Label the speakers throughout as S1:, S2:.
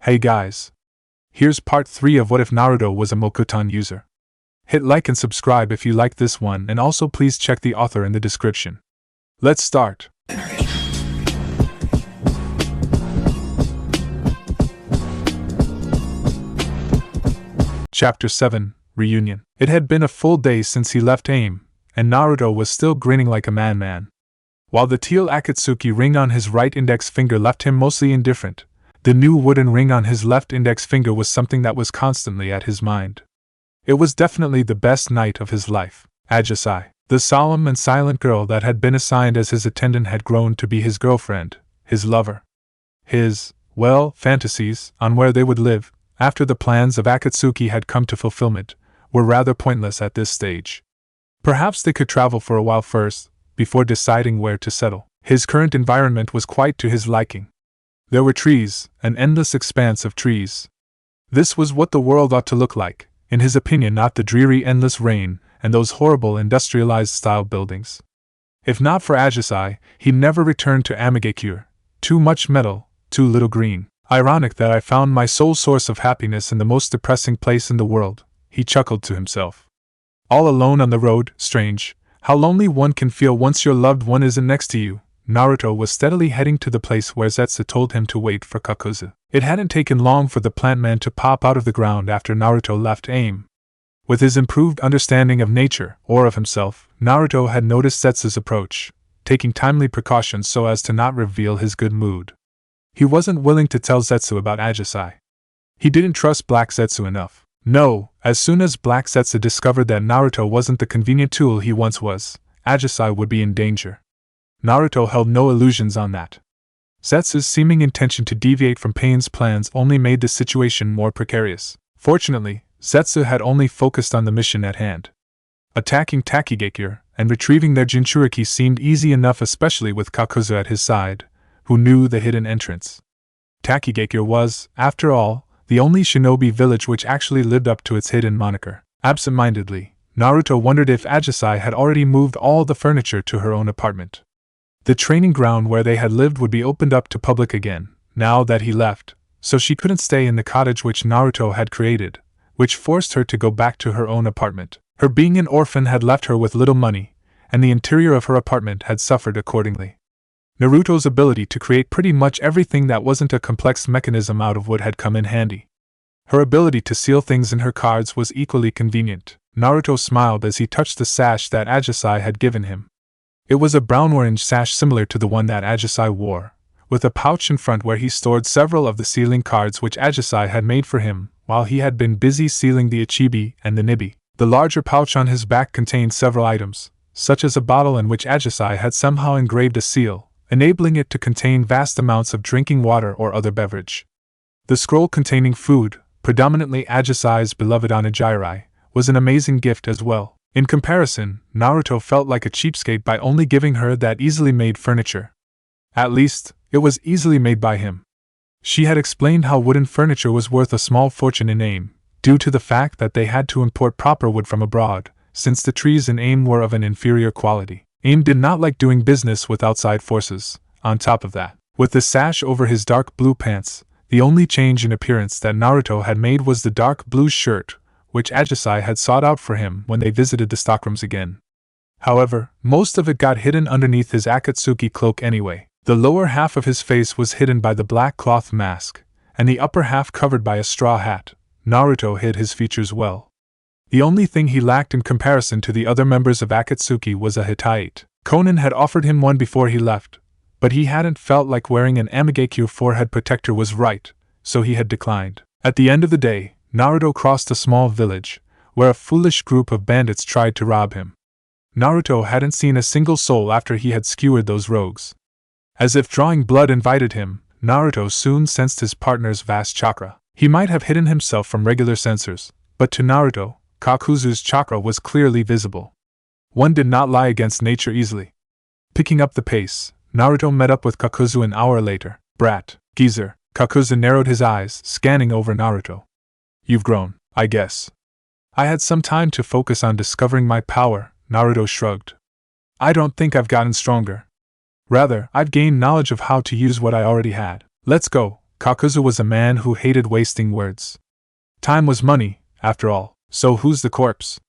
S1: Hey guys. Here's part 3 of What If Naruto Was a Mokuton User. Hit like and subscribe if you like this one, and also please check the author in the description. Let's start. Chapter 7, Reunion. It had been a full day since he left AIM, and Naruto was still grinning like a madman. While the teal Akatsuki ring on his right index finger left him mostly indifferent, the new wooden ring on his left index finger was something that was constantly at his mind. It was definitely the best night of his life. Ajisai, the solemn and silent girl that had been assigned as his attendant, had grown to be his girlfriend, his lover. His, fantasies on where they would live, after the plans of Akatsuki had come to fulfillment, were rather pointless at this stage. Perhaps they could travel for a while first, before deciding where to settle. His current environment was quite to his liking. There were trees, an endless expanse of trees. This was what the world ought to look like, in his opinion, not the dreary endless rain and those horrible industrialized-style buildings. If not for Ajisai, he'd never returned to Amigakure. Too much metal, too little green. Ironic that I found my sole source of happiness in the most depressing place in the world, he chuckled to himself. All alone on the road, strange, how lonely one can feel once your loved one isn't next to you. Naruto was steadily heading to the place where Zetsu told him to wait for Kakuzu. It hadn't taken long for the plant man to pop out of the ground after Naruto left AIM. With his improved understanding of nature, or of himself, Naruto had noticed Zetsu's approach, taking timely precautions so as to not reveal his good mood. He wasn't willing to tell Zetsu about Ajisai. He didn't trust Black Zetsu enough. No, as soon as Black Zetsu discovered that Naruto wasn't the convenient tool he once was, Ajisai would be in danger. Naruto held no illusions on that. Zetsu's seeming intention to deviate from Pain's plans only made the situation more precarious. Fortunately, Zetsu had only focused on the mission at hand. Attacking Takigakure and retrieving their Jinchuriki seemed easy enough, especially with Kakuzu at his side, who knew the hidden entrance. Takigakure was, after all, the only shinobi village which actually lived up to its hidden moniker. Absent-mindedly, Naruto wondered if Ajisai had already moved all the furniture to her own apartment. The training ground where they had lived would be opened up to public again, now that he left, so she couldn't stay in the cottage which Naruto had created, which forced her to go back to her own apartment. Her being an orphan had left her with little money, and the interior of her apartment had suffered accordingly. Naruto's ability to create pretty much everything that wasn't a complex mechanism out of wood had come in handy. Her ability to seal things in her cards was equally convenient. Naruto smiled as he touched the sash that Ajisai had given him. It was a brown-orange sash similar to the one that Ajisai wore, with a pouch in front where he stored several of the sealing cards which Ajisai had made for him while he had been busy sealing the Ichibi and the Nibi. The larger pouch on his back contained several items, such as a bottle in which Ajisai had somehow engraved a seal, enabling it to contain vast amounts of drinking water or other beverage. The scroll containing food, predominantly Ajisai's beloved onigiri, was an amazing gift as well. In comparison, Naruto felt like a cheapskate by only giving her that easily made furniture. At least, it was easily made by him. She had explained how wooden furniture was worth a small fortune in AIM, due to the fact that they had to import proper wood from abroad, since the trees in AIM were of an inferior quality. AIM did not like doing business with outside forces. On top of that, with the sash over his dark blue pants, the only change in appearance that Naruto had made was the dark blue shirt, which Ajisai had sought out for him when they visited the stockrooms again. However, most of it got hidden underneath his Akatsuki cloak anyway. The lower half of his face was hidden by the black cloth mask, and the upper half covered by a straw hat. Naruto hid his features well. The only thing he lacked in comparison to the other members of Akatsuki was a Hittite. Konan had offered him one before he left, but he hadn't felt like wearing an Amigakure forehead protector was right, so he had declined. At the end of the day, Naruto crossed a small village, where a foolish group of bandits tried to rob him. Naruto hadn't seen a single soul after he had skewered those rogues. As if drawing blood invited him, Naruto soon sensed his partner's vast chakra. He might have hidden himself from regular sensors, but to Naruto, Kakuzu's chakra was clearly visible. One did not lie against nature easily. Picking up the pace, Naruto met up with Kakuzu an hour later. Brat, geezer. Kakuzu narrowed his eyes, scanning over Naruto. You've grown, I guess. I had some time to focus on discovering my power, Naruto shrugged. I don't think I've gotten stronger. Rather, I've gained knowledge of how to use what I already had. Let's go, Kakuzu was a man who hated wasting words. Time was money, after all, so who's the corpse?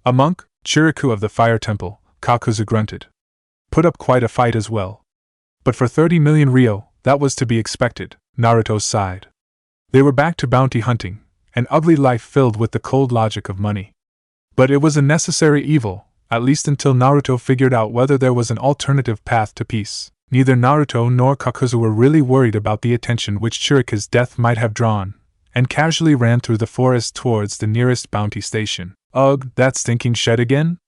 S1: A monk, Chiriku of the Fire Temple, Kakuzu grunted. Put up quite a fight as well. But for 30 million ryo, that was to be expected, Naruto sighed. They were back to bounty hunting, an ugly life filled with the cold logic of money. But it was a necessary evil, at least until Naruto figured out whether there was an alternative path to peace. Neither Naruto nor Kakuzu were really worried about the attention which Chiriku's death might have drawn, and casually ran through the forest towards the nearest bounty station. Ugh, that stinking shed again?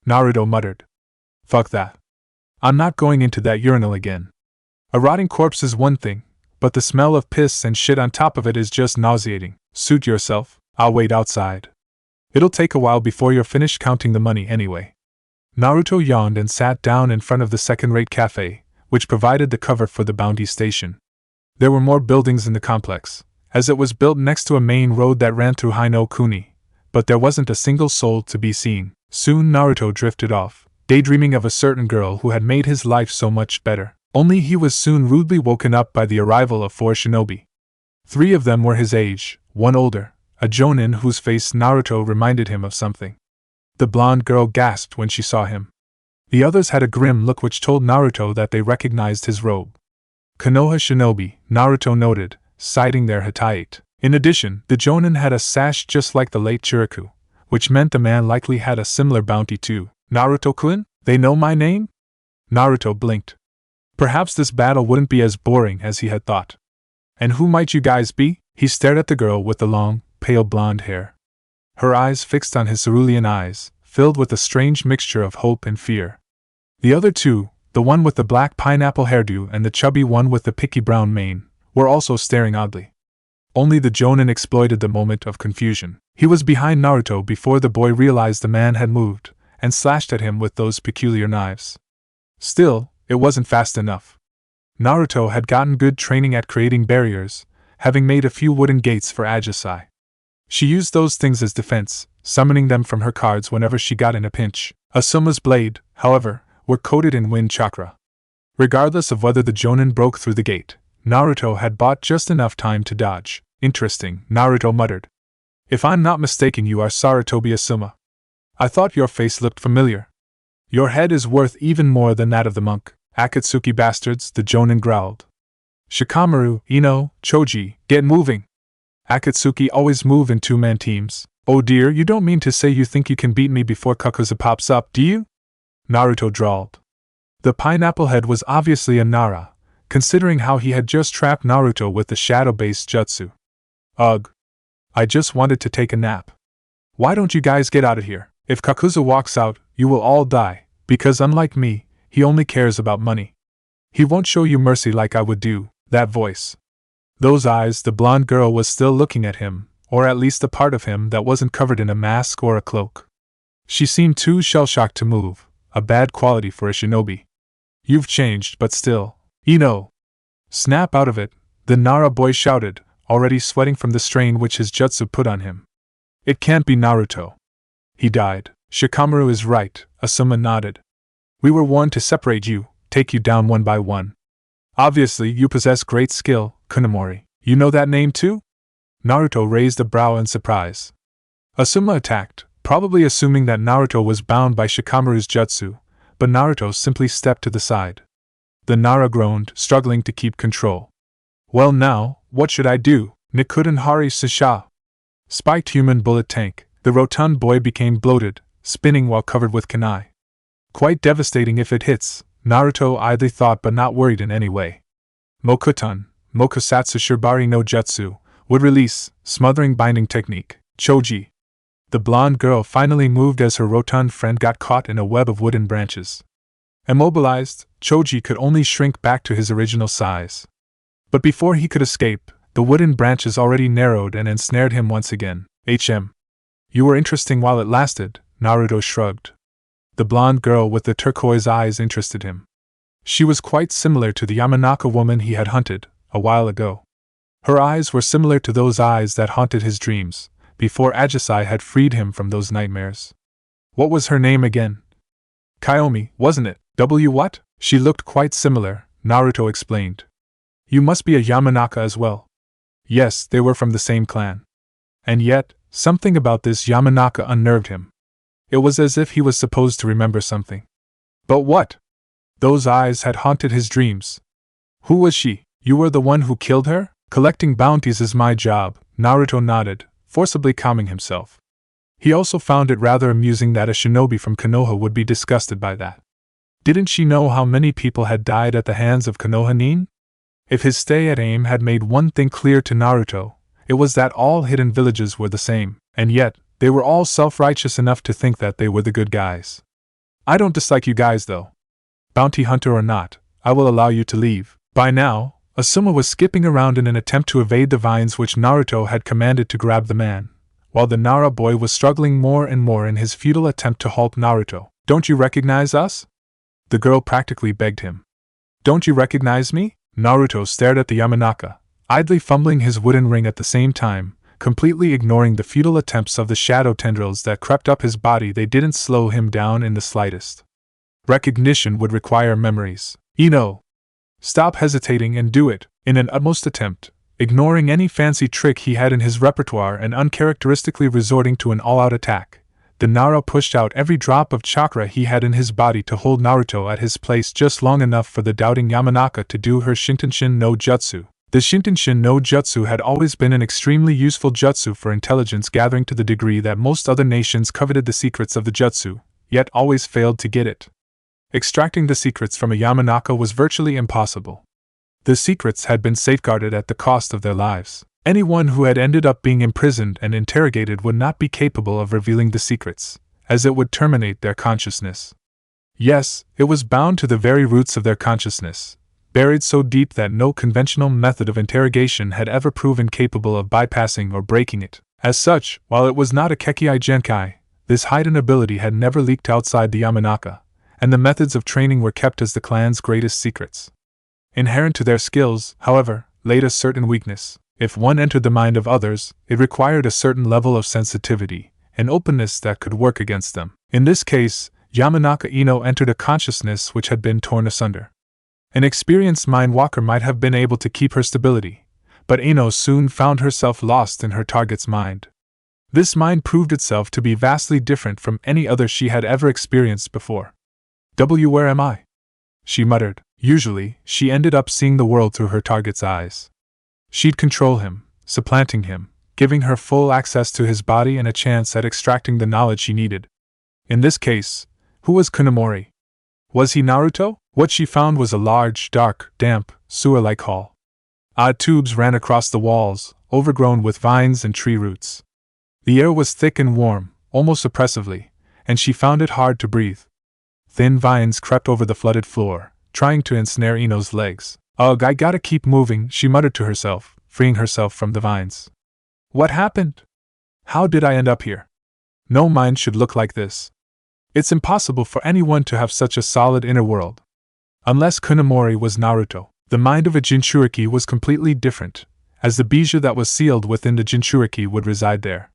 S1: Naruto muttered. Fuck that. I'm not going into that urinal again. A rotting corpse is one thing, but the smell of piss and shit on top of it is just nauseating. Suit yourself, I'll wait outside. It'll take a while before you're finished counting the money anyway. Naruto yawned and sat down in front of the second-rate cafe, which provided the cover for the bounty station. There were more buildings in the complex, as it was built next to a main road that ran through Hino Kuni, but there wasn't a single soul to be seen. Soon Naruto drifted off, daydreaming of a certain girl who had made his life so much better. Only he was soon rudely woken up by the arrival of 4 shinobi. 3 of them were his age, 1 older, a jonin whose face Naruto reminded him of something. The blonde girl gasped when she saw him. The others had a grim look which told Naruto that they recognized his robe. Konoha shinobi, Naruto noted, citing their hatayate. In addition, the jonin had a sash just like the late Chiriku, which meant the man likely had a similar bounty too. Naruto-kun? They know my name? Naruto blinked. Perhaps this battle wouldn't be as boring as he had thought. And who might you guys be? He stared at the girl with the long, pale blonde hair. Her eyes fixed on his cerulean eyes, filled with a strange mixture of hope and fear. The other 2, the one with the black pineapple hairdo and the chubby one with the picky brown mane, were also staring oddly. Only the jonin exploited the moment of confusion. He was behind Naruto before the boy realized the man had moved, and slashed at him with those peculiar knives. Still, it wasn't fast enough. Naruto had gotten good training at creating barriers, having made a few wooden gates for Ajisai. She used those things as defense, summoning them from her cards whenever she got in a pinch. Asuma's blade, however, were coated in wind chakra. Regardless of whether the jonin broke through the gate, Naruto had bought just enough time to dodge. Interesting, Naruto muttered. If I'm not mistaken, you are Sarutobi Asuma. I thought your face looked familiar. Your head is worth even more than that of the monk. Akatsuki bastards, the jonin growled. Shikamaru, Ino, Choji, get moving. Akatsuki always move in 2-man teams. Oh dear, you don't mean to say you think you can beat me before Kakuzu pops up, do you? Naruto drawled. The pineapple head was obviously a Nara, considering how he had just trapped Naruto with the shadow-based jutsu. Ugh. I just wanted to take a nap. Why don't you guys get out of here? If Kakuzu walks out, you will all die, because unlike me, he only cares about money. He won't show you mercy like I would do. That voice. Those eyes, the blonde girl was still looking at him, or at least the part of him that wasn't covered in a mask or a cloak. She seemed too shell-shocked to move, a bad quality for a shinobi. You've changed, but still. Ino! Snap out of it, the Nara boy shouted, already sweating from the strain which his jutsu put on him. It can't be Naruto. He died. Shikamaru is right, Asuma nodded. We were warned to separate you, take you down one by one. Obviously, you possess great skill, Kunemori. You know that name too? Naruto raised a brow in surprise. Asuma attacked, probably assuming that Naruto was bound by Shikamaru's jutsu, but Naruto simply stepped to the side. The Nara groaned, struggling to keep control. Well now, what should I do? Nikuden Hari Sasha. Spiked human bullet tank. The rotund boy became bloated, spinning while covered with kunai. Quite devastating if it hits, Naruto idly thought, but not worried in any way. Mokuton, Mokusatsu Shibari no Jutsu, would release, smothering binding technique. Choji. The blonde girl finally moved as her rotund friend got caught in a web of wooden branches. Immobilized, Choji could only shrink back to his original size. But before he could escape, the wooden branches already narrowed and ensnared him once again. You were interesting while it lasted, Naruto shrugged. The blonde girl with the turquoise eyes interested him. She was quite similar to the Yamanaka woman he had hunted, a while ago. Her eyes were similar to those eyes that haunted his dreams, before Ajisai had freed him from those nightmares. What was her name again? Kaomi, wasn't it? What? She looked quite similar, Naruto explained. You must be a Yamanaka as well. Yes, they were from the same clan. And yet, something about this Yamanaka unnerved him. It was as if he was supposed to remember something. But what? Those eyes had haunted his dreams. Who was she? You were the one who killed her? Collecting bounties is my job, Naruto nodded, forcibly calming himself. He also found it rather amusing that a shinobi from Konoha would be disgusted by that. Didn't she know how many people had died at the hands of Konoha-nin? If his stay at AIM had made one thing clear to Naruto, it was that all hidden villages were the same, and yet, they were all self-righteous enough to think that they were the good guys. I don't dislike you guys though. Bounty hunter or not, I will allow you to leave. By now, Asuma was skipping around in an attempt to evade the vines which Naruto had commanded to grab the man, while the Nara boy was struggling more and more in his futile attempt to halt Naruto. Don't you recognize us? The girl practically begged him. Don't you recognize me? Naruto stared at the Yamanaka, idly fumbling his wooden ring at the same time, completely ignoring the futile attempts of the shadow tendrils that crept up his body. They didn't slow him down in the slightest. Recognition would require memories. Ino! Stop hesitating and do it, in an utmost attempt, ignoring any fancy trick he had in his repertoire and uncharacteristically resorting to an all-out attack. The Nara pushed out every drop of chakra he had in his body to hold Naruto at his place just long enough for the doubting Yamanaka to do her Shintenshin no Jutsu. The Shintenshin no Jutsu had always been an extremely useful jutsu for intelligence gathering to the degree that most other nations coveted the secrets of the jutsu, yet always failed to get it. Extracting the secrets from a Yamanaka was virtually impossible. The secrets had been safeguarded at the cost of their lives. Anyone who had ended up being imprisoned and interrogated would not be capable of revealing the secrets, as it would terminate their consciousness. Yes, it was bound to the very roots of their consciousness, buried so deep that no conventional method of interrogation had ever proven capable of bypassing or breaking it. As such, while it was not a Kekkei Genkai, this hidden ability had never leaked outside the Yamanaka, and the methods of training were kept as the clan's greatest secrets. Inherent to their skills, however, laid a certain weakness. If one entered the mind of others, it required a certain level of sensitivity and openness that could work against them. In this case, Yamanaka Ino entered a consciousness which had been torn asunder. An experienced mind-walker might have been able to keep her stability, but Ino soon found herself lost in her target's mind. This mind proved itself to be vastly different from any other she had ever experienced before. Where am I? She muttered. Usually, she ended up seeing the world through her target's eyes. She'd control him, supplanting him, giving her full access to his body and a chance at extracting the knowledge she needed. In this case, who was Kunomori? Was he Naruto? What she found was a large, dark, damp, sewer-like hall. Odd tubes ran across the walls, overgrown with vines and tree roots. The air was thick and warm, almost oppressively, and she found it hard to breathe. Thin vines crept over the flooded floor, trying to ensnare Ino's legs. Ugh, I gotta keep moving, she muttered to herself, freeing herself from the vines. What happened? How did I end up here? No mind should look like this. It's impossible for anyone to have such a solid inner world. Unless Kunomori was Naruto. The mind of a Jinchuriki was completely different, as the bijou that was sealed within the Jinchuriki would reside there.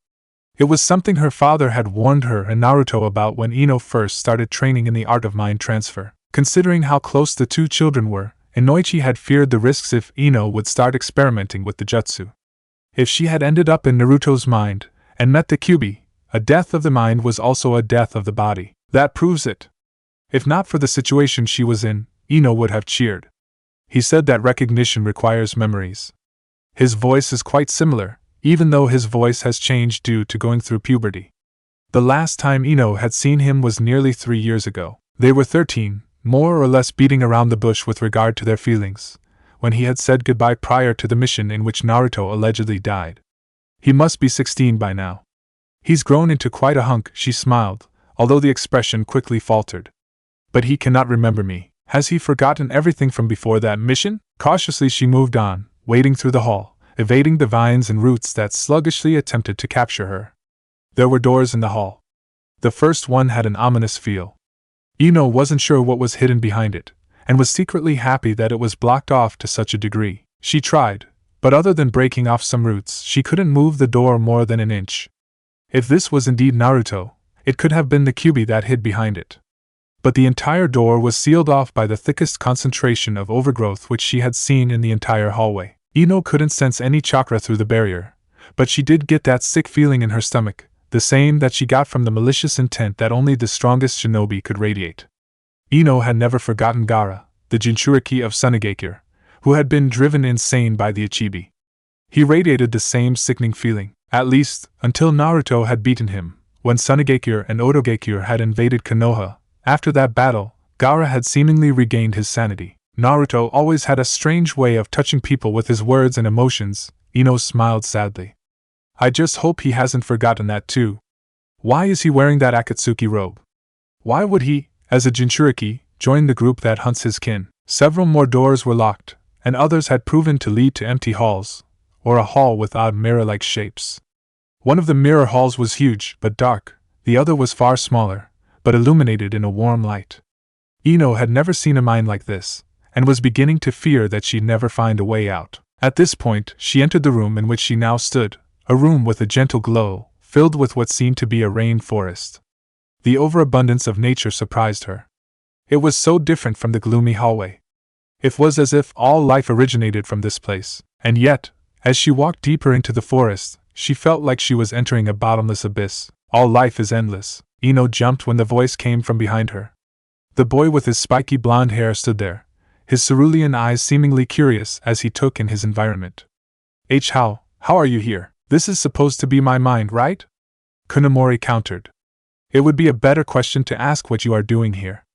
S1: It was something her father had warned her and Naruto about when Ino first started training in the art of mind transfer. Considering how close the two children were, Inoichi had feared the risks if Ino would start experimenting with the jutsu. If she had ended up in Naruto's mind, and met the Kyuubi, a death of the mind was also a death of the body. That proves it. If not for the situation she was in, Ino would have cheered. He said that recognition requires memories. His voice is quite similar, even though his voice has changed due to going through puberty. The last time Ino had seen him was nearly 3 years ago. They were 13, more or less beating around the bush with regard to their feelings, when he had said goodbye prior to the mission in which Naruto allegedly died. He must be 16 by now. He's grown into quite a hunk, she smiled, although the expression quickly faltered. But he cannot remember me. Has he forgotten everything from before that mission? Cautiously she moved on, wading through the hall, evading the vines and roots that sluggishly attempted to capture her. There were doors in the hall. The first one had an ominous feel. Ino wasn't sure what was hidden behind it, and was secretly happy that it was blocked off to such a degree. She tried, but other than breaking off some roots, she couldn't move the door more than an inch. If this was indeed Naruto, it could have been the Kyuubi that hid behind it. But the entire door was sealed off by the thickest concentration of overgrowth which she had seen in the entire hallway. Ino couldn't sense any chakra through the barrier, but she did get that sick feeling in her stomach, the same that she got from the malicious intent that only the strongest shinobi could radiate. Ino had never forgotten Gaara, the Jinchuriki of Sunagakure, who had been driven insane by the Ichibi. He radiated the same sickening feeling, at least, until Naruto had beaten him. When Sunagakure and Otogakure had invaded Konoha, after that battle, Gaara had seemingly regained his sanity. Naruto always had a strange way of touching people with his words and emotions. Ino smiled sadly. I just hope he hasn't forgotten that too. Why is he wearing that Akatsuki robe? Why would he, as a Jinchuriki, join the group that hunts his kin? Several more doors were locked, and others had proven to lead to empty halls, or a hall with odd mirror-like shapes. One of the mirror halls was huge but dark, the other was far smaller, but illuminated in a warm light. Ino had never seen a mind like this, and was beginning to fear that she'd never find a way out. At this point, she entered the room in which she now stood, a room with a gentle glow, filled with what seemed to be a rain forest. The overabundance of nature surprised her. It was so different from the gloomy hallway. It was as if all life originated from this place, and yet, as she walked deeper into the forest, she felt like she was entering a bottomless abyss. All life is endless. Ino jumped when the voice came from behind her. The boy with his spiky blonde hair stood there, his cerulean eyes seemingly curious as he took in his environment. How are you here? This is supposed to be my mind, right? Kunomori countered. It would be a better question to ask what you are doing here.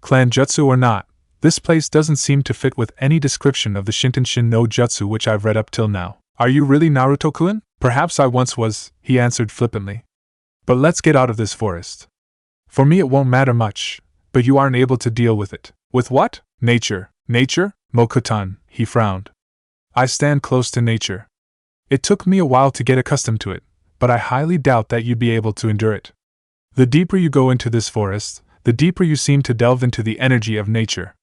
S1: Clan jutsu or not, this place doesn't seem to fit with any description of the Shintenshin no Jutsu which I've read up till now. Are you really Naruto-kun? Perhaps I once was, he answered flippantly. But let's get out of this forest. For me it won't matter much, but you aren't able to deal with it. With what? Nature. Nature? Mokuton, he frowned. I stand close to nature. It took me a while to get accustomed to it, but I highly doubt that you'd be able to endure it. The deeper you go into this forest, the deeper you seem to delve into the energy of nature.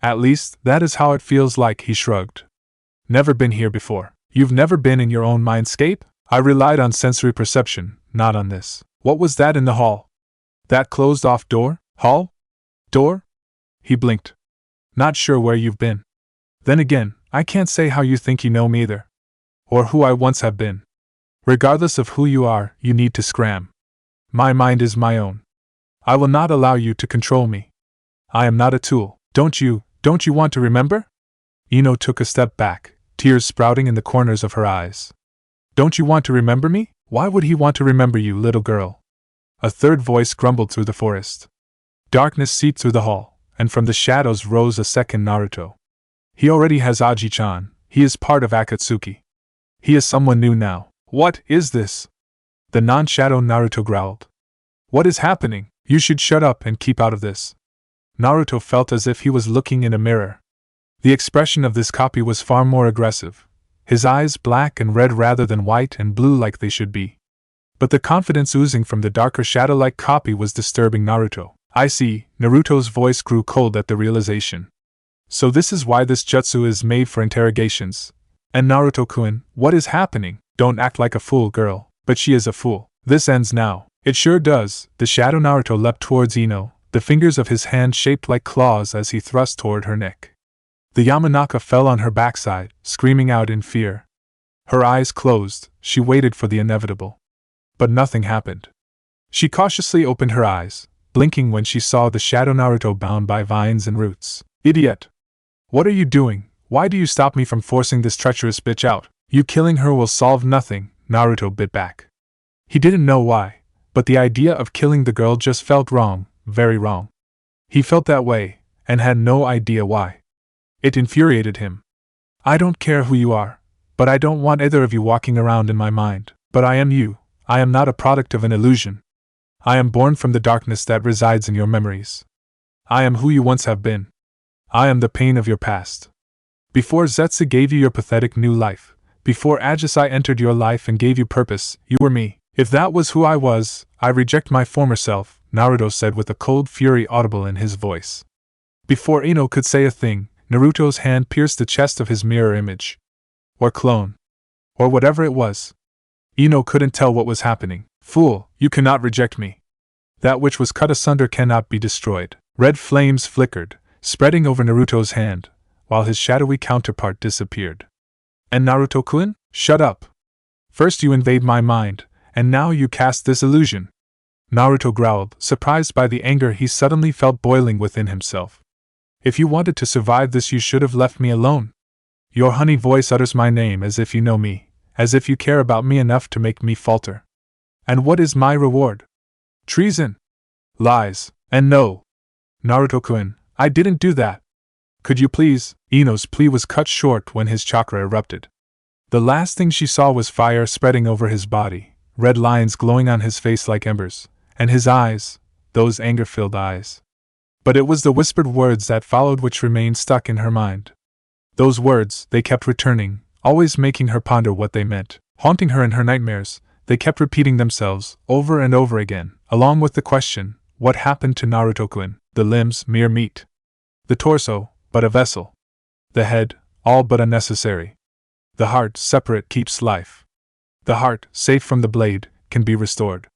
S1: At least, that is how it feels like, he shrugged. Never been here before. You've never been in your own mindscape? I relied on sensory perception, not on this. What was that in the hall? That closed-off door? Hall? Door? He blinked. Not sure where you've been. Then again, I can't say how you think you know me either. Or who I once have been. Regardless of who you are, you need to scram. My mind is my own. I will not allow you to control me. I am not a tool. Don't you want to remember? Ino took a step back, tears sprouting in the corners of her eyes. Don't you want to remember me? Why would he want to remember you, little girl? A third voice grumbled through the forest. Darkness seeped through the hall, and from the shadows rose a second Naruto. He already has Aji-chan, he is part of Akatsuki. He is someone new now. What is this? The non-shadow Naruto growled. What is happening? You should shut up and keep out of this. Naruto felt as if he was looking in a mirror. The expression of this copy was far more aggressive, his eyes black and red rather than white and blue like they should be. But the confidence oozing from the darker shadow-like copy was disturbing Naruto. I see, Naruto's voice grew cold at the realization. So this is why this jutsu is made for interrogations. And Naruto-kun, what is happening? Don't act like a fool, girl. But she is a fool. This ends now. It sure does. The shadow Naruto leapt towards Ino, the fingers of his hand shaped like claws as he thrust toward her neck. The Yamanaka fell on her backside, screaming out in fear. Her eyes closed, she waited for the inevitable. But nothing happened. She cautiously opened her eyes, blinking when she saw the shadow Naruto bound by vines and roots. Idiot! What are you doing? Why do you stop me from forcing this treacherous bitch out? You killing her will solve nothing, Naruto bit back. He didn't know why, but the idea of killing the girl just felt wrong, very wrong. He felt that way, and had no idea why. It infuriated him. I don't care who you are, but I don't want either of you walking around in my mind. But I am you. I am not a product of an illusion. I am born from the darkness that resides in your memories. I am who you once have been. I am the pain of your past. Before Zetsu gave you your pathetic new life, before Ajisai entered your life and gave you purpose, you were me. If that was who I was, I reject my former self, Naruto said with a cold fury audible in his voice. Before Ino could say a thing, Naruto's hand pierced the chest of his mirror image. Or clone. Or whatever it was. Ino couldn't tell what was happening. Fool, you cannot reject me. That which was cut asunder cannot be destroyed. Red flames flickered, spreading over Naruto's hand, while his shadowy counterpart disappeared. And Naruto-kun? Shut up! First you invade my mind, and now you cast this illusion. Naruto growled, surprised by the anger he suddenly felt boiling within himself. If you wanted to survive this, you should have left me alone. Your honey voice utters my name as if you know me, as if you care about me enough to make me falter. And what is my reward? Treason! Lies! And no! Naruto-kun, I didn't do that. Could you please? Ino's plea was cut short when his chakra erupted. The last thing she saw was fire spreading over his body, red lines glowing on his face like embers, and his eyes, those anger-filled eyes. But it was the whispered words that followed which remained stuck in her mind. Those words, they kept returning, always making her ponder what they meant, haunting her in her nightmares. They kept repeating themselves, over and over again, along with the question, what happened to Naruto-kun? The limbs, mere meat. The torso, but a vessel. The head, all but unnecessary. The heart, separate, keeps life. The heart, safe from the blade, can be restored.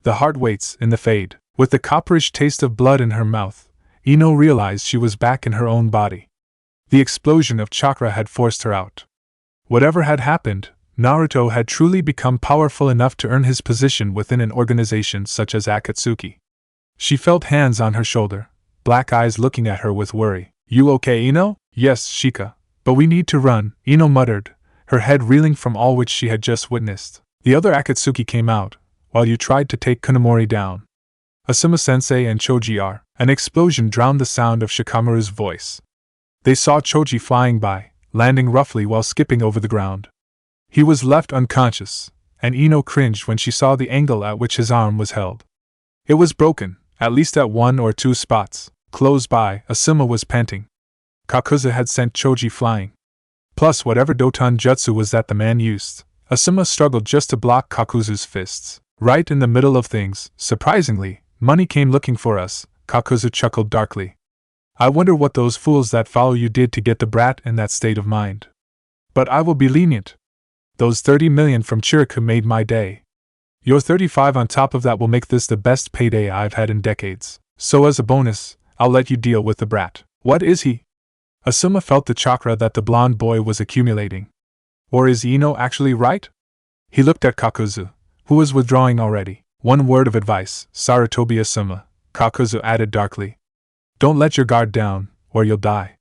S1: The heart waits in the fade. With the copperish taste of blood in her mouth, Ino realized she was back in her own body. The explosion of chakra had forced her out. Whatever had happened, Naruto had truly become powerful enough to earn his position within an organization such as Akatsuki. She felt hands on her shoulder, black eyes looking at her with worry. You okay, Ino? Yes, Shika. But we need to run, Ino muttered, her head reeling from all which she had just witnessed. The other Akatsuki came out, while you tried to take Kunimori down. Asuma-sensei and Choji are. An explosion drowned the sound of Shikamaru's voice. They saw Choji flying by, landing roughly while skipping over the ground. He was left unconscious, and Ino cringed when she saw the angle at which his arm was held. It was broken, at least at 1 or 2 spots. Close by, Asuma was panting. Kakuza had sent Choji flying. Plus whatever Doton Jutsu was that the man used, Asuma struggled just to block Kakuzu's fists. Right in the middle of things, surprisingly, money came looking for us, Kakuzu chuckled darkly. I wonder what those fools that follow you did to get the brat in that state of mind. But I will be lenient. Those 30 million from Chiriku made my day. Your 35 on top of that will make this the best payday I've had in decades. So as a bonus, I'll let you deal with the brat. What is he? Asuma felt the chakra that the blonde boy was accumulating. Or is Ino actually right? He looked at Kakuzu, who was withdrawing already. One word of advice, Sarutobi Asuma, Kakuzu added darkly. Don't let your guard down, or you'll die.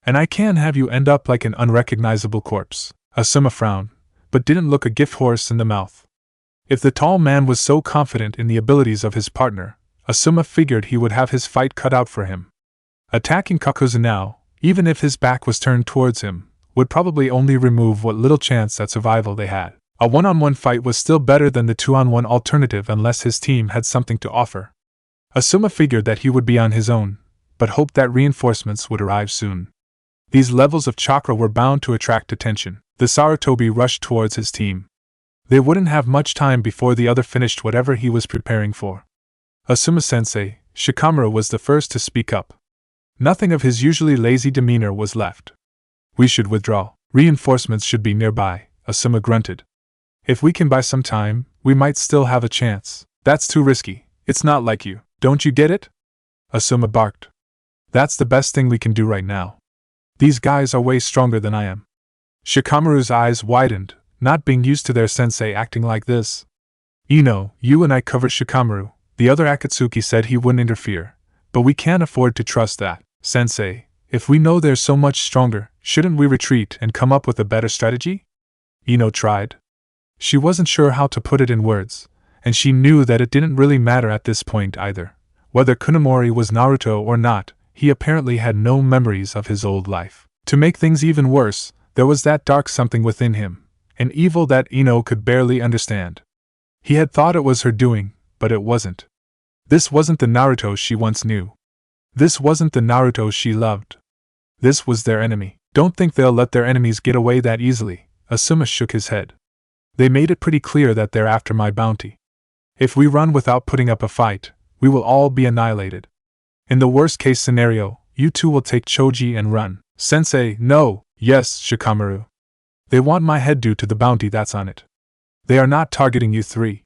S1: And I can't have you end up like an unrecognizable corpse. Asuma frowned, but didn't look a gift horse in the mouth. If the tall man was so confident in the abilities of his partner, Asuma figured he would have his fight cut out for him. Attacking Kakuzu now, even if his back was turned towards him, would probably only remove what little chance at survival they had. A one-on-one fight was still better than the two-on-one alternative unless his team had something to offer. Asuma figured that he would be on his own, but hoped that reinforcements would arrive soon. These levels of chakra were bound to attract attention. The Sarutobi rushed towards his team. They wouldn't have much time before the other finished whatever he was preparing for. Asuma-sensei, Shikamaru was the first to speak up. Nothing of his usually lazy demeanor was left. We should withdraw. Reinforcements should be nearby, Asuma grunted. If we can buy some time, we might still have a chance. That's too risky. It's not like you. Don't you get it? Asuma barked. That's the best thing we can do right now. These guys are way stronger than I am. Shikamaru's eyes widened, not being used to their sensei acting like this. Ino, you and I covered Shikamaru. The other Akatsuki said he wouldn't interfere. But we can't afford to trust that. Sensei, if we know they're so much stronger, shouldn't we retreat and come up with a better strategy? Ino tried. She wasn't sure how to put it in words, and she knew that it didn't really matter at this point either. Whether Kunimori was Naruto or not, he apparently had no memories of his old life. To make things even worse, there was that dark something within him, an evil that Ino could barely understand. He had thought it was her doing, but it wasn't. This wasn't the Naruto she once knew. This wasn't the Naruto she loved. This was their enemy. Don't think they'll let their enemies get away that easily, Asuma shook his head. They made it pretty clear that they're after my bounty. If we run without putting up a fight, we will all be annihilated. In the worst-case scenario, you two will take Choji and run. Sensei, no. Yes, Shikamaru. They want my head due to the bounty that's on it. They are not targeting you three.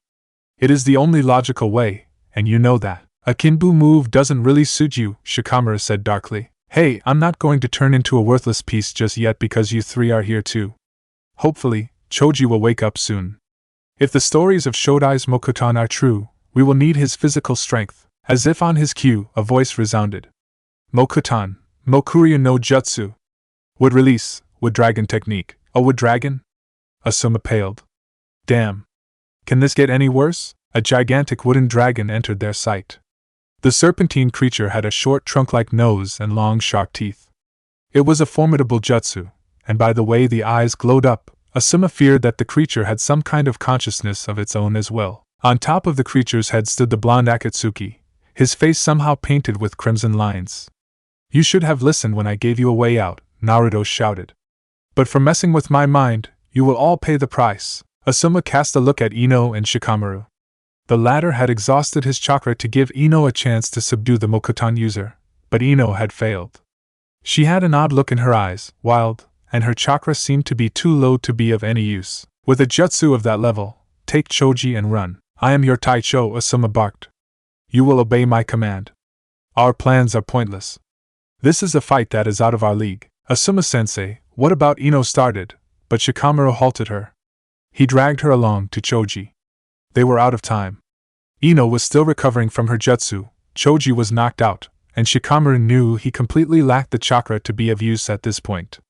S1: It is the only logical way, and you know that. A Kinbu move doesn't really suit you, Shikamaru said darkly. Hey, I'm not going to turn into a worthless piece just yet because you three are here too. Hopefully, Choji will wake up soon. If the stories of Shodai's Mokuton are true, we will need his physical strength. As if on his cue, a voice resounded. Mokuton, Mokuryu no Jutsu. Wood release, wood dragon technique. A wood dragon? Asuma paled. Damn. Can this get any worse? A gigantic wooden dragon entered their sight. The serpentine creature had a short trunk-like nose and long sharp teeth. It was a formidable jutsu, and by the way the eyes glowed up, Asuma feared that the creature had some kind of consciousness of its own as well. On top of the creature's head stood the blonde Akatsuki, his face somehow painted with crimson lines. You should have listened when I gave you a way out, Naruto shouted. But for messing with my mind, you will all pay the price. Asuma cast a look at Ino and Shikamaru. The latter had exhausted his chakra to give Ino a chance to subdue the Mokuton user, but Ino had failed. She had an odd look in her eyes, wild, and her chakra seemed to be too low to be of any use. With a jutsu of that level, take Choji and run. I am your Taicho, Asuma barked. You will obey my command. Our plans are pointless. This is a fight that is out of our league. Asuma-sensei, what about Ino started, but Shikamaru halted her. He dragged her along to Choji. They were out of time. Ino was still recovering from her jutsu, Choji was knocked out, and Shikamaru knew he completely lacked the chakra to be of use at this point.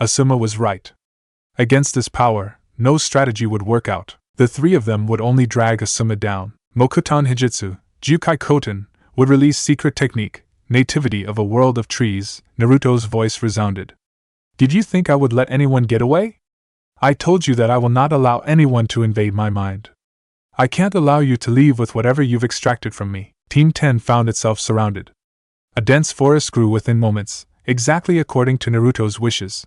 S1: Asuma was right. Against this power, no strategy would work out. The three of them would only drag Asuma down. Mokuton Hijitsu, Jukai Koten, would release secret technique, nativity of a world of trees, Naruto's voice resounded. Did you think I would let anyone get away? I told you that I will not allow anyone to invade my mind. I can't allow you to leave with whatever you've extracted from me. Team 10 found itself surrounded. A dense forest grew within moments, exactly according to Naruto's wishes.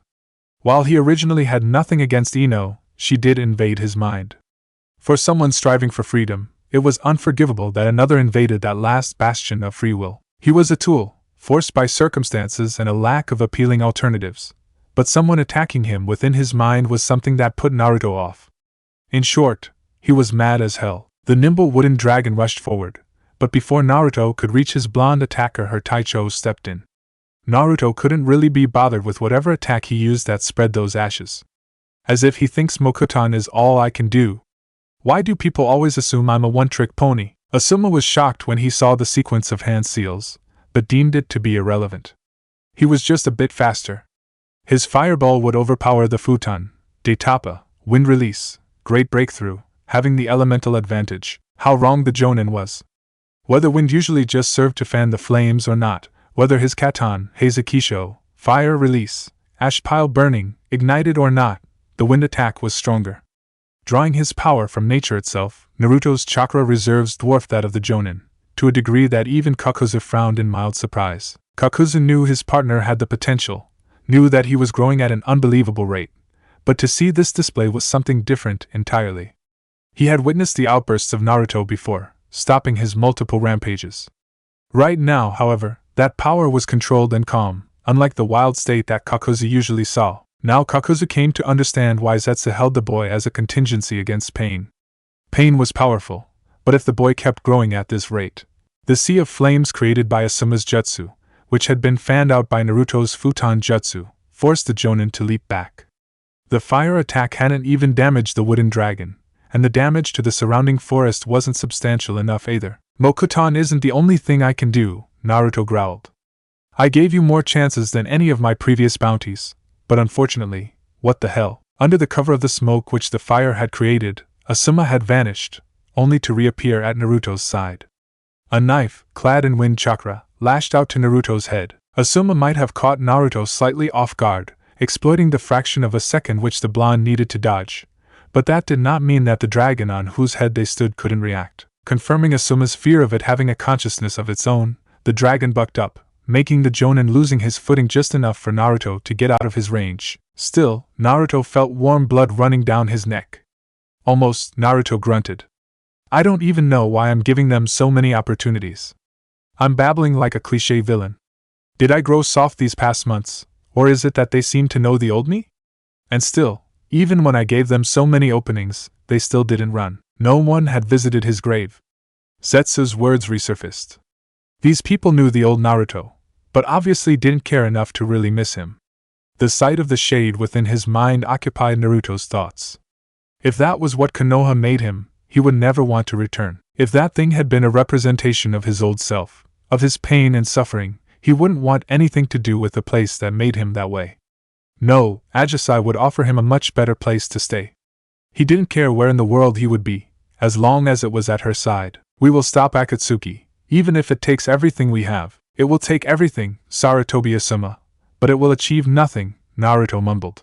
S1: While he originally had nothing against Ino, she did invade his mind. For someone striving for freedom, it was unforgivable that another invaded that last bastion of free will. He was a tool, forced by circumstances and a lack of appealing alternatives. But someone attacking him within his mind was something that put Naruto off. In short, he was mad as hell. The nimble wooden dragon rushed forward, but before Naruto could reach his blonde attacker, her Taicho stepped in. Naruto couldn't really be bothered with whatever attack he used that spread those ashes. As if he thinks Mokuton is all I can do. Why do people always assume I'm a one-trick pony? Asuma was shocked when he saw the sequence of hand seals, but deemed it to be irrelevant. He was just a bit faster. His fireball would overpower the futon, Detapa, wind release, great breakthrough, having the elemental advantage. How wrong the Jonin was. Whether wind usually just served to fan the flames or not, whether his Katon, Heizukisho, fire release, ash pile burning, ignited or not, the wind attack was stronger. Drawing his power from nature itself, Naruto's chakra reserves dwarfed that of the Jonin, to a degree that even Kakuzu frowned in mild surprise. Kakuzu knew his partner had the potential, knew that he was growing at an unbelievable rate, but to see this display was something different entirely. He had witnessed the outbursts of Naruto before, stopping his multiple rampages. Right now, however, that power was controlled and calm, unlike the wild state that Kakuzu usually saw. Now Kakuzu came to understand why Zetsu held the boy as a contingency against pain. Pain was powerful, but if the boy kept growing at this rate, the sea of flames created by Asuma's jutsu, which had been fanned out by Naruto's futon jutsu, forced the Jonin to leap back. The fire attack hadn't even damaged the wooden dragon, and the damage to the surrounding forest wasn't substantial enough either. Mokuton isn't the only thing I can do, Naruto growled. I gave you more chances than any of my previous bounties, but unfortunately, what the hell? Under the cover of the smoke which the fire had created, Asuma had vanished, only to reappear at Naruto's side. A knife, clad in wind chakra, lashed out to Naruto's head. Asuma might have caught Naruto slightly off guard, exploiting the fraction of a second which the blonde needed to dodge, but that did not mean that the dragon on whose head they stood couldn't react. Confirming Asuma's fear of it having a consciousness of its own, the dragon bucked up, making the Jonin losing his footing just enough for Naruto to get out of his range. Still, Naruto felt warm blood running down his neck. Almost, Naruto grunted. I don't even know why I'm giving them so many opportunities. I'm babbling like a cliché villain. Did I grow soft these past months, or is it that they seem to know the old me? And still, even when I gave them so many openings, they still didn't run. No one had visited his grave. Zetsu's words resurfaced. These people knew the old Naruto, but obviously didn't care enough to really miss him. The sight of the shade within his mind occupied Naruto's thoughts. If that was what Konoha made him, he would never want to return. If that thing had been a representation of his old self, of his pain and suffering, he wouldn't want anything to do with the place that made him that way. No, Ajisai would offer him a much better place to stay. He didn't care where in the world he would be, as long as it was at her side. We will stop Akatsuki, even if it takes everything we have. It will take everything, Sarutobi Asuma, but it will achieve nothing, Naruto mumbled.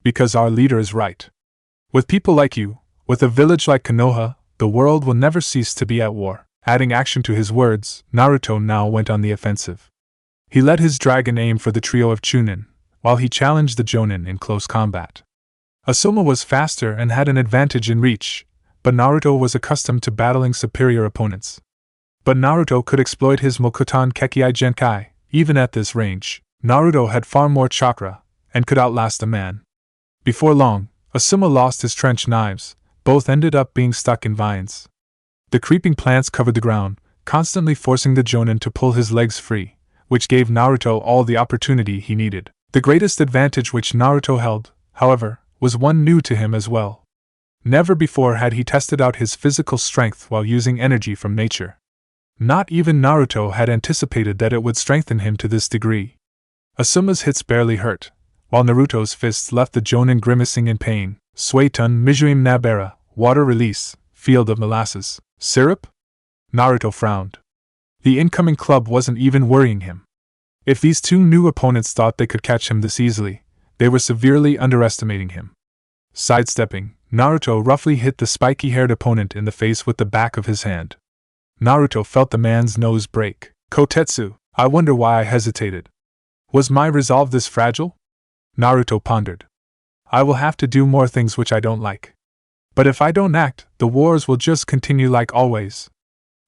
S1: Because our leader is right. With people like you, with a village like Konoha, the world will never cease to be at war. Adding action to his words, Naruto now went on the offensive. He let his dragon aim for the trio of Chunin, while he challenged the Jonin in close combat. Asuma was faster and had an advantage in reach, but Naruto was accustomed to battling superior opponents. But Naruto could exploit his Mokuton Kekkei Genkai. Even at this range, Naruto had far more chakra, and could outlast a man. Before long, Asuma lost his trench knives, both ended up being stuck in vines. The creeping plants covered the ground, constantly forcing the Jonin to pull his legs free, which gave Naruto all the opportunity he needed. The greatest advantage which Naruto held, however, was one new to him as well. Never before had he tested out his physical strength while using energy from nature. Not even Naruto had anticipated that it would strengthen him to this degree. Asuma's hits barely hurt, while Naruto's fists left the Jonin grimacing in pain. Suetun Mijuim Nabera, water release, field of molasses, syrup? Naruto frowned. The incoming club wasn't even worrying him. If these two new opponents thought they could catch him this easily, they were severely underestimating him. Sidestepping, Naruto roughly hit the spiky-haired opponent in the face with the back of his hand. Naruto felt the man's nose break. Kotetsu, I wonder why I hesitated. Was my resolve this fragile? Naruto pondered. I will have to do more things which I don't like. But if I don't act, the wars will just continue like always.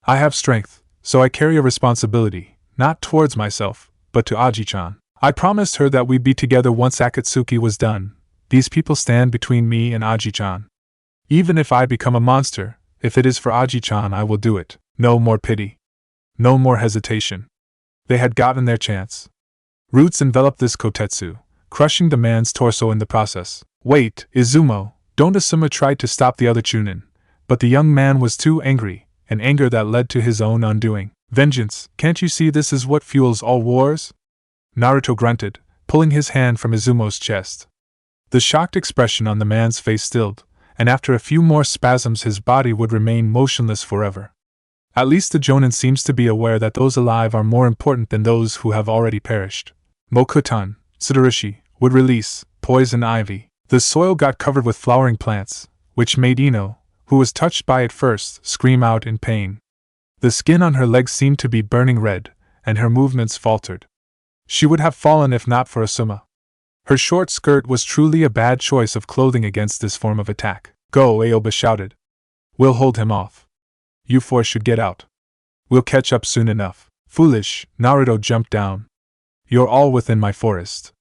S1: I have strength, so I carry a responsibility, not towards myself, but to Aji-chan. I promised her that we'd be together once Akatsuki was done. These people stand between me and Aji-chan. Even if I become a monster, if it is for Aji-chan, I will do it. No more pity. No more hesitation. They had gotten their chance. Roots enveloped this Kotetsu, crushing the man's torso in the process. Wait, Izumo, don't Asuma tried to stop the other Chunin, but the young man was too angry, an anger that led to his own undoing. Vengeance, can't you see this is what fuels all wars? Naruto grunted, pulling his hand from Izumo's chest. The shocked expression on the man's face stilled, and after a few more spasms his body would remain motionless forever. At least the Jonin seems to be aware that those alive are more important than those who have already perished. Mokuton, Tsurushi, would release poison ivy. The soil got covered with flowering plants, which made Ino, who was touched by it first, scream out in pain. The skin on her legs seemed to be burning red, and her movements faltered. She would have fallen if not for Asuma. Her short skirt was truly a bad choice of clothing against this form of attack. Go, Aoba shouted. We'll hold him off. You four should get out. We'll catch up soon enough. Foolish, Naruto jumped down. You're all within my forest.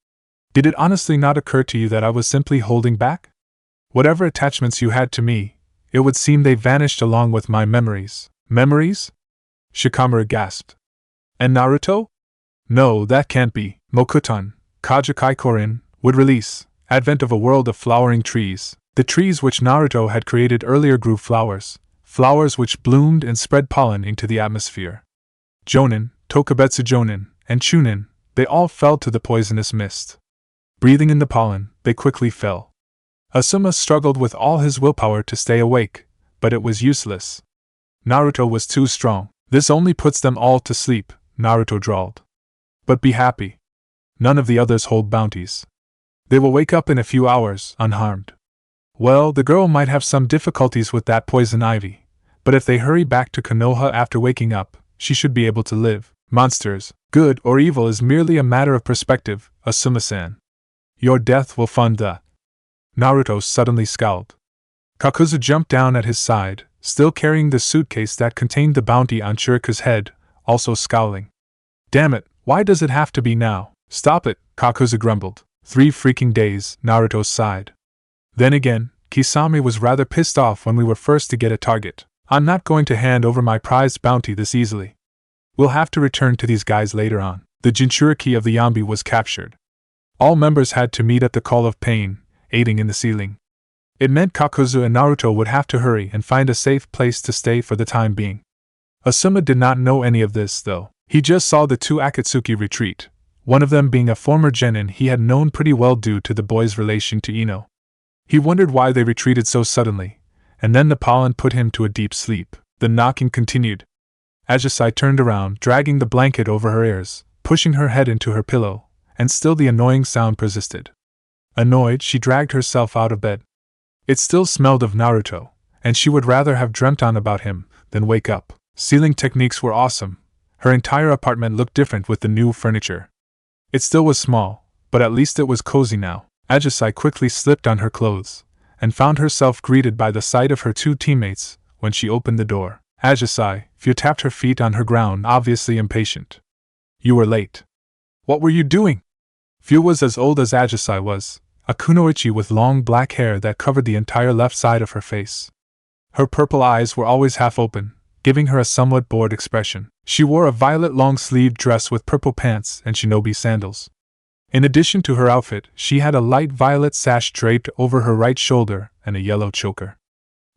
S1: Did it honestly not occur to you that I was simply holding back? Whatever attachments you had to me, it would seem they vanished along with my memories. Memories? Shikamaru gasped. And Naruto? No, that can't be. Mokuton, Kajukai Korin, would release. Advent of a world of flowering trees. The trees which Naruto had created earlier grew flowers. Flowers which bloomed and spread pollen into the atmosphere. Jonin, Tokubetsu Jonin, and Chunin, they all fell to the poisonous mist. Breathing in the pollen, they quickly fell. Asuma struggled with all his willpower to stay awake, but it was useless. Naruto was too strong. This only puts them all to sleep, Naruto drawled. But be happy. None of the others hold bounties. They will wake up in a few hours, unharmed. Well, the girl might have some difficulties with that poison ivy, but if they hurry back to Konoha after waking up, she should be able to live. Monsters, good or evil is merely a matter of perspective, Asuma-san. Your death will fund the... Naruto suddenly scowled. Kakuzu jumped down at his side, still carrying the suitcase that contained the bounty on Churika's head, also scowling. Damn it, why does it have to be now? Stop it, Kakuzu grumbled. 3 freaking days, Naruto sighed. Then again, Kisame was rather pissed off when we were first to get a target. I'm not going to hand over my prized bounty this easily. We'll have to return to these guys later on. The Jinchuriki of the Yambi was captured. All members had to meet at the Call of Pain, aiding in the sealing. It meant Kakuzu and Naruto would have to hurry and find a safe place to stay for the time being. Asuma did not know any of this, though. He just saw the two Akatsuki retreat, one of them being a former genin he had known pretty well due to the boy's relation to Ino. He wondered why they retreated so suddenly, and then the pollen put him to a deep sleep. The knocking continued. Ajisai turned around, dragging the blanket over her ears, pushing her head into her pillow, and still the annoying sound persisted. Annoyed, she dragged herself out of bed. It still smelled of Naruto, and she would rather have dreamt on about him than wake up. Sealing techniques were awesome. Her entire apartment looked different with the new furniture. It still was small, but at least it was cozy now. Ajisai quickly slipped on her clothes, and found herself greeted by the sight of her two teammates when she opened the door. Ajisai, Fu tapped her feet on her ground, obviously impatient. You were late. What were you doing? Fu was as old as Ajisai was, a kunoichi with long black hair that covered the entire left side of her face. Her purple eyes were always half open, giving her a somewhat bored expression. She wore a violet long-sleeved dress with purple pants and shinobi sandals. In addition to her outfit, she had a light violet sash draped over her right shoulder and a yellow choker.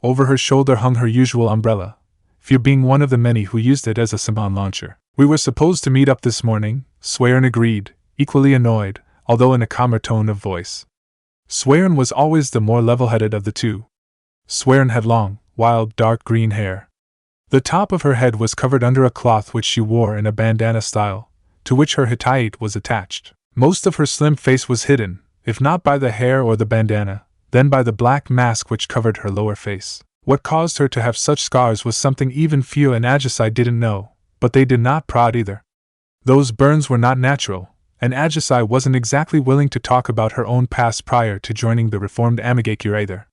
S1: Over her shoulder hung her usual umbrella, Fu being one of the many who used it as a saban launcher. We were supposed to meet up this morning, Swearin agreed, equally annoyed, although in a calmer tone of voice. Swearin was always the more level-headed of the two. Swearin had long, wild, dark green hair. The top of her head was covered under a cloth which she wore in a bandana style, to which her hitite was attached. Most of her slim face was hidden, if not by the hair or the bandana, then by the black mask which covered her lower face. What caused her to have such scars was something even Fu and Ajisai didn't know, but they did not prod either. Those burns were not natural, and Ajisai wasn't exactly willing to talk about her own past prior to joining the reformed Amigakure either.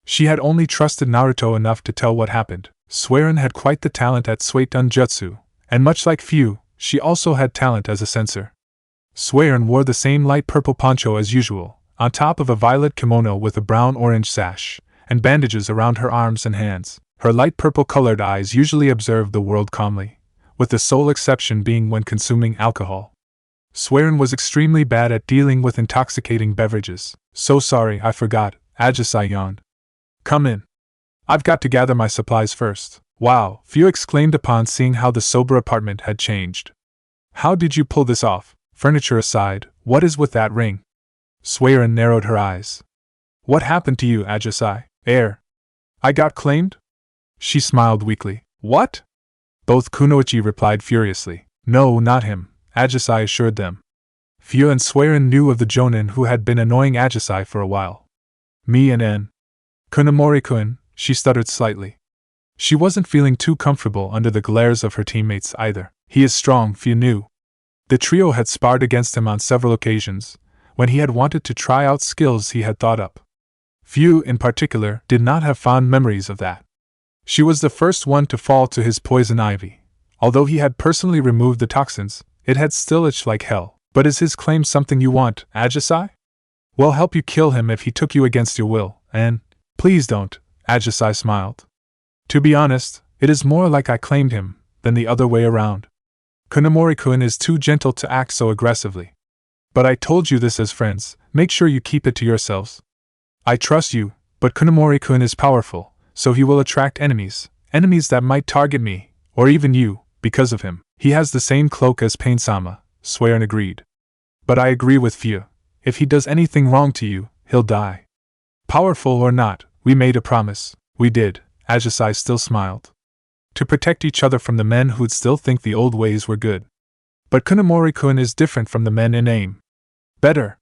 S1: She had only trusted Naruto enough to tell what happened. Swearin had quite the talent at Suiton Jutsu, and much like Fu, she also had talent as a censor. Swearin wore the same light purple poncho as usual, on top of a violet kimono with a brown-orange sash, and bandages around her arms and hands. Her light purple-colored eyes usually observed the world calmly, with the sole exception being when consuming alcohol. Swearin was extremely bad at dealing with intoxicating beverages. So sorry, I forgot, Ajisai yawned. Come in. I've got to gather my supplies first. Wow, Fu exclaimed upon seeing how the sober apartment had changed. How did you pull this off? Furniture aside, what is with that ring? Swearin narrowed her eyes. What happened to you, Ajisai? I got claimed? She smiled weakly. What? Both kunoichi replied furiously. No, not him, Ajisai assured them. Fu and Swearin knew of the jonin who had been annoying Ajisai for a while. Me and N. Kunomori-kun, she stuttered slightly. She wasn't feeling too comfortable under the glares of her teammates either. He is strong, Fu knew. The trio had sparred against him on several occasions, when he had wanted to try out skills he had thought up. Fu, in particular, did not have fond memories of that. She was the first one to fall to his poison ivy. Although he had personally removed the toxins, it had still itched like hell. But is his claim something you want, Ajisai? We'll help you kill him if he took you against your will, and please don't, Ajisai smiled. To be honest, it is more like I claimed him than the other way around. Kunomori-kun is too gentle to act so aggressively. But I told you this as friends, make sure you keep it to yourselves. I trust you, but Kunomori-kun is powerful, so he will attract enemies that might target me, or even you, because of him. He has the same cloak as Pain-sama, Swearin agreed. But I agree with Fu. If he does anything wrong to you, he'll die. Powerful or not, we made a promise. We did, Ajisai still smiled. To protect each other from the men who'd still think the old ways were good. But Kunomori-kun is different from the men in AIM. Better.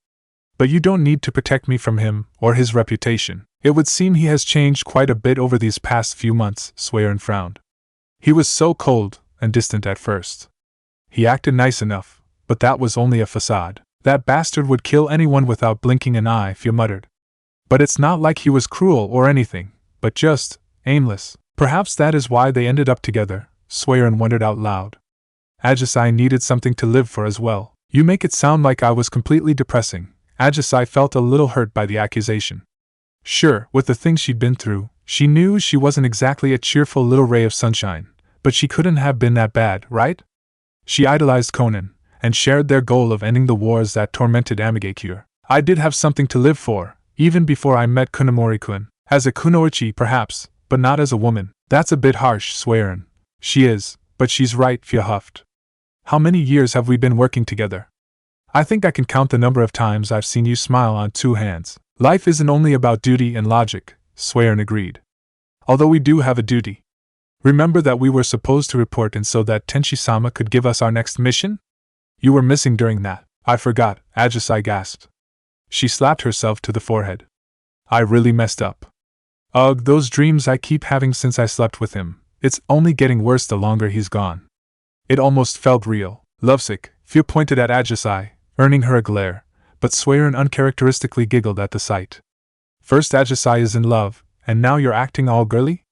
S1: But you don't need to protect me from him, or his reputation. It would seem he has changed quite a bit over these past few months, Swearin frowned. He was so cold and distant at first. He acted nice enough, but that was only a facade. That bastard would kill anyone without blinking an eye, Fu muttered. But it's not like he was cruel or anything, but just aimless. Perhaps that is why they ended up together, Swearin wondered out loud. Ajisai needed something to live for as well. You make it sound like I was completely depressing. Ajisai felt a little hurt by the accusation. Sure, with the things she'd been through, she knew she wasn't exactly a cheerful little ray of sunshine, but she couldn't have been that bad, right? She idolized Konan, and shared their goal of ending the wars that tormented Amigakure. I did have something to live for, even before I met Kunomori-kun. As a kunoichi, perhaps, but not as a woman. That's a bit harsh, Swearin. She is, but she's right, Fia huffed. How many years have we been working together? I think I can count the number of times I've seen you smile on 2 hands. Life isn't only about duty and logic, Swearin agreed. Although we do have a duty. Remember that we were supposed to report in so that Tenshi-sama could give us our next mission? You were missing during that. I forgot, Ajisai gasped. She slapped herself to the forehead. I really messed up. Ugh, those dreams I keep having since I slept with him. It's only getting worse the longer he's gone. It almost felt real. Lovesick, Fia pointed at Ajisai, earning her a glare, but Swearin uncharacteristically giggled at the sight. First Ajisai is in love, and now you're acting all girly?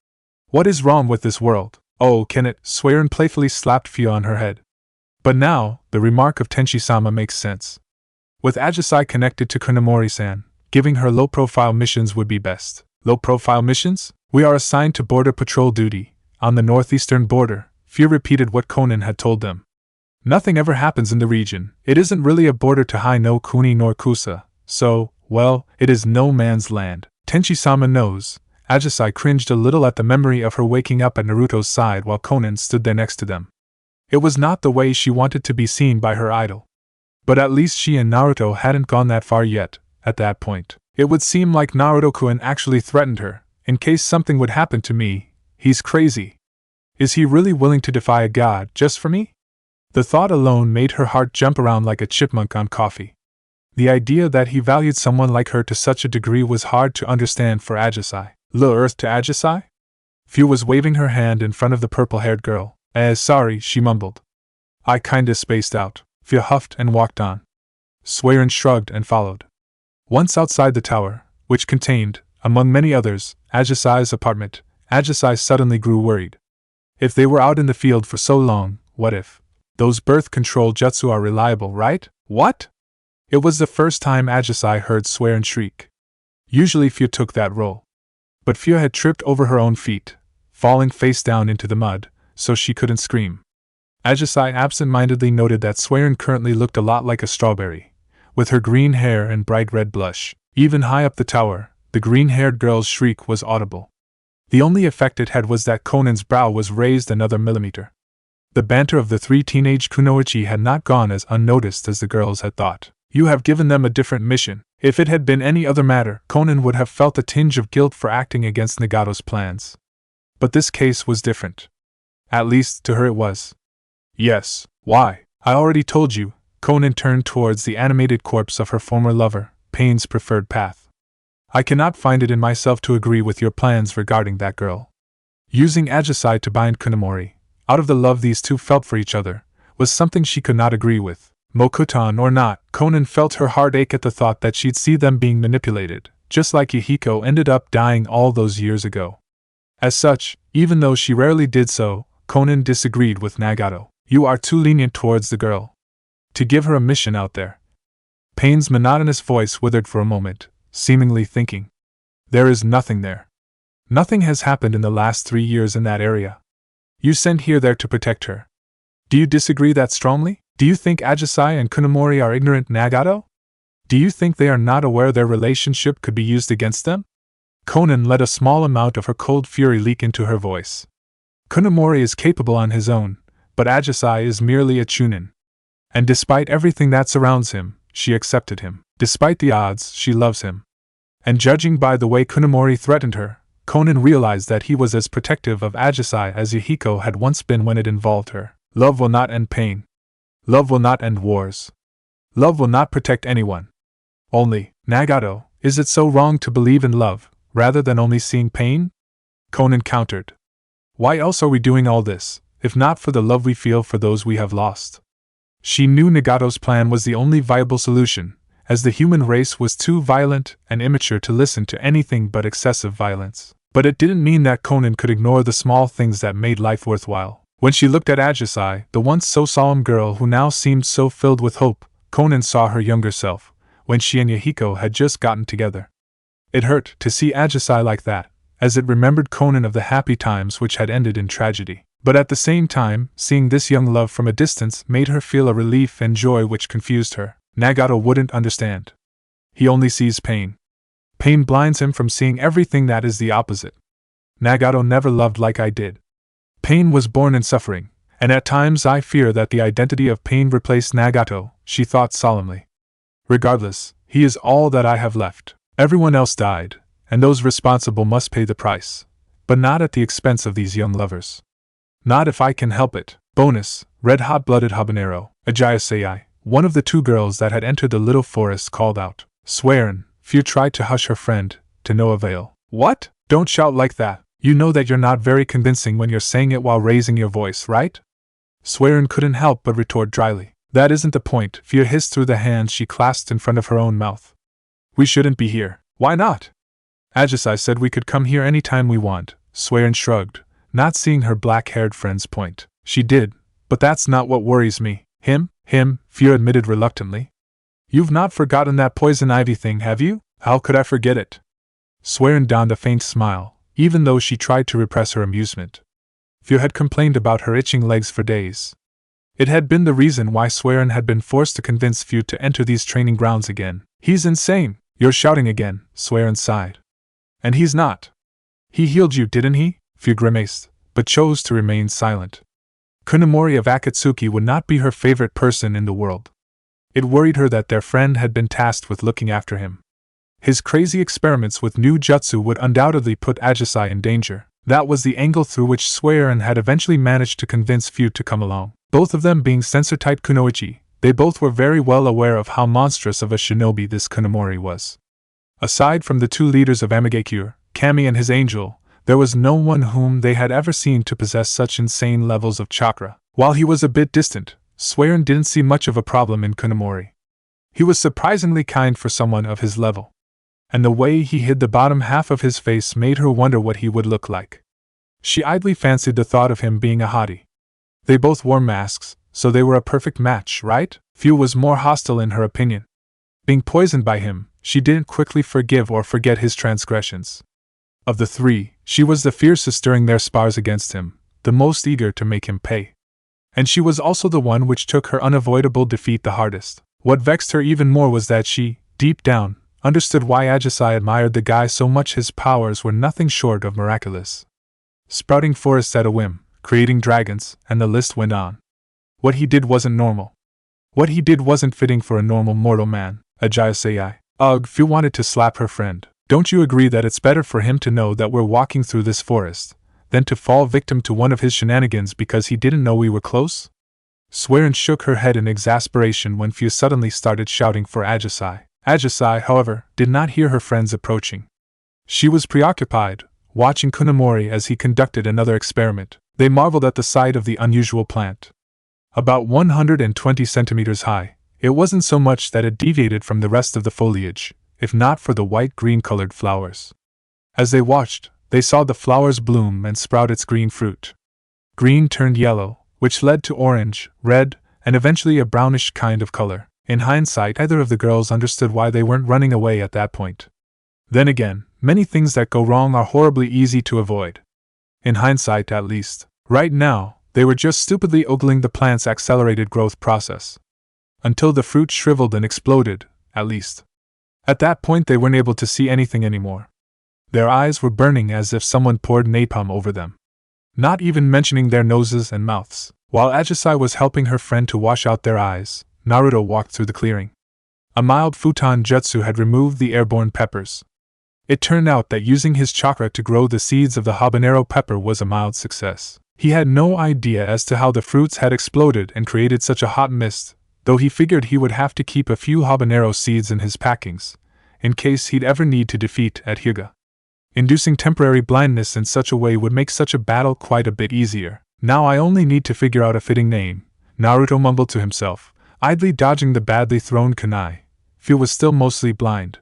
S1: What is wrong with this world? Oh, can it? Swearin playfully slapped Fia on her head. But now, the remark of Tenshi-sama makes sense. With Ajisai connected to Kunomori-san, giving her low-profile missions would be best. Low-profile missions? We are assigned to border patrol duty, on the northeastern border, Fia repeated what Konan had told them. Nothing ever happens in the region. It isn't really a border to Hai no Kuni nor Kusa, so, well, it is no man's land. Tenshi-sama knows. Ajisai cringed a little at the memory of her waking up at Naruto's side while Konan stood there next to them. It was not the way she wanted to be seen by her idol. But at least she and Naruto hadn't gone that far yet. At that point, it would seem like Naruto-kun actually threatened her. In case something would happen to me, he's crazy. Is he really willing to defy a god just for me? The thought alone made her heart jump around like a chipmunk on coffee. The idea that he valued someone like her to such a degree was hard to understand for Ajisai. Earth to Ajisai? Fia was waving her hand in front of the purple-haired girl. Sorry, she mumbled. I kinda spaced out. Fia huffed and walked on. Swearin shrugged and followed. Once outside the tower, which contained, among many others, Ajisai's apartment, Ajisai suddenly grew worried. If they were out in the field for so long, what if? Those birth control jutsu are reliable, right? What? It was the first time Ajisai heard Swearin shriek. Usually Fia took that role. But Fia had tripped over her own feet, falling face down into the mud, so she couldn't scream. Ajisai absent-mindedly noted that Swearin currently looked a lot like a strawberry, with her green hair and bright red blush. Even high up the tower, the green-haired girl's shriek was audible. The only effect it had was that Konan's brow was raised another millimeter. The banter of the 3 teenage kunoichi had not gone as unnoticed as the girls had thought. You have given them a different mission. If it had been any other matter, Konan would have felt a tinge of guilt for acting against Nagato's plans. But this case was different. At least, to her it was. Yes, why? I already told you. Konan turned towards the animated corpse of her former lover, Pain's preferred path. I cannot find it in myself to agree with your plans regarding that girl. Using Ajisai to bind Kunomori, out of the love these two felt for each other, was something she could not agree with. Mokuton or not, Konan felt her heart ache at the thought that she'd see them being manipulated, just like Yahiko ended up dying all those years ago. As such, even though she rarely did so, Konan disagreed with Nagato. You are too lenient towards the girl. To give her a mission out there. Pain's monotonous voice withered for a moment, seemingly thinking. There is nothing there. Nothing has happened in the last 3 years in that area. You sent her there to protect her. Do you disagree that strongly? Do you think Ajisai and Kunomori are ignorant, Nagato? Do you think they are not aware their relationship could be used against them? Konan let a small amount of her cold fury leak into her voice. Kunomori is capable on his own, but Ajisai is merely a chunin. And despite everything that surrounds him, she accepted him. Despite the odds, she loves him. And judging by the way Kunomori threatened her, Konan realized that he was as protective of Ajisai as Yahiko had once been when it involved her. Love will not end pain. Love will not end wars. Love will not protect anyone. Only, Nagato, is it so wrong to believe in love, rather than only seeing pain? Konan countered. Why else are we doing all this, if not for the love we feel for those we have lost? She knew Nagato's plan was the only viable solution, as the human race was too violent and immature to listen to anything but excessive violence. But it didn't mean that Konan could ignore the small things that made life worthwhile. When she looked at Ajisai, the once so solemn girl who now seemed so filled with hope, Konan saw her younger self, when she and Yahiko had just gotten together. It hurt to see Ajisai like that, as it remembered Konan of the happy times which had ended in tragedy. But at the same time, seeing this young love from a distance made her feel a relief and joy which confused her. Nagato wouldn't understand. He only sees pain. Pain blinds him from seeing everything that is the opposite. Nagato never loved like I did. Pain was born in suffering, and at times I fear that the identity of pain replaced Nagato, she thought solemnly. Regardless, he is all that I have left. Everyone else died, and those responsible must pay the price. But not at the expense of these young lovers. Not if I can help it. Bonus, red-hot-blooded habanero, Ajayasei, one of the two girls that had entered the little forest, called out. Swearin, Few tried to hush her friend, to no avail. What? Don't shout like that. You know that you're not very convincing when you're saying it while raising your voice, right? Swearin couldn't help but retort dryly. That isn't the point, Fear hissed through the hands she clasped in front of her own mouth. We shouldn't be here. Why not? Ajasai said we could come here any time we want, Swearin shrugged, not seeing her black-haired friend's point. She did, but that's not what worries me. Him, Fear admitted reluctantly. You've not forgotten that poison ivy thing, have you? How could I forget it? Swearin donned a faint smile, even though she tried to repress her amusement. Fear had complained about her itching legs for days. It had been the reason why Swearin had been forced to convince Few to enter these training grounds again. He's insane. You're shouting again, Swearin sighed. And he's not. He healed you, didn't he? Few grimaced, but chose to remain silent. Kunomori of Akatsuki would not be her favorite person in the world. It worried her that their friend had been tasked with looking after him. His crazy experiments with new jutsu would undoubtedly put Ajasai in danger. That was the angle through which Swearin had eventually managed to convince Few to come along. Both of them being sensor-type kunoichi, they both were very well aware of how monstrous of a shinobi this Kunomori was. Aside from the two leaders of Amigekure, Kami and his angel, there was no one whom they had ever seen to possess such insane levels of chakra. While he was a bit distant, Swearin didn't see much of a problem in Kunomori. He was surprisingly kind for someone of his level. And the way he hid the bottom half of his face made her wonder what he would look like. She idly fancied the thought of him being a hottie. They both wore masks, so they were a perfect match, right? Few was more hostile in her opinion. Being poisoned by him, she didn't quickly forgive or forget his transgressions. Of the three, she was the fiercest during their spars against him, the most eager to make him pay. And she was also the one which took her unavoidable defeat the hardest. What vexed her even more was that she, deep down, understood why Ajasai admired the guy so much. His powers were nothing short of miraculous. Sprouting forests at a whim, creating dragons, and the list went on. What he did wasn't normal. What he did wasn't fitting for a normal mortal man, Ajasai. Ugh, Few wanted to slap her friend. Don't you agree that it's better for him to know that we're walking through this forest than to fall victim to one of his shenanigans because he didn't know we were close? Swearin shook her head in exasperation when Few suddenly started shouting for Ajasai. Ajasai, however, did not hear her friends approaching. She was preoccupied, watching Kunomori as he conducted another experiment. They marveled at the sight of the unusual plant. About 120 centimeters high, it wasn't so much that it deviated from the rest of the foliage, if not for the white-green colored flowers. As they watched, they saw the flowers bloom and sprout its green fruit. Green turned yellow, which led to orange, red, and eventually a brownish kind of color. In hindsight, neither of the girls understood why they weren't running away at that point. Then again, many things that go wrong are horribly easy to avoid. In hindsight, at least. Right now, they were just stupidly ogling the plant's accelerated growth process. Until the fruit shriveled and exploded, at least. At that point they weren't able to see anything anymore. Their eyes were burning as if someone poured napalm over them. Not even mentioning their noses and mouths. While Ajasai was helping her friend to wash out their eyes, Naruto walked through the clearing. A mild futon jutsu had removed the airborne peppers. It turned out that using his chakra to grow the seeds of the habanero pepper was a mild success. He had no idea as to how the fruits had exploded and created such a hot mist, though he figured he would have to keep a few habanero seeds in his packings, in case he'd ever need to defeat Hyuga. Inducing temporary blindness in such a way would make such a battle quite a bit easier. Now I only need to figure out a fitting name, Naruto mumbled to himself, idly dodging the badly thrown kunai. Few was still mostly blind.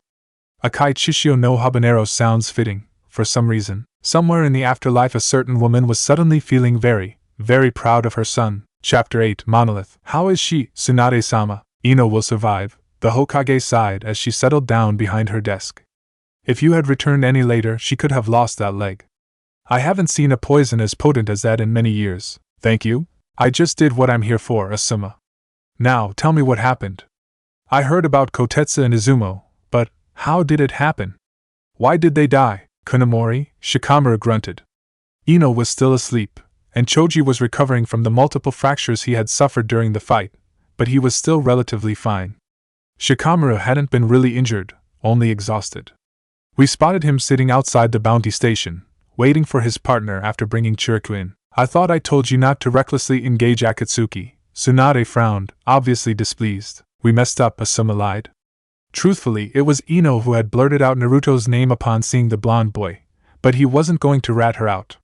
S1: Akai Chishio no habanero sounds fitting, for some reason. Somewhere in the afterlife a certain woman was suddenly feeling very, very proud of her son. Chapter 8 Monolith. How is she, Tsunade-sama? Ino will survive, the Hokage sighed as she settled down behind her desk. If you had returned any later she could have lost that leg. I haven't seen a poison as potent as that in many years, thank you. I just did what I'm here for, Asuma. Now, tell me what happened. I heard about Kotetsu and Izumo, but how did it happen? Why did they die? Kunemori, Shikamaru grunted. Ino was still asleep, and Choji was recovering from the multiple fractures he had suffered during the fight, but he was still relatively fine. Shikamaru hadn't been really injured, only exhausted. We spotted him sitting outside the bounty station, waiting for his partner after bringing Chiriku in. I thought I told you not to recklessly engage Akatsuki. Tsunade frowned, obviously displeased. We messed up, Asuma lied. Truthfully, it was Ino who had blurted out Naruto's name upon seeing the blonde boy, but he wasn't going to rat her out.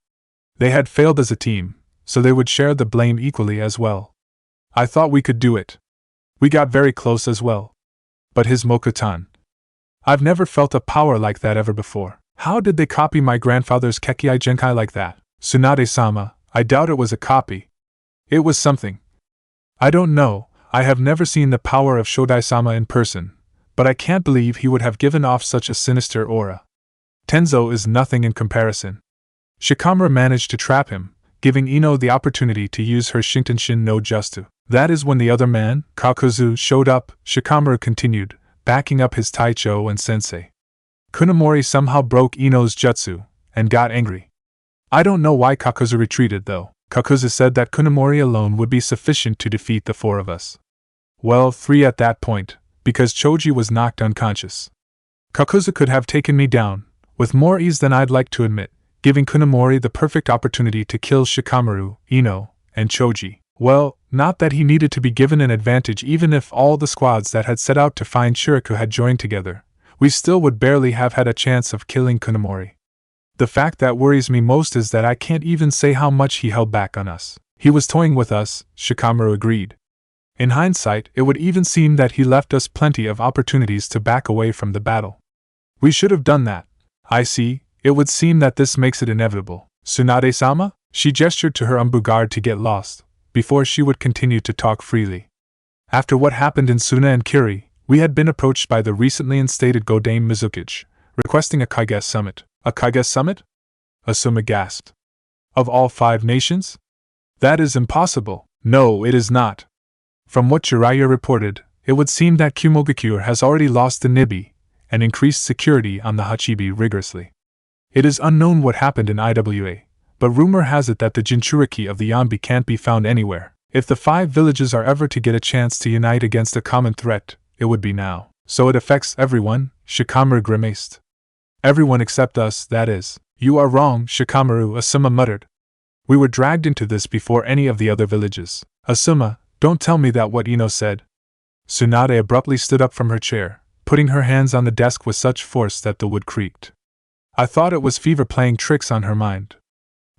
S1: They had failed as a team, so they would share the blame equally as well. I thought we could do it. We got very close as well. But his Mokuton. I've never felt a power like that ever before. How did they copy my grandfather's Kekkai Genkai like that? Tsunade-sama, I doubt it was a copy. It was something. I don't know, I have never seen the power of Shodai-sama in person, but I can't believe he would have given off such a sinister aura. Tenzo is nothing in comparison. Shikamaru managed to trap him, giving Ino the opportunity to use her Shintenshin no Jutsu. That is when the other man, Kakuzu, showed up, Shikamaru continued, backing up his Taicho and Sensei. Kunemori somehow broke Ino's jutsu, and got angry. I don't know why Kakuzu retreated though. Kakuzu said that Kunemori alone would be sufficient to defeat the four of us. Well, 3 at that point, because Choji was knocked unconscious. Kakuzu could have taken me down, with more ease than I'd like to admit, giving Kunemori the perfect opportunity to kill Shikamaru, Ino, and Choji. Well, not that he needed to be given an advantage even if all the squads that had set out to find Chiriku had joined together, we still would barely have had a chance of killing Kunemori. The fact that worries me most is that I can't even say how much he held back on us. He was toying with us, Shikamaru agreed. In hindsight, it would even seem that he left us plenty of opportunities to back away from the battle. We should have done that. I see, it would seem that this makes it inevitable. Tsunade-sama? She gestured to her guard to get lost, before she would continue to talk freely. After what happened in Suna and Kiri, we had been approached by the recently instated Godame Mizukichi, requesting a Kage summit. A Kage summit? Asuma gasped. Of all 5 nations? That is impossible. No, it is not. From what Jiraiya reported, it would seem that Kumogakure has already lost the Nibi, and increased security on the Hachibi rigorously. It is unknown what happened in IWA, but rumor has it that the Jinchuriki of the Yanbi can't be found anywhere. If the 5 villages are ever to get a chance to unite against a common threat, it would be now. So it affects everyone, Shikamaru grimaced. Everyone except us, that is. You are wrong, Shikamaru, Asuma muttered. We were dragged into this before any of the other villages. Asuma, don't tell me that what Ino said. Tsunade abruptly stood up from her chair, putting her hands on the desk with such force that the wood creaked. I thought it was fever playing tricks on her mind.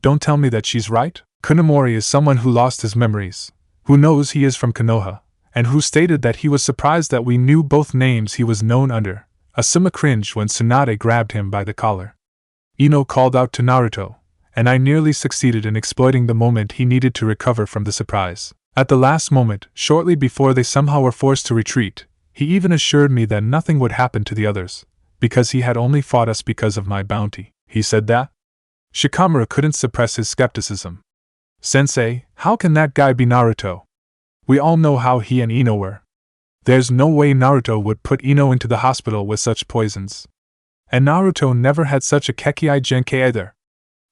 S1: Don't tell me that she's right? Kunemori is someone who lost his memories, who knows he is from Konoha, and who stated that he was surprised that we knew both names he was known under. Asuma cringed when Tsunade grabbed him by the collar. Ino called out to Naruto, and I nearly succeeded in exploiting the moment he needed to recover from the surprise. At the last moment, shortly before they somehow were forced to retreat, he even assured me that nothing would happen to the others, because he had only fought us because of my bounty. He said that? Shikamaru couldn't suppress his skepticism. Sensei, how can that guy be Naruto? We all know how he and Ino were. There's no way Naruto would put Ino into the hospital with such poisons. And Naruto never had such a Kekkai Genkai either.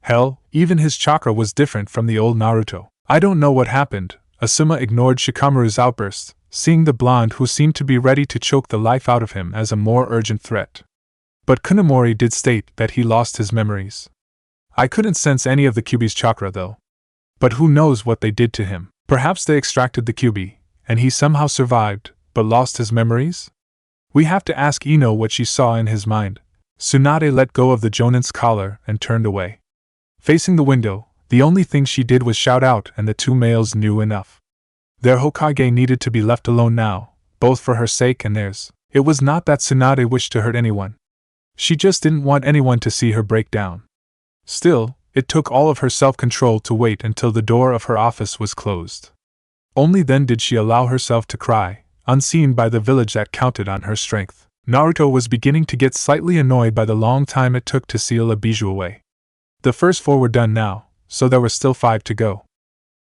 S1: Hell, even his chakra was different from the old Naruto. I don't know what happened. Asuma ignored Shikamaru's outburst, seeing the blonde who seemed to be ready to choke the life out of him as a more urgent threat. But Kunemori did state that he lost his memories. I couldn't sense any of the Kyuubi's chakra though. But who knows what they did to him? Perhaps they extracted the Kyuubi, and he somehow survived, but lost his memories? We have to ask Ino what she saw in his mind. Tsunade let go of the Jonin's collar and turned away. Facing the window, the only thing she did was shout out, and the 2 males knew enough. Their Hokage needed to be left alone now, both for her sake and theirs. It was not that Tsunade wished to hurt anyone. She just didn't want anyone to see her break down. Still, it took all of her self-control to wait until the door of her office was closed. Only then did she allow herself to cry, unseen by the village that counted on her strength. Naruto was beginning to get slightly annoyed by the long time it took to seal a bijou away. The first 4 were done now, so there were still 5 to go.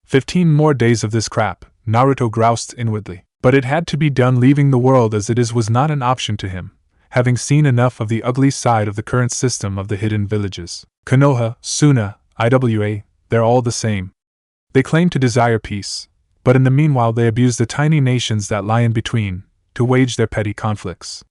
S1: 15 more days of this crap, Naruto groused inwardly. But it had to be done. Leaving the world as it is was not an option to him, having seen enough of the ugly side of the current system of the hidden villages. Konoha, Suna, Iwa, they're all the same. They claim to desire peace, but in the meanwhile they abuse the tiny nations that lie in between, to wage their petty conflicts.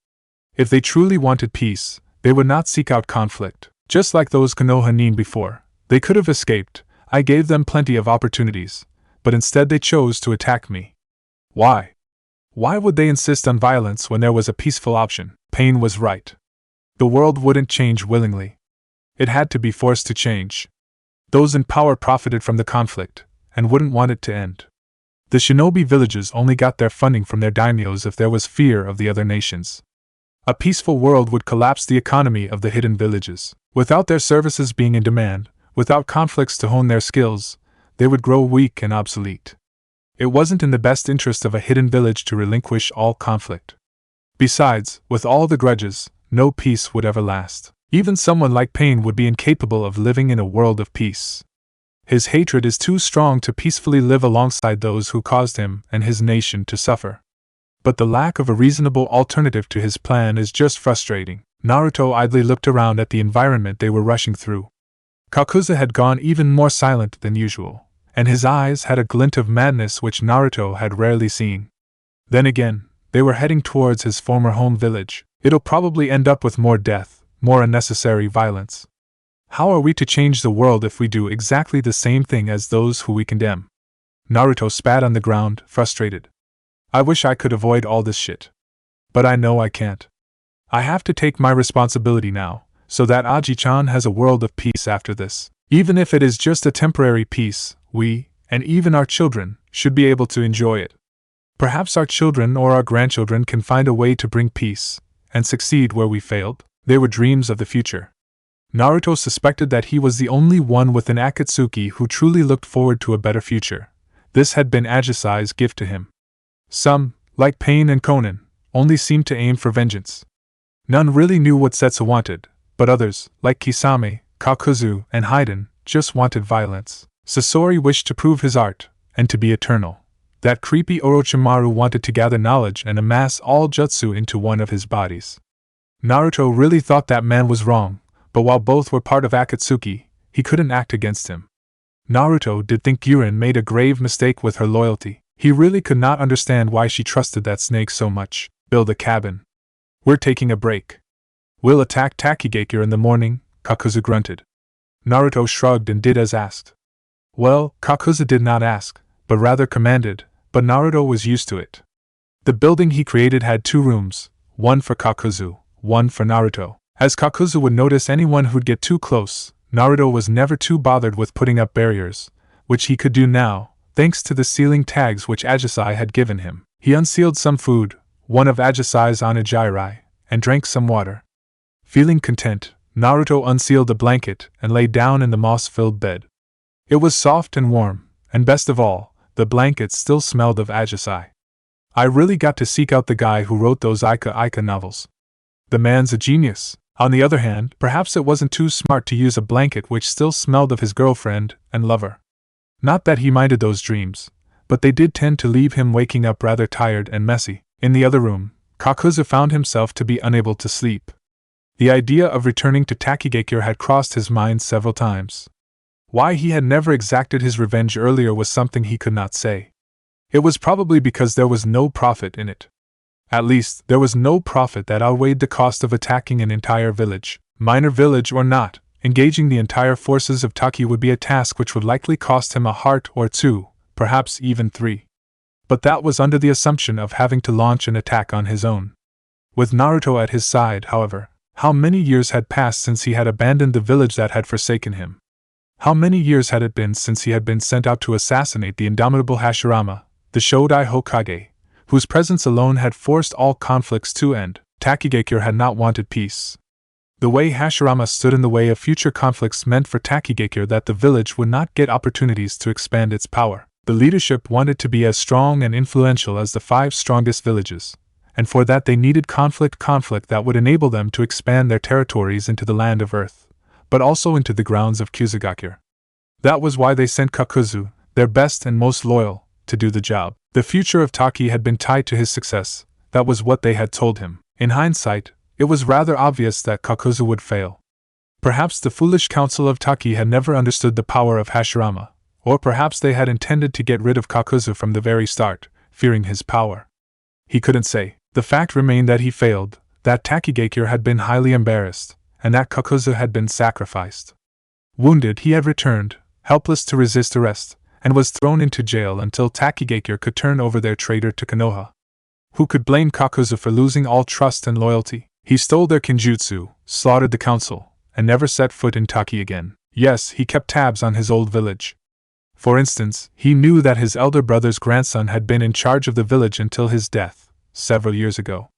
S1: If they truly wanted peace, they would not seek out conflict. Just like those Konoha Nin before, they could have escaped. I gave them plenty of opportunities, but instead they chose to attack me. Why? Why would they insist on violence when there was a peaceful option? Pain was right. The world wouldn't change willingly. It had to be forced to change. Those in power profited from the conflict, and wouldn't want it to end. The shinobi villages only got their funding from their daimyos if there was fear of the other nations. A peaceful world would collapse the economy of the hidden villages. Without their services being in demand, without conflicts to hone their skills, they would grow weak and obsolete. It wasn't in the best interest of a hidden village to relinquish all conflict. Besides, with all the grudges, no peace would ever last. Even someone like Pain would be incapable of living in a world of peace. His hatred is too strong to peacefully live alongside those who caused him and his nation to suffer. But the lack of a reasonable alternative to his plan is just frustrating. Naruto idly looked around at the environment they were rushing through. Kakuza had gone even more silent than usual, and his eyes had a glint of madness which Naruto had rarely seen. Then again, they were heading towards his former home village. It'll probably end up with more death, more unnecessary violence. How are we to change the world if we do exactly the same thing as those who we condemn? Naruto spat on the ground, frustrated. I wish I could avoid all this shit. But I know I can't. I have to take my responsibility now, so that Aji-chan has a world of peace after this. Even if it is just a temporary peace, we, and even our children, should be able to enjoy it. Perhaps our children or our grandchildren can find a way to bring peace, and succeed where we failed. They were dreams of the future. Naruto suspected that he was the only one within Akatsuki who truly looked forward to a better future. This had been Ajisai's gift to him. Some, like Pain and Konan, only seemed to aim for vengeance. None really knew what Zetsu wanted, but others, like Kisame, Kakuzu, and Haiden, just wanted violence. Sasori wished to prove his art, and to be eternal. That creepy Orochimaru wanted to gather knowledge and amass all jutsu into one of his bodies. Naruto really thought that man was wrong, but while both were part of Akatsuki, he couldn't act against him. Naruto did think Guren made a grave mistake with her loyalty. He really could not understand why she trusted that snake so much. Build a cabin. We're taking a break. We'll attack Takigakure in the morning, Kakuzu grunted. Naruto shrugged and did as asked. Well, Kakuzu did not ask, but rather commanded, but Naruto was used to it. The building he created had 2 rooms, one for Kakuzu, one for Naruto. As Kakuzu would notice anyone who'd get too close, Naruto was never too bothered with putting up barriers, which he could do now, thanks to the ceiling tags which Ajisai had given him. He unsealed some food, one of Ajisai's onigiri, and drank some water. Feeling content, Naruto unsealed a blanket and lay down in the moss-filled bed. It was soft and warm, and best of all, the blanket still smelled of Ajisai. I really got to seek out the guy who wrote those Ika novels. The man's a genius. On the other hand, perhaps it wasn't too smart to use a blanket which still smelled of his girlfriend and lover. Not that he minded those dreams, but they did tend to leave him waking up rather tired and messy. In the other room, Kakuzu found himself to be unable to sleep. The idea of returning to Takigakure had crossed his mind several times. Why he had never exacted his revenge earlier was something he could not say. It was probably because there was no profit in it. At least, there was no profit that outweighed the cost of attacking an entire village. Minor village or not, engaging the entire forces of Taki would be a task which would likely cost him a heart or 2, perhaps even 3. But that was under the assumption of having to launch an attack on his own. With Naruto at his side, however, how many years had passed since he had abandoned the village that had forsaken him? How many years had it been since he had been sent out to assassinate the indomitable Hashirama, the Shodai Hokage, whose presence alone had forced all conflicts to end? Takigakure had not wanted peace. The way Hashirama stood in the way of future conflicts meant for Takigakure that the village would not get opportunities to expand its power. The leadership wanted to be as strong and influential as the 5 strongest villages, and for that they needed conflict that would enable them to expand their territories into the land of Earth. but also into the grounds of Kusagakure. That was why they sent Kakuzu, their best and most loyal, to do the job. The future of Taki had been tied to his success, that was what they had told him. In hindsight, it was rather obvious that Kakuzu would fail. Perhaps the foolish council of Taki had never understood the power of Hashirama, or perhaps they had intended to get rid of Kakuzu from the very start, fearing his power. He couldn't say. The fact remained that he failed, that Takigakure had been highly embarrassed, and that Kakuzu had been sacrificed. Wounded, he had returned, helpless to resist arrest, and was thrown into jail until Takigakure could turn over their traitor to Konoha. Who could blame Kakuzu for losing all trust and loyalty? He stole their kinjutsu, slaughtered the council, and never set foot in Taki again. Yes, he kept tabs on his old village. For instance, he knew that his elder brother's grandson had been in charge of the village until his death, several years ago.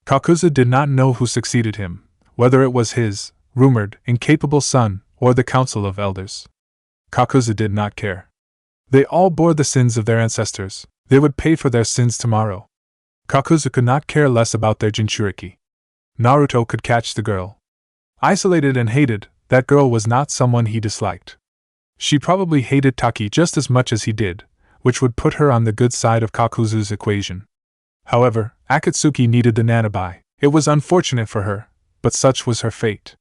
S1: Kakuzu did not know who succeeded him, whether it was his, rumored, incapable son, or the council of elders. Kakuzu did not care. They all bore the sins of their ancestors. They would pay for their sins tomorrow. Kakuzu could not care less about their Jinchuriki. Naruto could catch the girl. Isolated and hated, that girl was not someone he disliked. She probably hated Taki just as much as he did, which would put her on the good side of Kakuzu's equation. However, Akatsuki needed the Nanabai. It was unfortunate for her, but such was her fate.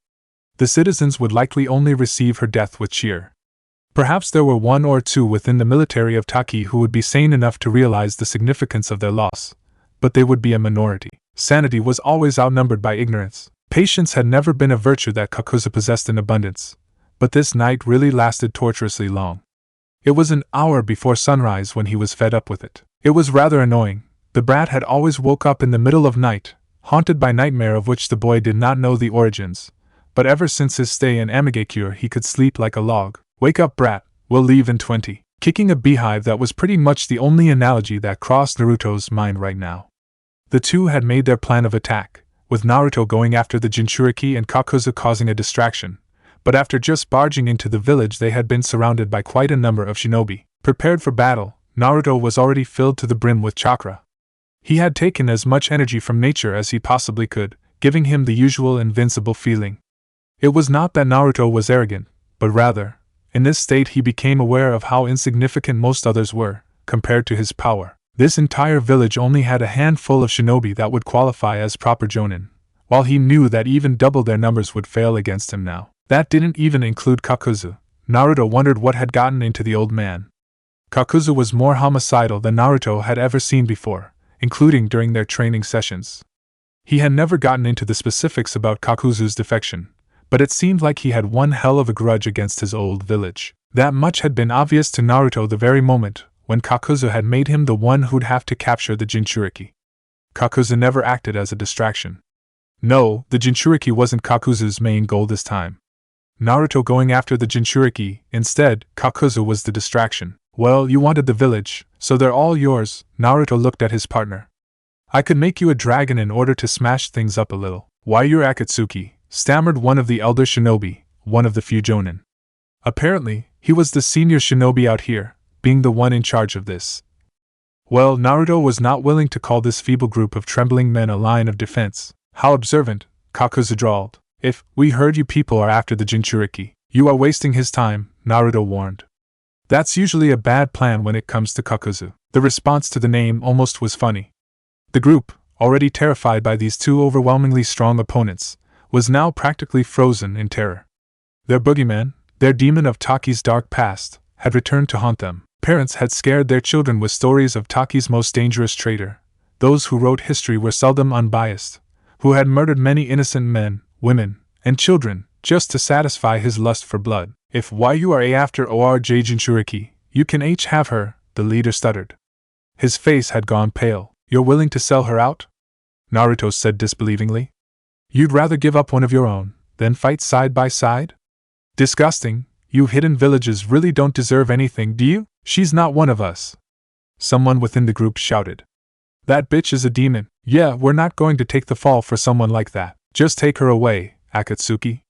S1: The citizens would likely only receive her death with cheer. Perhaps there were one or two within the military of Taki who would be sane enough to realize the significance of their loss, but they would be a minority. Sanity was always outnumbered by ignorance. Patience had never been a virtue that Kakuzu possessed in abundance, but this night really lasted torturously long. It was an hour before sunrise when he was fed up with it. It was rather annoying. The brat had always woke up in the middle of night, haunted by nightmare of which the boy did not know the origins, but ever since his stay in Amigakure he could sleep like a log. Wake up, brat, we'll leave in 20. Kicking a beehive, that was pretty much the only analogy that crossed Naruto's mind right now. The two had made their plan of attack, with Naruto going after the Jinchuriki and Kakuzu causing a distraction, but after just barging into the village they had been surrounded by quite a number of shinobi. Prepared for battle, Naruto was already filled to the brim with chakra. He had taken as much energy from nature as he possibly could, giving him the usual invincible feeling. It was not that Naruto was arrogant, but rather, in this state he became aware of how insignificant most others were, compared to his power. This entire village only had a handful of shinobi that would qualify as proper jonin, while he knew that even double their numbers would fail against him now. That didn't even include Kakuzu. Naruto wondered what had gotten into the old man. Kakuzu was more homicidal than Naruto had ever seen before, including during their training sessions. He had never gotten into the specifics about Kakuzu's defection, but it seemed like he had one hell of a grudge against his old village. That much had been obvious to Naruto the very moment when Kakuzu had made him the one who'd have to capture the Jinchuriki. Kakuzu never acted as a distraction. No, the Jinchuriki wasn't Kakuzu's main goal this time. Naruto going after the Jinchuriki, instead, Kakuzu was the distraction. Well, you wanted the village, so they're all yours. Naruto looked at his partner. I could make you a dragon in order to smash things up a little. Why, you're Akatsuki, stammered one of the elder shinobi, one of the few jonin. Apparently, he was the senior shinobi out here, being the one in charge of this. Well, Naruto was not willing to call this feeble group of trembling men a line of defense. How observant, Kakuzu drawled. If we heard you people are after the Jinchuriki, you are wasting his time, Naruto warned. That's usually a bad plan when it comes to Kakuzu. The response to the name almost was funny. The group, already terrified by these two overwhelmingly strong opponents, was now practically frozen in terror. Their boogeyman, their demon of Taki's dark past, had returned to haunt them. Parents had scared their children with stories of Taki's most dangerous traitor. Those who wrote history were seldom unbiased, who had murdered many innocent men, women, and children, just to satisfy his lust for blood. If why you are after ORJ Jinchuriki, you can have her, the leader stuttered. His face had gone pale. You're willing to sell her out? Naruto said disbelievingly. You'd rather give up one of your own, than fight side by side? Disgusting, you hidden villages really don't deserve anything, do you? She's not one of us. Someone within the group shouted. That bitch is a demon. Yeah, we're not going to take the fall for someone like that. Just take her away, Akatsuki.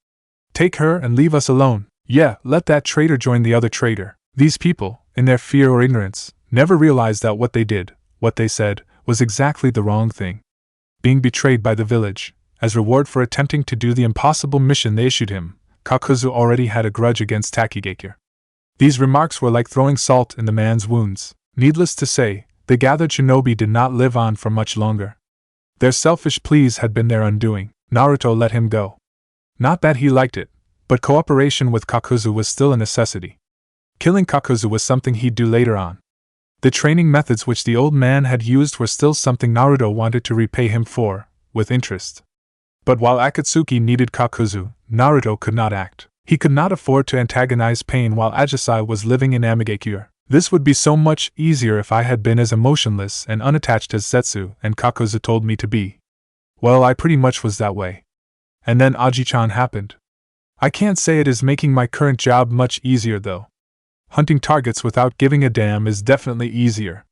S1: Take her and leave us alone. Yeah, let that traitor join the other traitor. These people, in their fear or ignorance, never realized that what they did, what they said, was exactly the wrong thing. Being betrayed by the village, as reward for attempting to do the impossible mission they issued him, Kakuzu already had a grudge against Takigakure. These remarks were like throwing salt in the man's wounds. Needless to say, the gathered shinobi did not live on for much longer. Their selfish pleas had been their undoing. Naruto let him go. Not that he liked it, but cooperation with Kakuzu was still a necessity. Killing Kakuzu was something he'd do later on. The training methods which the old man had used were still something Naruto wanted to repay him for, with interest. But while Akatsuki needed Kakuzu, Naruto could not act. He could not afford to antagonize pain while Ajisai was living in Amigakure. This would be so much easier if I had been as emotionless and unattached as Zetsu and Kakuzu told me to be. Well, I pretty much was that way. And then Aji-chan happened. I can't say it is making my current job much easier though. Hunting targets without giving a damn is definitely easier.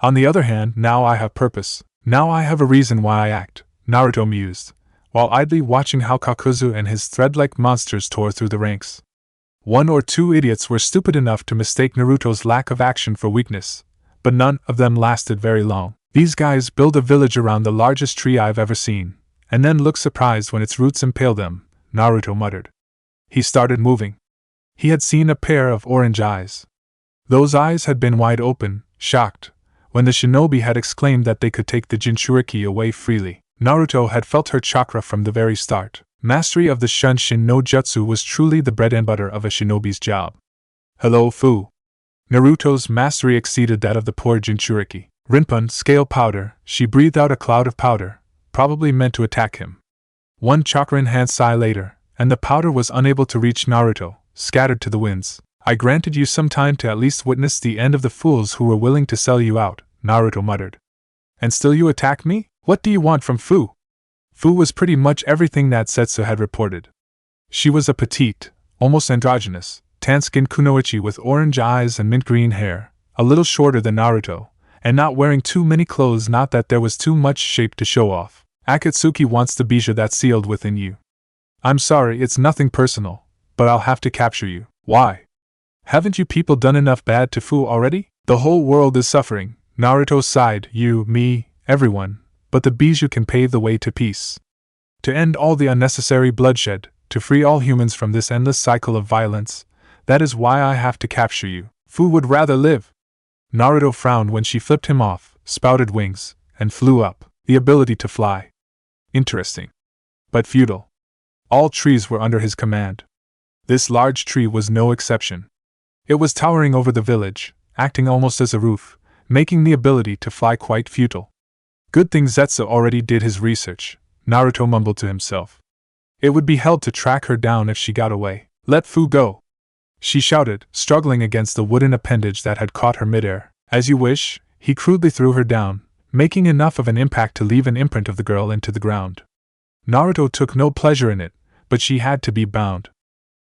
S1: On the other hand, now I have purpose. Now I have a reason why I act, Naruto mused, while idly watching how Kakuzu and his thread-like monsters tore through the ranks. One or two idiots were stupid enough to mistake Naruto's lack of action for weakness, but none of them lasted very long. These guys build a village around the largest tree I've ever seen, and then look surprised when its roots impale them, Naruto muttered. He started moving. He had seen a pair of orange eyes. Those eyes had been wide open, shocked, when the shinobi had exclaimed that they could take the Jinchuriki away freely. Naruto had felt her chakra from the very start. Mastery of the Shunshin no Jutsu was truly the bread and butter of a shinobi's job. Hello, Fu. Naruto's mastery exceeded that of the poor Jinchuriki. Rinpun, scale powder, she breathed out a cloud of powder, probably meant to attack him. One chakra-enhanced sigh later, and the powder was unable to reach Naruto, scattered to the winds. I granted you some time to at least witness the end of the fools who were willing to sell you out, Naruto muttered. And still you attack me? What do you want from Fu? Fu was pretty much everything that Zetsu had reported. She was a petite, almost androgynous, tan-skinned kunoichi with orange eyes and mint-green hair, a little shorter than Naruto, and not wearing too many clothes, not that there was too much shape to show off. Akatsuki wants the bijou that's sealed within you. I'm sorry, it's nothing personal, but I'll have to capture you. Why? Haven't you people done enough bad to Fu already? The whole world is suffering, Naruto sighed, you, me, everyone. But the bijou can pave the way to peace. To end all the unnecessary bloodshed, to free all humans from this endless cycle of violence, that is why I have to capture you. Fu would rather live. Naruto frowned when she flipped him off, sprouted wings, and flew up. The ability to fly. Interesting. But futile. All trees were under his command. This large tree was no exception. It was towering over the village, acting almost as a roof, making the ability to fly quite futile. Good thing Zetsu already did his research, Naruto mumbled to himself. It would be hell to track her down if she got away. Let Fu go! She shouted, struggling against the wooden appendage that had caught her midair. As you wish, he crudely threw her down, making enough of an impact to leave an imprint of the girl into the ground. Naruto took no pleasure in it, but she had to be bound.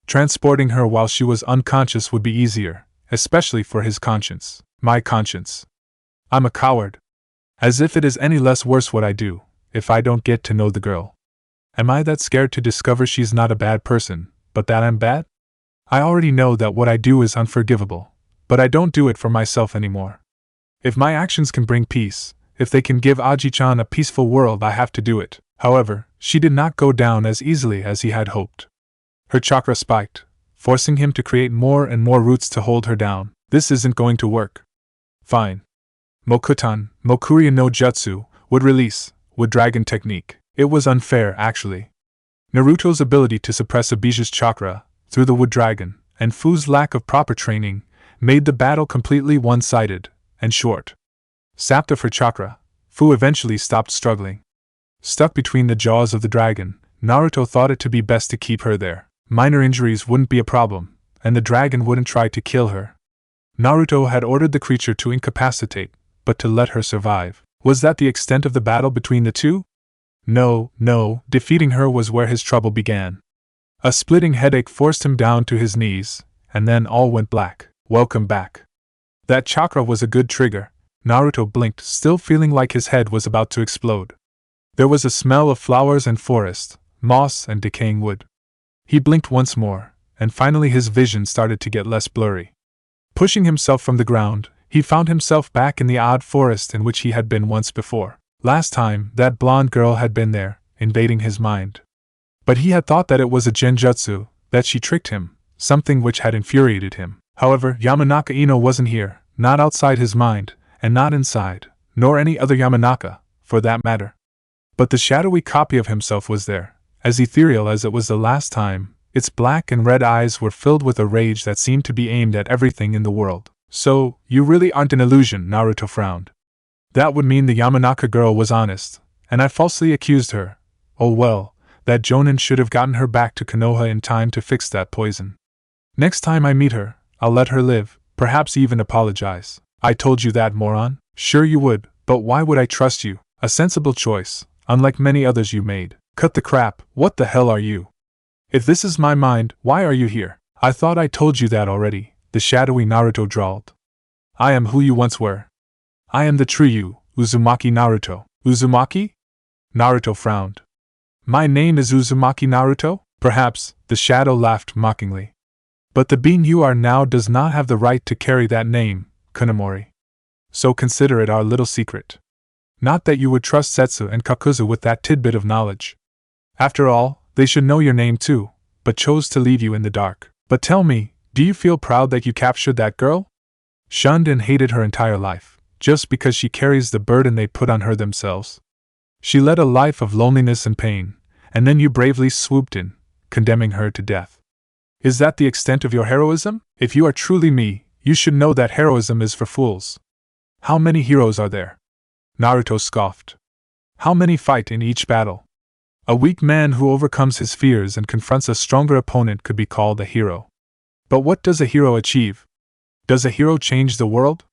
S1: Transporting her while she was unconscious would be easier, especially for his conscience. My conscience. I'm a coward. As if it is any less worse what I do, if I don't get to know the girl. Am I that scared to discover she's not a bad person, but that I'm bad? I already know that what I do is unforgivable, but I don't do it for myself anymore. If my actions can bring peace, if they can give Aji-chan a peaceful world, I have to do it. However, she did not go down as easily as he had hoped. Her chakra spiked, forcing him to create more and more roots to hold her down. This isn't going to work. Fine. Mokuton, Mokuria no Jutsu, would release, would dragon technique. It was unfair, actually. Naruto's ability to suppress a bijou's chakra, through the wood dragon, and Fu's lack of proper training, made the battle completely one-sided, and short. Sapped of her chakra, Fu eventually stopped struggling. Stuck between the jaws of the dragon, Naruto thought it to be best to keep her there. Minor injuries wouldn't be a problem, and the dragon wouldn't try to kill her. Naruto had ordered the creature to incapacitate, but to let her survive. Was that the extent of the battle between the two? No, defeating her was where his trouble began. A splitting headache forced him down to his knees, and then all went black. Welcome back. That chakra was a good trigger. Naruto blinked, still feeling like his head was about to explode. There was a smell of flowers and forest, moss and decaying wood. He blinked once more, and finally his vision started to get less blurry. Pushing himself from the ground, he found himself back in the odd forest in which he had been once before. Last time, that blonde girl had been there, invading his mind. But he had thought that it was a genjutsu, that she tricked him, something which had infuriated him. However, Yamanaka Ino wasn't here, not outside his mind, and not inside, nor any other Yamanaka, for that matter. But the shadowy copy of himself was there, as ethereal as it was the last time. Its black and red eyes were filled with a rage that seemed to be aimed at everything in the world. So, you really aren't an illusion, Naruto frowned. That would mean the Yamanaka girl was honest, and I falsely accused her. Oh well, that Jonin should have gotten her back to Konoha in time to fix that poison. Next time I meet her, I'll let her live, perhaps even apologize. I told you that, moron. Sure you would, but why would I trust you? A sensible choice, unlike many others you made. Cut the crap, what the hell are you? If this is my mind, why are you here? I thought I told you that already, the shadowy Naruto drawled. I am who you once were. I am the true you, Uzumaki Naruto. Uzumaki? Naruto frowned. My name is Uzumaki Naruto? Perhaps, the shadow laughed mockingly. But the being you are now does not have the right to carry that name, Kunemori. So consider it our little secret. Not that you would trust Zetsu and Kakuzu with that tidbit of knowledge. After all, they should know your name too, but chose to leave you in the dark. But tell me, do you feel proud that you captured that girl? Shunned and hated her entire life, just because she carries the burden they put on her themselves. She led a life of loneliness and pain, and then you bravely swooped in, condemning her to death. Is that the extent of your heroism? If you are truly me, you should know that heroism is for fools. How many heroes are there? Naruto scoffed. How many fight in each battle? A weak man who overcomes his fears and confronts a stronger opponent could be called a hero. But what does a hero achieve? Does a hero change the world?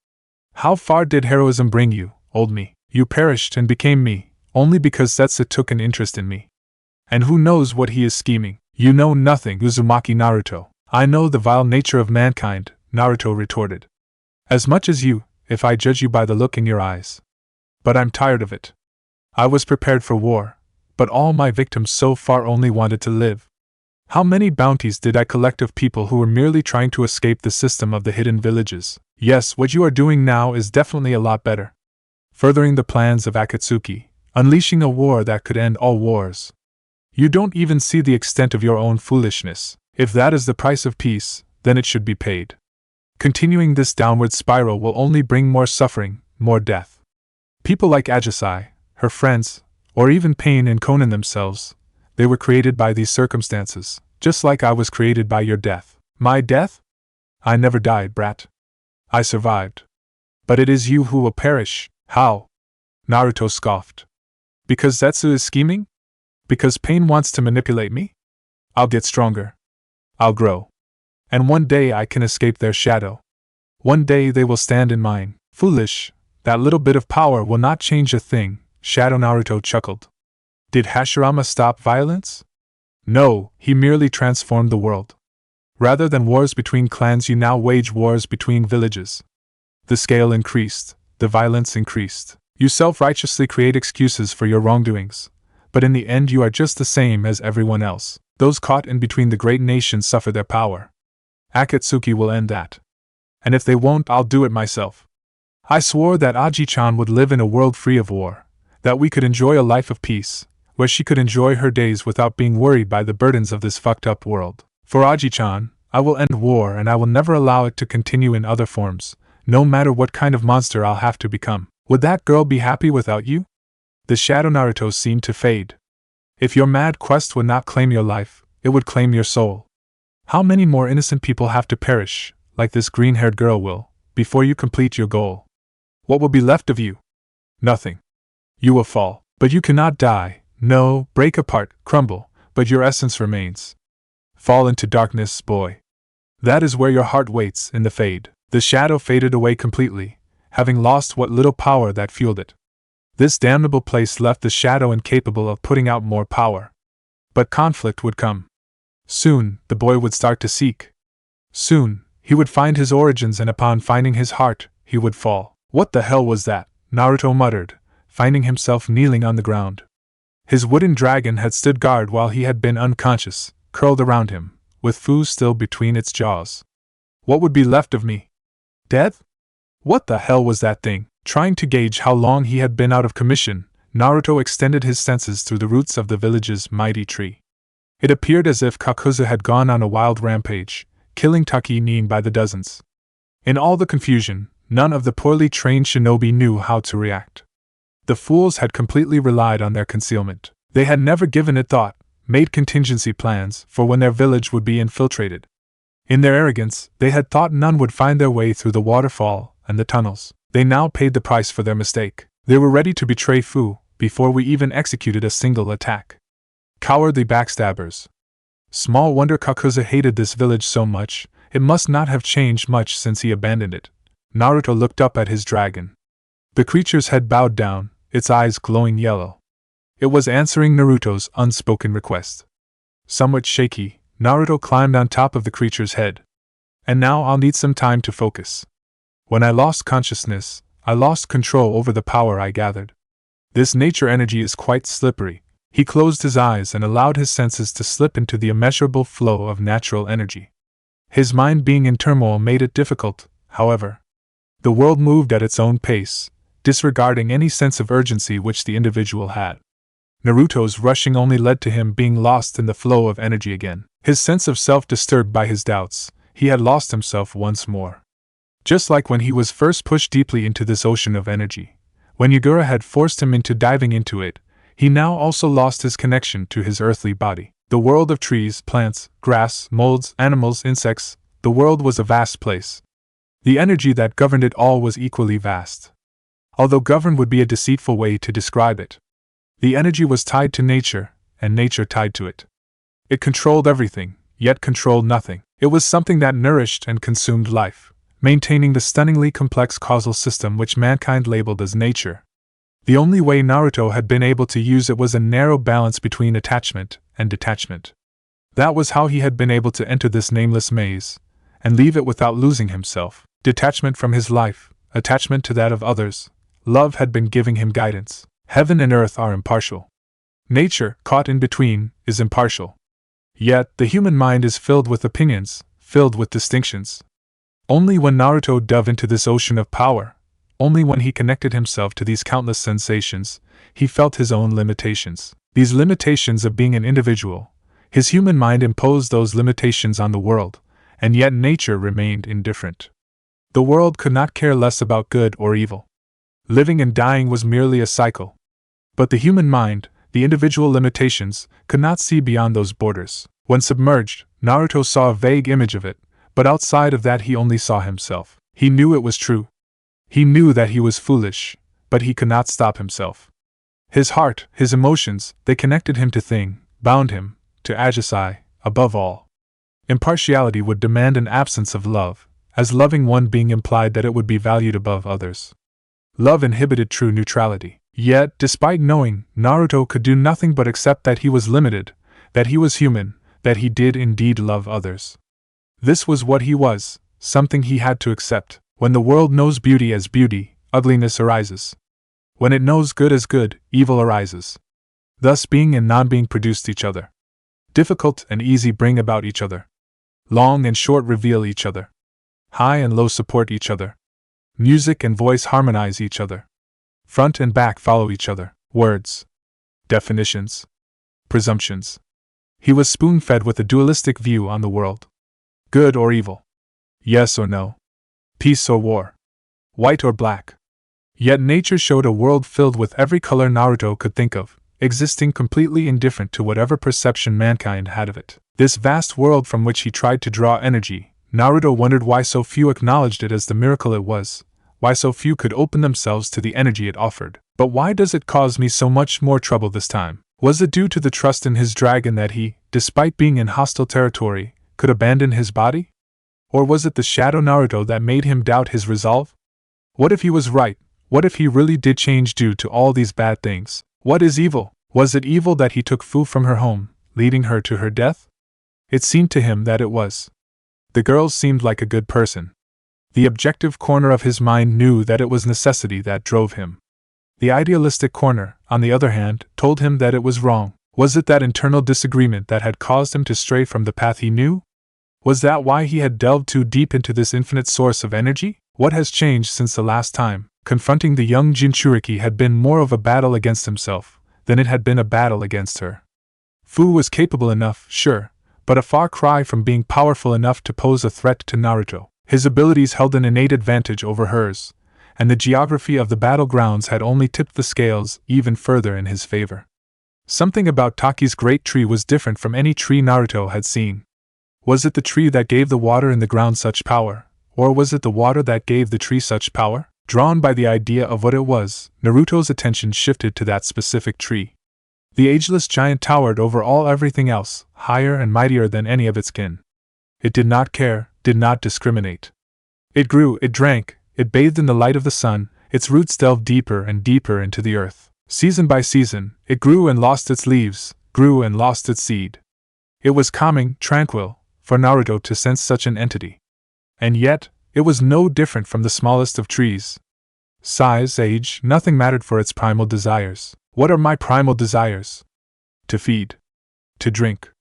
S1: How far did heroism bring you, old me? You perished and became me, only because Zetsu took an interest in me. And who knows what he is scheming? You know nothing, Uzumaki Naruto. I know the vile nature of mankind, Naruto retorted. As much as you, if I judge you by the look in your eyes. But I'm tired of it. I was prepared for war, but all my victims so far only wanted to live. How many bounties did I collect of people who were merely trying to escape the system of the hidden villages? Yes, what you are doing now is definitely a lot better. Furthering the plans of Akatsuki, unleashing a war that could end all wars. You don't even see the extent of your own foolishness. If that is the price of peace, then it should be paid. Continuing this downward spiral will only bring more suffering, more death. People like Ajisai, her friends, or even Pain and Conan themselves, they were created by these circumstances, just like I was created by your death. My death? I never died, brat. I survived. But it is you who will perish. How? Naruto scoffed. Because Zetsu is scheming? Because Pain wants to manipulate me? I'll get stronger. I'll grow. And one day I can escape their shadow. One day they will stand in mine. Foolish, that little bit of power will not change a thing, Shadow Naruto chuckled. Did Hashirama stop violence? No, he merely transformed the world. Rather than wars between clans, you now wage wars between villages. The scale increased, the violence increased. You self-righteously create excuses for your wrongdoings, but in the end you are just the same as everyone else. Those caught in between the great nations suffer their power. Akatsuki will end that. And if they won't, I'll do it myself. I swore that Aji-chan would live in a world free of war, that we could enjoy a life of peace, where she could enjoy her days without being worried by the burdens of this fucked up world. For Aji-chan, I will end war and I will never allow it to continue in other forms, no matter what kind of monster I'll have to become. Would that girl be happy without you? The Shadow Naruto seemed to fade. If your mad quest would not claim your life, it would claim your soul. How many more innocent people have to perish, like this green-haired girl will, before you complete your goal? What will be left of you? Nothing. You will fall, but you cannot die. No, break apart, crumble, but your essence remains. Fall into darkness, boy. That is where your heart waits, in the fade. The shadow faded away completely, having lost what little power that fueled it. This damnable place left the shadow incapable of putting out more power. But conflict would come. Soon, the boy would start to seek. Soon, he would find his origins, and upon finding his heart, he would fall. What the hell was that? Naruto muttered, finding himself kneeling on the ground. His wooden dragon had stood guard while he had been unconscious, curled around him, with Fu still between its jaws. What would be left of me? Death? What the hell was that thing? Trying to gauge how long he had been out of commission, Naruto extended his senses through the roots of the village's mighty tree. It appeared as if Kakuza had gone on a wild rampage, killing Takinin by the dozens. In all the confusion, none of the poorly trained shinobi knew how to react. The fools had completely relied on their concealment. They had never given it thought, made contingency plans for when their village would be infiltrated. In their arrogance, they had thought none would find their way through the waterfall and the tunnels. They now paid the price for their mistake. They were ready to betray Fu before we even executed a single attack. Cowardly backstabbers. Small wonder Kakuza hated this village so much. It must not have changed much since he abandoned it. Naruto looked up at his dragon. The creature's head bowed down, its eyes glowing yellow. It was answering Naruto's unspoken request. Somewhat shaky, Naruto climbed on top of the creature's head. And now I'll need some time to focus. When I lost consciousness, I lost control over the power I gathered. This nature energy is quite slippery. He closed his eyes and allowed his senses to slip into the immeasurable flow of natural energy. His mind being in turmoil made it difficult, however. The world moved at its own pace, disregarding any sense of urgency which the individual had. Naruto's rushing only led to him being lost in the flow of energy again. His sense of self disturbed by his doubts, he had lost himself once more. Just like when he was first pushed deeply into this ocean of energy, when Yagura had forced him into diving into it, he now also lost his connection to his earthly body. The world of trees, plants, grass, molds, animals, insects, the world was a vast place. The energy that governed it all was equally vast. Although govern would be a deceitful way to describe it. The energy was tied to nature, and nature tied to it. It controlled everything, yet controlled nothing. It was something that nourished and consumed life, maintaining the stunningly complex causal system which mankind labeled as nature. The only way Naruto had been able to use it was a narrow balance between attachment and detachment. That was how he had been able to enter this nameless maze, and leave it without losing himself. Detachment from his life, attachment to that of others. Love had been giving him guidance. Heaven and earth are impartial. Nature, caught in between, is impartial. Yet, the human mind is filled with opinions, filled with distinctions. Only when Naruto dove into this ocean of power, only when he connected himself to these countless sensations, he felt his own limitations. These limitations of being an individual, his human mind imposed those limitations on the world, and yet nature remained indifferent. The world could not care less about good or evil. Living and dying was merely a cycle. But the human mind, the individual limitations, could not see beyond those borders. When submerged, Naruto saw a vague image of it, but outside of that he only saw himself. He knew it was true. He knew that he was foolish, but he could not stop himself. His heart, his emotions, they connected him to thing, bound him, to Ajisai, above all. Impartiality would demand an absence of love, as loving one being implied that it would be valued above others. Love inhibited true neutrality. Yet, despite knowing, Naruto could do nothing but accept that he was limited, that he was human, that he did indeed love others. This was what he was, something he had to accept. When the world knows beauty as beauty, ugliness arises. When it knows good as good, evil arises. Thus being and non-being produced each other. Difficult and easy bring about each other. Long and short reveal each other. High and low support each other. Music and voice harmonize each other. Front and back follow each other. Words. Definitions. Presumptions. He was spoon-fed with a dualistic view on the world. Good or evil. Yes or no. Peace or war. White or black. Yet nature showed a world filled with every color Naruto could think of, existing completely indifferent to whatever perception mankind had of it. This vast world from which he tried to draw energy, Naruto wondered why so few acknowledged it as the miracle it was, why so few could open themselves to the energy it offered. But why does it cause me so much more trouble this time? Was it due to the trust in his dragon that he, despite being in hostile territory, could abandon his body? Or was it the shadow Naruto that made him doubt his resolve? What if he was right? What if he really did change due to all these bad things? What is evil? Was it evil that he took Fu from her home, leading her to her death? It seemed to him that it was. The girl seemed like a good person. The objective corner of his mind knew that it was necessity that drove him. The idealistic corner, on the other hand, told him that it was wrong. Was it that internal disagreement that had caused him to stray from the path he knew? Was that why he had delved too deep into this infinite source of energy? What has changed since the last time? Confronting the young Jinchuriki had been more of a battle against himself than it had been a battle against her. Fu was capable enough, sure, but a far cry from being powerful enough to pose a threat to Naruto. His abilities held an innate advantage over hers, and the geography of the battlegrounds had only tipped the scales even further in his favor. Something about Taki's great tree was different from any tree Naruto had seen. Was it the tree that gave the water in the ground such power, or was it the water that gave the tree such power? Drawn by the idea of what it was, Naruto's attention shifted to that specific tree. The ageless giant towered over everything else, higher and mightier than any of its kin. It did not care, did not discriminate. It grew, it drank, it bathed in the light of the sun, its roots delved deeper and deeper into the earth. Season by season, it grew and lost its leaves, grew and lost its seed. It was calming, tranquil, for Naruto to sense such an entity. And yet, it was no different from the smallest of trees. Size, age, nothing mattered for its primal desires. What are my primal desires? To feed. To drink.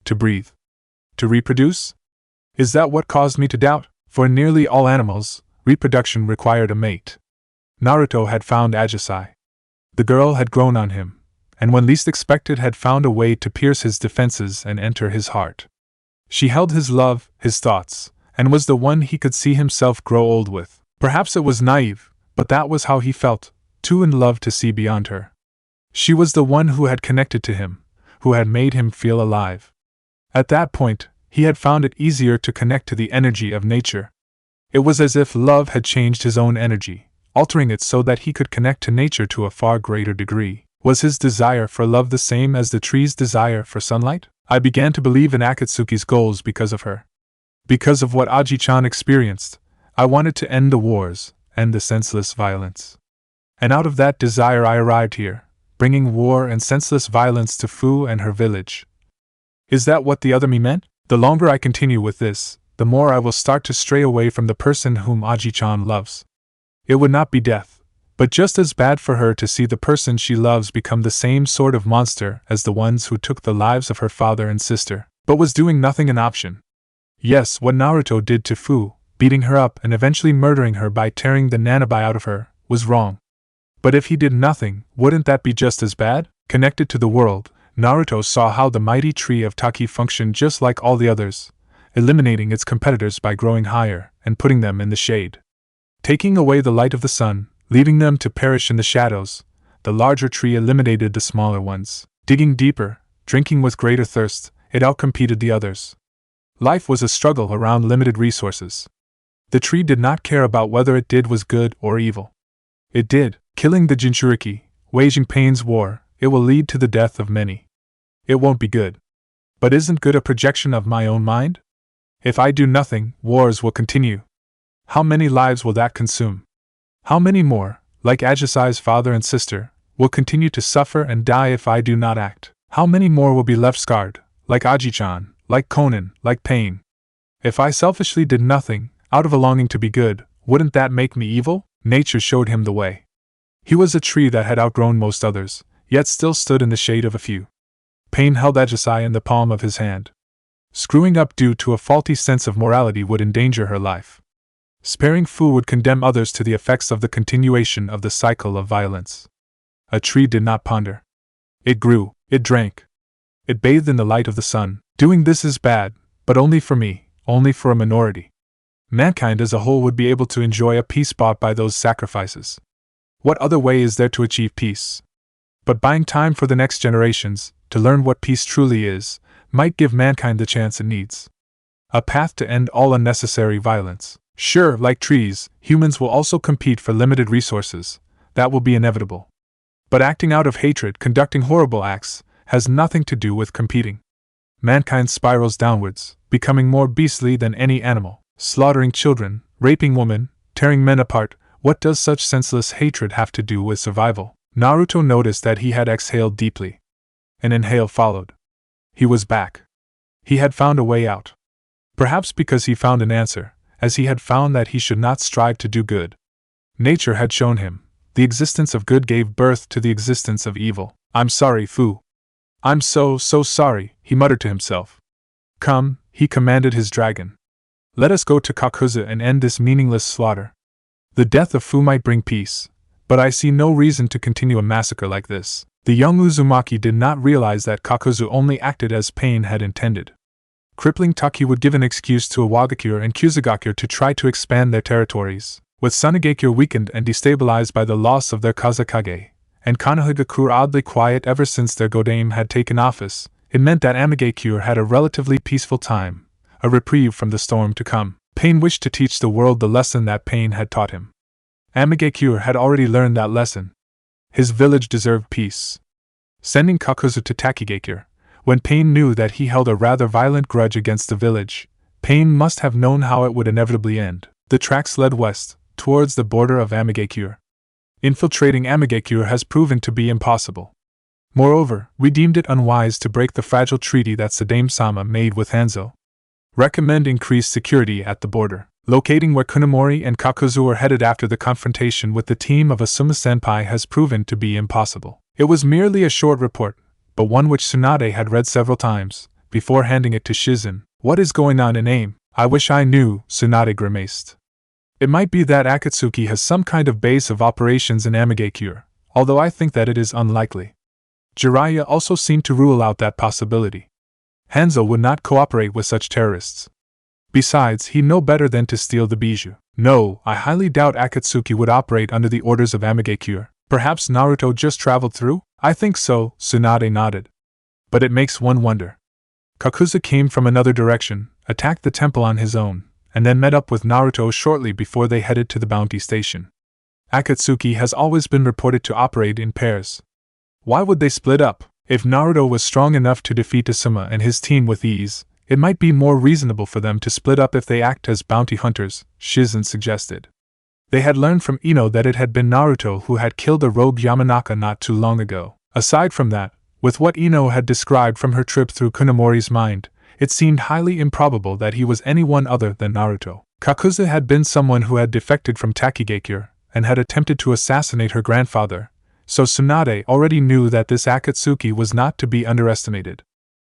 S1: To breathe. To reproduce? Is that what caused me to doubt? For in nearly all animals, reproduction required a mate. Naruto had found Ajisai. The girl had grown on him, and when least expected had found a way to pierce his defenses and enter his heart. She held his love, his thoughts, and was the one he could see himself grow old with. Perhaps it was naive, but that was how he felt, too in love to see beyond her. She was the one who had connected to him, who had made him feel alive. At that point, he had found it easier to connect to the energy of nature. It was as if love had changed his own energy, altering it so that he could connect to nature to a far greater degree. Was his desire for love the same as the tree's desire for sunlight? I began to believe in Akatsuki's goals because of her. Because of what Aji-chan experienced, I wanted to end the wars, end the senseless violence. And out of that desire I arrived here, bringing war and senseless violence to Fu and her village. Is that what the other me meant? The longer I continue with this, the more I will start to stray away from the person whom Aji-chan loves. It would not be death, but just as bad for her to see the person she loves become the same sort of monster as the ones who took the lives of her father and sister, but was doing nothing an option. Yes, what Naruto did to Fu, beating her up and eventually murdering her by tearing the nanabi out of her, was wrong. But if he did nothing, wouldn't that be just as bad? Connected to the world, Naruto saw how the mighty tree of Taki functioned just like all the others, eliminating its competitors by growing higher and putting them in the shade. Taking away the light of the sun, leaving them to perish in the shadows, the larger tree eliminated the smaller ones. Digging deeper, drinking with greater thirst, it outcompeted the others. Life was a struggle around limited resources. The tree did not care about whether it did was good or evil. It did, killing the Jinchuriki, waging pain's war, it will lead to the death of many. It won't be good. But isn't good a projection of my own mind? If I do nothing, wars will continue. How many lives will that consume? How many more, like Ajisai's father and sister, will continue to suffer and die if I do not act? How many more will be left scarred, like Aji-chan, like Konan, like Pain? If I selfishly did nothing, out of a longing to be good, wouldn't that make me evil? Nature showed him the way. He was a tree that had outgrown most others, yet still stood in the shade of a few. Pain held Ajisai in the palm of his hand. Screwing up due to a faulty sense of morality would endanger her life. Sparing Fu would condemn others to the effects of the continuation of the cycle of violence. A tree did not ponder. It grew, it drank. It bathed in the light of the sun. Doing this is bad, but only for me, only for a minority. Mankind as a whole would be able to enjoy a peace bought by those sacrifices. What other way is there to achieve peace? But buying time for the next generations, to learn what peace truly is, might give mankind the chance it needs. A path to end all unnecessary violence. Sure, like trees, humans will also compete for limited resources. That will be inevitable. But acting out of hatred, conducting horrible acts, has nothing to do with competing. Mankind spirals downwards, becoming more beastly than any animal, slaughtering children, raping women, tearing men apart. What does such senseless hatred have to do with survival? Naruto noticed that he had exhaled deeply. An inhale followed. He was back. He had found a way out. Perhaps because he found an answer, as he had found that he should not strive to do good. Nature had shown him, the existence of good gave birth to the existence of evil. I'm sorry, Fu. I'm so sorry, he muttered to himself. Come, he commanded his dragon. Let us go to Kakuya and end this meaningless slaughter. The death of Fu might bring peace, but I see no reason to continue a massacre like this. The young Uzumaki did not realize that Kakuzu only acted as Pain had intended. Crippling Taki would give an excuse to Iwagakure and Kusugakure to try to expand their territories. With Sunagakure weakened and destabilized by the loss of their Kazakage, and Konohagakure oddly quiet ever since their Godame had taken office, it meant that Amigakure had a relatively peaceful time, a reprieve from the storm to come. Pain wished to teach the world the lesson that Pain had taught him. Amigakure had already learned that lesson. His village deserved peace. Sending Kakuzu to Takigakure, when Pain knew that he held a rather violent grudge against the village, Pain must have known how it would inevitably end. The tracks led west, towards the border of Amigakure. Infiltrating Amigakure has proven to be impossible. Moreover, we deemed it unwise to break the fragile treaty that Sadame-sama made with Hanzo. Recommend increased security at the border. Locating where Kunomori and Kakuzu were headed after the confrontation with the team of Asuma-senpai has proven to be impossible. It was merely a short report, but one which Tsunade had read several times, before handing it to Shizen. What is going on in AIM? I wish I knew, Tsunade grimaced. It might be that Akatsuki has some kind of base of operations in Amigakure, although I think that it is unlikely. Jiraiya also seemed to rule out that possibility. Hanzo would not cooperate with such terrorists. Besides, he'd know better than to steal the bijou. No, I highly doubt Akatsuki would operate under the orders of Amigakure. Perhaps Naruto just traveled through? I think so, Tsunade nodded. But it makes one wonder. Kakuzu came from another direction, attacked the temple on his own, and then met up with Naruto shortly before they headed to the bounty station. Akatsuki has always been reported to operate in pairs. Why would they split up? If Naruto was strong enough to defeat Asuma and his team with ease, it might be more reasonable for them to split up if they act as bounty hunters, Shizen suggested. They had learned from Ino that it had been Naruto who had killed the rogue Yamanaka not too long ago. Aside from that, with what Ino had described from her trip through Kunomori's mind, it seemed highly improbable that he was anyone other than Naruto. Kakuzu had been someone who had defected from Takigakure, and had attempted to assassinate her grandfather, so Tsunade already knew that this Akatsuki was not to be underestimated.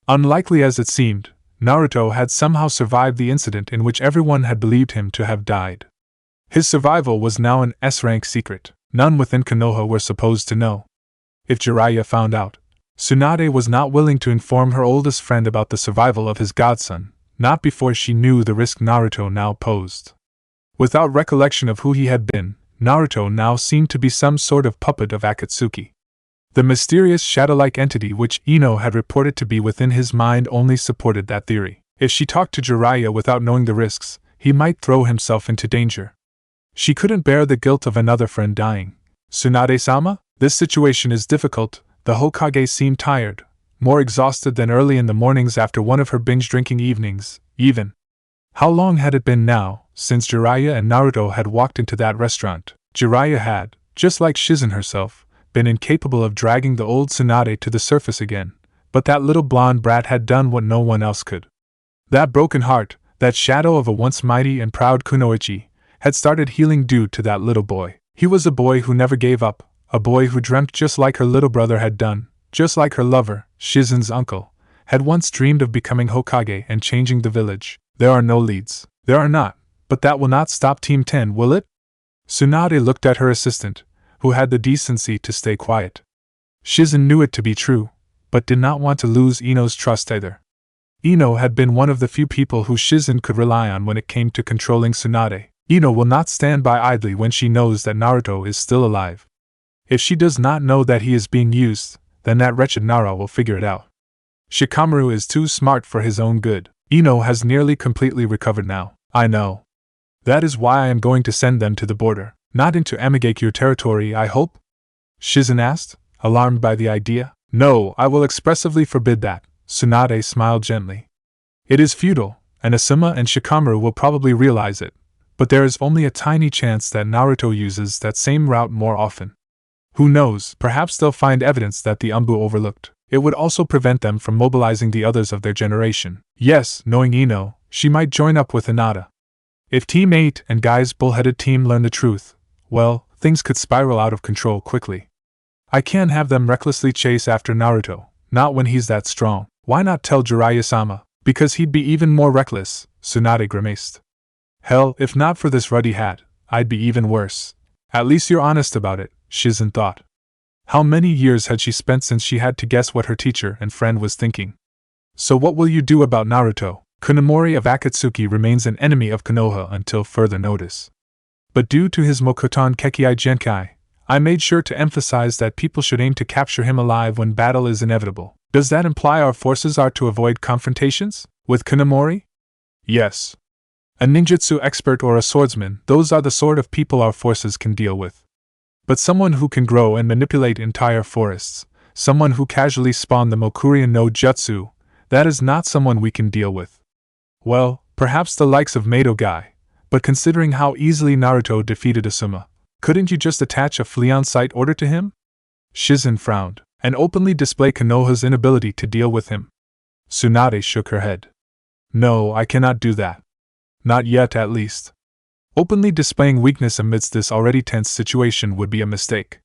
S1: Unlikely as it seemed, Naruto had somehow survived the incident in which everyone had believed him to have died. His survival was now an S-rank secret. None within Konoha were supposed to know. If Jiraiya found out, Tsunade was not willing to inform her oldest friend about the survival of his godson, not before she knew the risk Naruto now posed. Without recollection of who he had been, Naruto now seemed to be some sort of puppet of Akatsuki. The mysterious shadow-like entity which Ino had reported to be within his mind only supported that theory. If she talked to Jiraiya without knowing the risks, he might throw himself into danger. She couldn't bear the guilt of another friend dying. Tsunade-sama? This situation is difficult. The Hokage seemed tired, more exhausted than early in the mornings after one of her binge-drinking evenings, even. How long had it been now, since Jiraiya and Naruto had walked into that restaurant? Jiraiya had, just like Shizen herself, been incapable of dragging the old Tsunade to the surface again, but that little blonde brat had done what no one else could. That broken heart, that shadow of a once mighty and proud kunoichi, had started healing due to that little boy. He was a boy who never gave up, a boy who dreamt just like her little brother had done, just like her lover, Shizen's uncle, had once dreamed of becoming Hokage and changing the village. There are no leads. There are not, but that will not stop Team 10, will it? Tsunade looked at her assistant, who had the decency to stay quiet. Shizen knew it to be true, but did not want to lose Ino's trust either. Ino had been one of the few people who Shizen could rely on when it came to controlling Tsunade. Ino will not stand by idly when she knows that Naruto is still alive. If she does not know that he is being used, then that wretched Nara will figure it out. Shikamaru is too smart for his own good. Ino has nearly completely recovered now. I know. That is why I am going to send them to the border. Not into Amigakure territory, I hope? Shizen asked, alarmed by the idea. No, I will expressively forbid that. Tsunade smiled gently. It is futile, and Asuma and Shikamaru will probably realize it, but there is only a tiny chance that Naruto uses that same route more often. Who knows, perhaps they'll find evidence that the Umbu overlooked. It would also prevent them from mobilizing the others of their generation. Yes, knowing Ino, she might join up with Hinata. If Team 8 and Guy's bullheaded team learn the truth, well, things could spiral out of control quickly. I can't have them recklessly chase after Naruto, not when he's that strong. Why not tell Jiraiya-sama? Because he'd be even more reckless, Tsunade grimaced. Hell, if not for this ruddy hat, I'd be even worse. At least you're honest about it, Shizen thought. How many years had she spent since she had to guess what her teacher and friend was thinking? So what will you do about Naruto? Kunomori of Akatsuki remains an enemy of Konoha until further notice. But due to his Mokuton Kekkei Genkai, I made sure to emphasize that people should aim to capture him alive when battle is inevitable. Does that imply our forces are to avoid confrontations with Kunomori? Yes. A ninjutsu expert or a swordsman, those are the sort of people our forces can deal with. But someone who can grow and manipulate entire forests, someone who casually spawned the Mokurin no Jutsu, that is not someone we can deal with. Well, perhaps the likes of Mato Guy, but considering how easily Naruto defeated Asuma, couldn't you just attach a flea on sight order to him? Shizen frowned, and openly display Konoha's inability to deal with him. Tsunade shook her head. No, I cannot do that. Not yet, at least. Openly displaying weakness amidst this already tense situation would be a mistake.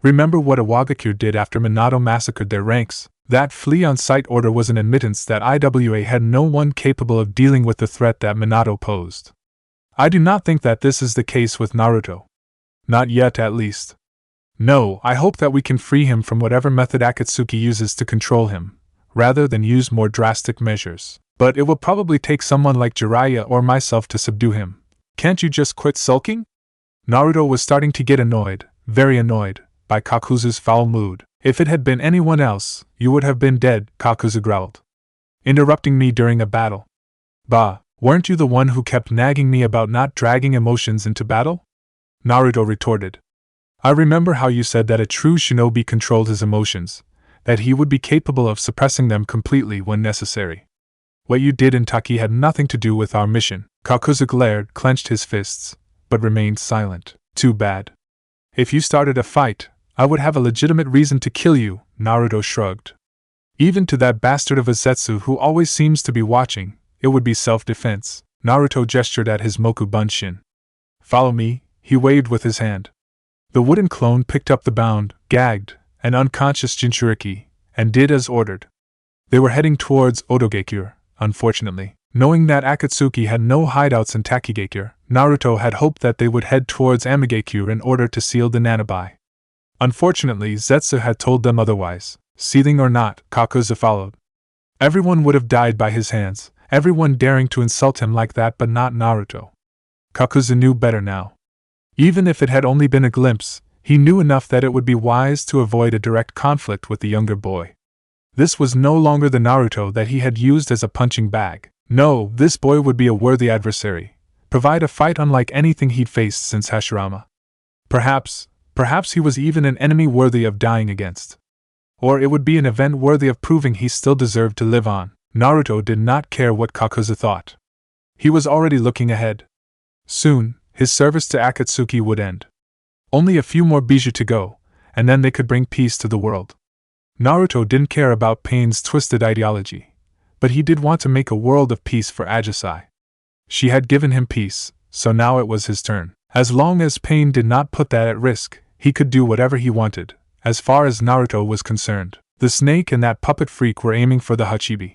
S1: Remember what Iwagakure did after Minato massacred their ranks. That flea on sight order was an admittance that IWA had no one capable of dealing with the threat that Minato posed. I do not think that this is the case with Naruto. Not yet, at least. No, I hope that we can free him from whatever method Akatsuki uses to control him, rather than use more drastic measures. But it will probably take someone like Jiraiya or myself to subdue him. Can't you just quit sulking? Naruto was starting to get annoyed, very annoyed, by Kakuzu's foul mood. If it had been anyone else, you would have been dead, Kakuzu growled. Interrupting me during a battle. Bah, weren't you the one who kept nagging me about not dragging emotions into battle? Naruto retorted. I remember how you said that a true shinobi controlled his emotions, that he would be capable of suppressing them completely when necessary. What you did in Taki had nothing to do with our mission. Kakuzu glared, clenched his fists, but remained silent. Too bad. If you started a fight, I would have a legitimate reason to kill you, Naruto shrugged. Even to that bastard of a Zetsu who always seems to be watching, it would be self-defense. Naruto gestured at his Moku Bunshin. Follow me, he waved with his hand. The wooden clone picked up the bound, gagged, and unconscious Jinchuriki, and did as ordered. They were heading towards Odogekure, unfortunately. Knowing that Akatsuki had no hideouts in Takigekure, Naruto had hoped that they would head towards Amigekure in order to seal the Nanabai. Unfortunately, Zetsu had told them otherwise. Seething or not, Kakuzu followed. Everyone would have died by his hands, everyone daring to insult him like that, but not Naruto. Kakuzu knew better now. Even if it had only been a glimpse, he knew enough that it would be wise to avoid a direct conflict with the younger boy. This was no longer the Naruto that he had used as a punching bag. No, this boy would be a worthy adversary, provide a fight unlike anything he'd faced since Hashirama. Perhaps he was even an enemy worthy of dying against. Or it would be an event worthy of proving he still deserved to live on. Naruto did not care what Kakuzu thought. He was already looking ahead. Soon, his service to Akatsuki would end. Only a few more bijou to go, and then they could bring peace to the world. Naruto didn't care about Pain's twisted ideology, but he did want to make a world of peace for Ajisai. She had given him peace, so now it was his turn. As long as Pain did not put that at risk, he could do whatever he wanted. As far as Naruto was concerned, the snake and that puppet freak were aiming for the Hachibi.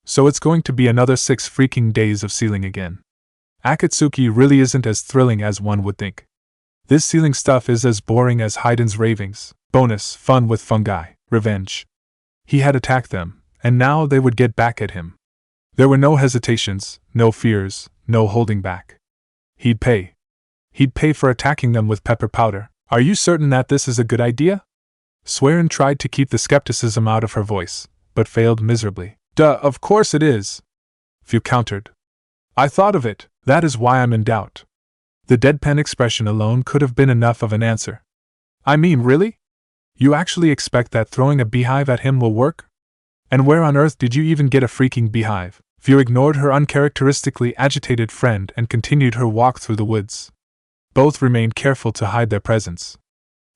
S1: So it's going to be another 6 freaking days of sealing again. Akatsuki really isn't as thrilling as one would think. This sealing stuff is as boring as Hayden's ravings. Bonus, fun with fungi, revenge. He had attacked them, and now they would get back at him. There were no hesitations, no fears, no holding back. He'd pay. He'd pay for attacking them with pepper powder. Are you certain that this is a good idea? Swearin tried to keep the skepticism out of her voice, but failed miserably. Duh, of course it is. Fu countered. I thought of it, that is why I'm in doubt. The deadpan expression alone could have been enough of an answer. I mean, really? You actually expect that throwing a beehive at him will work? And where on earth did you even get a freaking beehive? Fu ignored her uncharacteristically agitated friend and continued her walk through the woods. Both remained careful to hide their presence.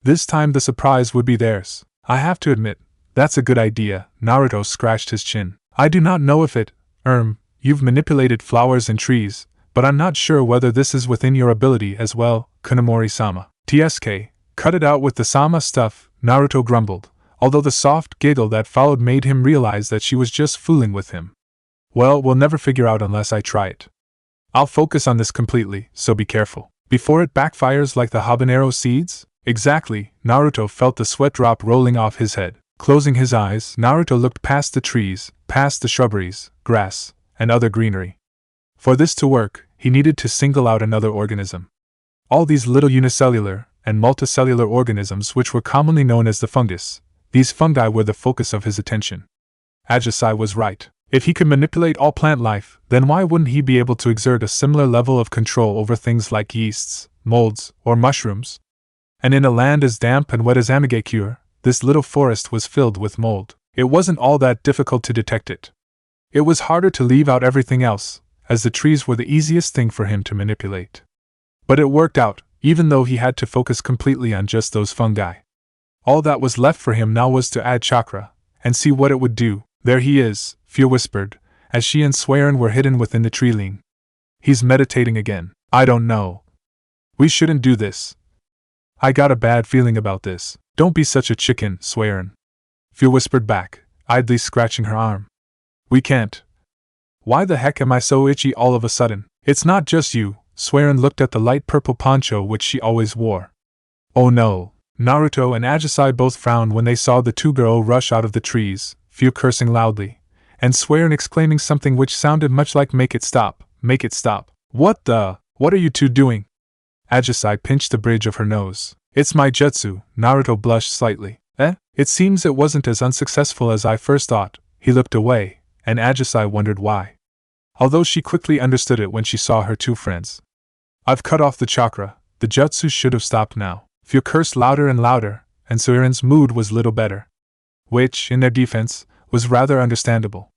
S1: This time the surprise would be theirs. I have to admit, that's a good idea. Naruto scratched his chin. I do not know if it, you've manipulated flowers and trees, but I'm not sure whether this is within your ability as well, Kunomori-sama. TSK, cut it out with the sama stuff, Naruto grumbled, although the soft giggle that followed made him realize that she was just fooling with him. Well, we'll never figure out unless I try it. I'll focus on this completely, so be careful. Before it backfires like the habanero seeds? Exactly, Naruto felt the sweat drop rolling off his head. Closing his eyes, Naruto looked past the trees, past the shrubberies, grass, and other greenery. For this to work, he needed to single out another organism. All these little unicellular and multicellular organisms which were commonly known as the fungus, these fungi were the focus of his attention. Ajisai was right. If he could manipulate all plant life, then why wouldn't he be able to exert a similar level of control over things like yeasts, molds, or mushrooms? And in a land as damp and wet as Amigakure, this little forest was filled with mold. It wasn't all that difficult to detect it. It was harder to leave out everything else, as the trees were the easiest thing for him to manipulate. But it worked out, even though he had to focus completely on just those fungi. All that was left for him now was to add chakra, and see what it would do. There he is, Fia whispered, as she and Swearin were hidden within the tree ling. He's meditating again. I don't know. We shouldn't do this. I got a bad feeling about this. Don't be such a chicken, Swearin. Fia whispered back, idly scratching her arm. We can't. Why the heck am I so itchy all of a sudden? It's not just you. Swearin looked at the light purple poncho which she always wore. Oh no. Naruto and Ajisai both frowned when they saw the two girls rush out of the trees, Fia cursing loudly, and Swearin exclaiming something which sounded much like make it stop, make it stop. What are you two doing? Ajisai pinched the bridge of her nose. It's my jutsu, Naruto blushed slightly. It seems it wasn't as unsuccessful as I first thought. He looked away, and Ajisai wondered why. Although she quickly understood it when she saw her two friends. I've cut off the chakra, the jutsu should have stopped now. Fia cursed louder and louder, and Swearin's mood was little better. Which, in their defense, was rather understandable.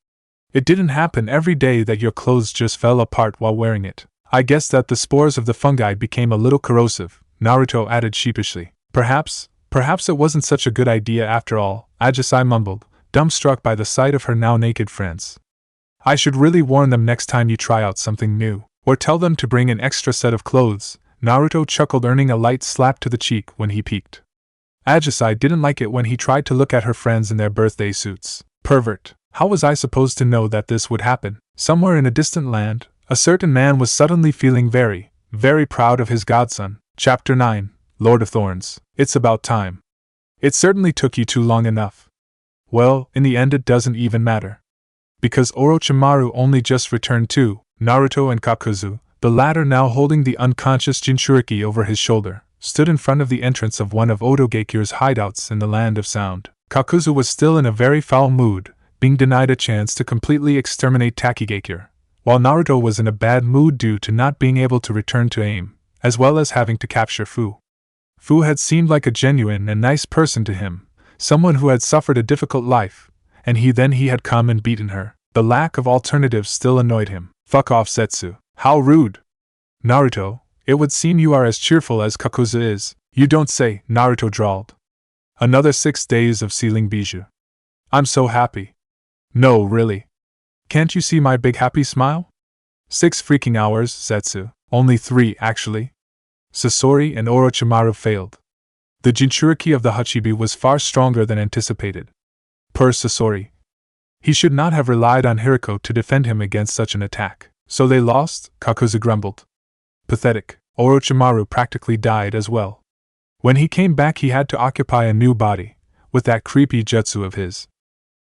S1: It didn't happen every day that your clothes just fell apart while wearing it. I guess that the spores of the fungi became a little corrosive, Naruto added sheepishly. Perhaps it wasn't such a good idea after all, Ajisai mumbled, dumbstruck by the sight of her now naked friends. I should really warn them next time you try out something new, or tell them to bring an extra set of clothes, Naruto chuckled, earning a light slap to the cheek when he peeked. Ajisai didn't like it when he tried to look at her friends in their birthday suits. Pervert. How was I supposed to know that this would happen? Somewhere in a distant land, a certain man was suddenly feeling very, very proud of his godson. Chapter 9, Lord of Thorns. It's about time. It certainly took you too long enough. Well, in the end it doesn't even matter. Because Orochimaru only just returned too, Naruto and Kakuzu, the latter now holding the unconscious Jinchuriki over his shoulder, stood in front of the entrance of one of Otogekire's hideouts in the Land of Sound. Kakuzu was still in a very foul mood, being denied a chance to completely exterminate Takigakure, while Naruto was in a bad mood due to not being able to return to aim, as well as having to capture Fu. Fu had seemed like a genuine and nice person to him, someone who had suffered a difficult life, and he had come and beaten her. The lack of alternatives still annoyed him. Fuck off, Zetsu. How rude! Naruto, it would seem you are as cheerful as Kakuzu is. You don't say, Naruto drawled. Another 6 days of sealing bijou. I'm so happy. No, really. Can't you see my big happy smile? 6 freaking hours, Zetsu. Only 3, actually. Sasori and Orochimaru failed. The Jinchuriki of the Hachibi was far stronger than anticipated. Per Sasori. He should not have relied on Hiriko to defend him against such an attack. So they lost, Kakuzu grumbled. Pathetic. Orochimaru practically died as well. When he came back he had to occupy a new body, with that creepy jutsu of his.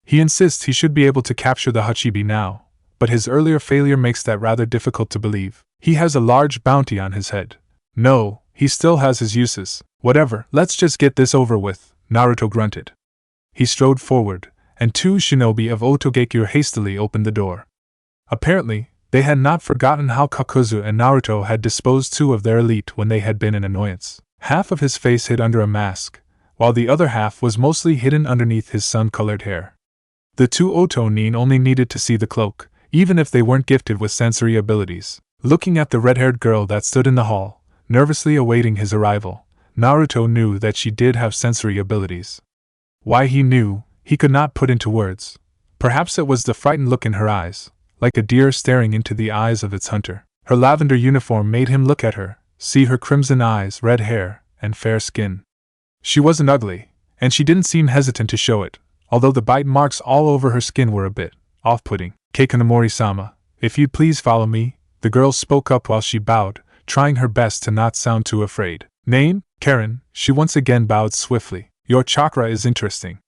S1: He insists he should be able to capture the Hachibi now, but his earlier failure makes that rather difficult to believe. He has a large bounty on his head. No, he still has his uses. Whatever, let's just get this over with, Naruto grunted. He strode forward, and 2 shinobi of Otogekure hastily opened the door. Apparently, they had not forgotten how Kakuzu and Naruto had disposed 2 of their elite when they had been an annoyance. Half of his face hid under a mask, while the other half was mostly hidden underneath his sun-colored hair. The 2 Otonin only needed to see the cloak, even if they weren't gifted with sensory abilities. Looking at the red-haired girl that stood in the hall, nervously awaiting his arrival, Naruto knew that she did have sensory abilities. Why he knew, he could not put into words. Perhaps it was the frightened look in her eyes, like a deer staring into the eyes of its hunter. Her lavender uniform made him look at her, see her crimson eyes, red hair, and fair skin. She wasn't ugly, and she didn't seem hesitant to show it, although the bite marks all over her skin were a bit off-putting. Keikonomori-sama, if you'd please follow me, the girl spoke up while she bowed, trying her best to not sound too afraid. Name? Karen, she once again bowed swiftly. Your chakra is interesting.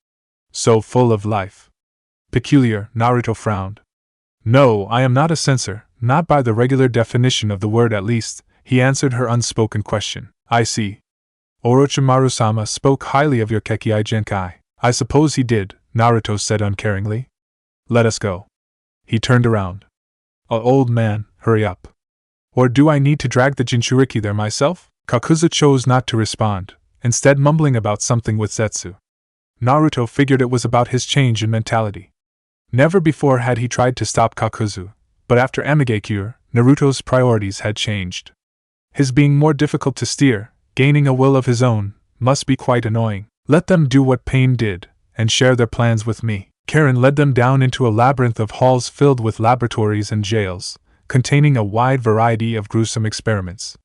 S1: So full of life. Peculiar, Naruto frowned. No, I am not a censor, not by the regular definition of the word at least, he answered her unspoken question. I see. Orochimaru-sama spoke highly of your Kekkei Genkai. I suppose he did, Naruto said uncaringly. Let us go. He turned around. Old man, hurry up. Or do I need to drag the Jinchuriki there myself? Kakuzu chose not to respond, instead mumbling about something with Zetsu. Naruto figured it was about his change in mentality. Never before had he tried to stop Kakuzu, but after Amigekure, Naruto's priorities had changed. His being more difficult to steer, gaining a will of his own, must be quite annoying. Let them do what Pain did, and share their plans with me. Karen led them down into a labyrinth of halls filled with laboratories and jails, containing a wide variety of gruesome experiments.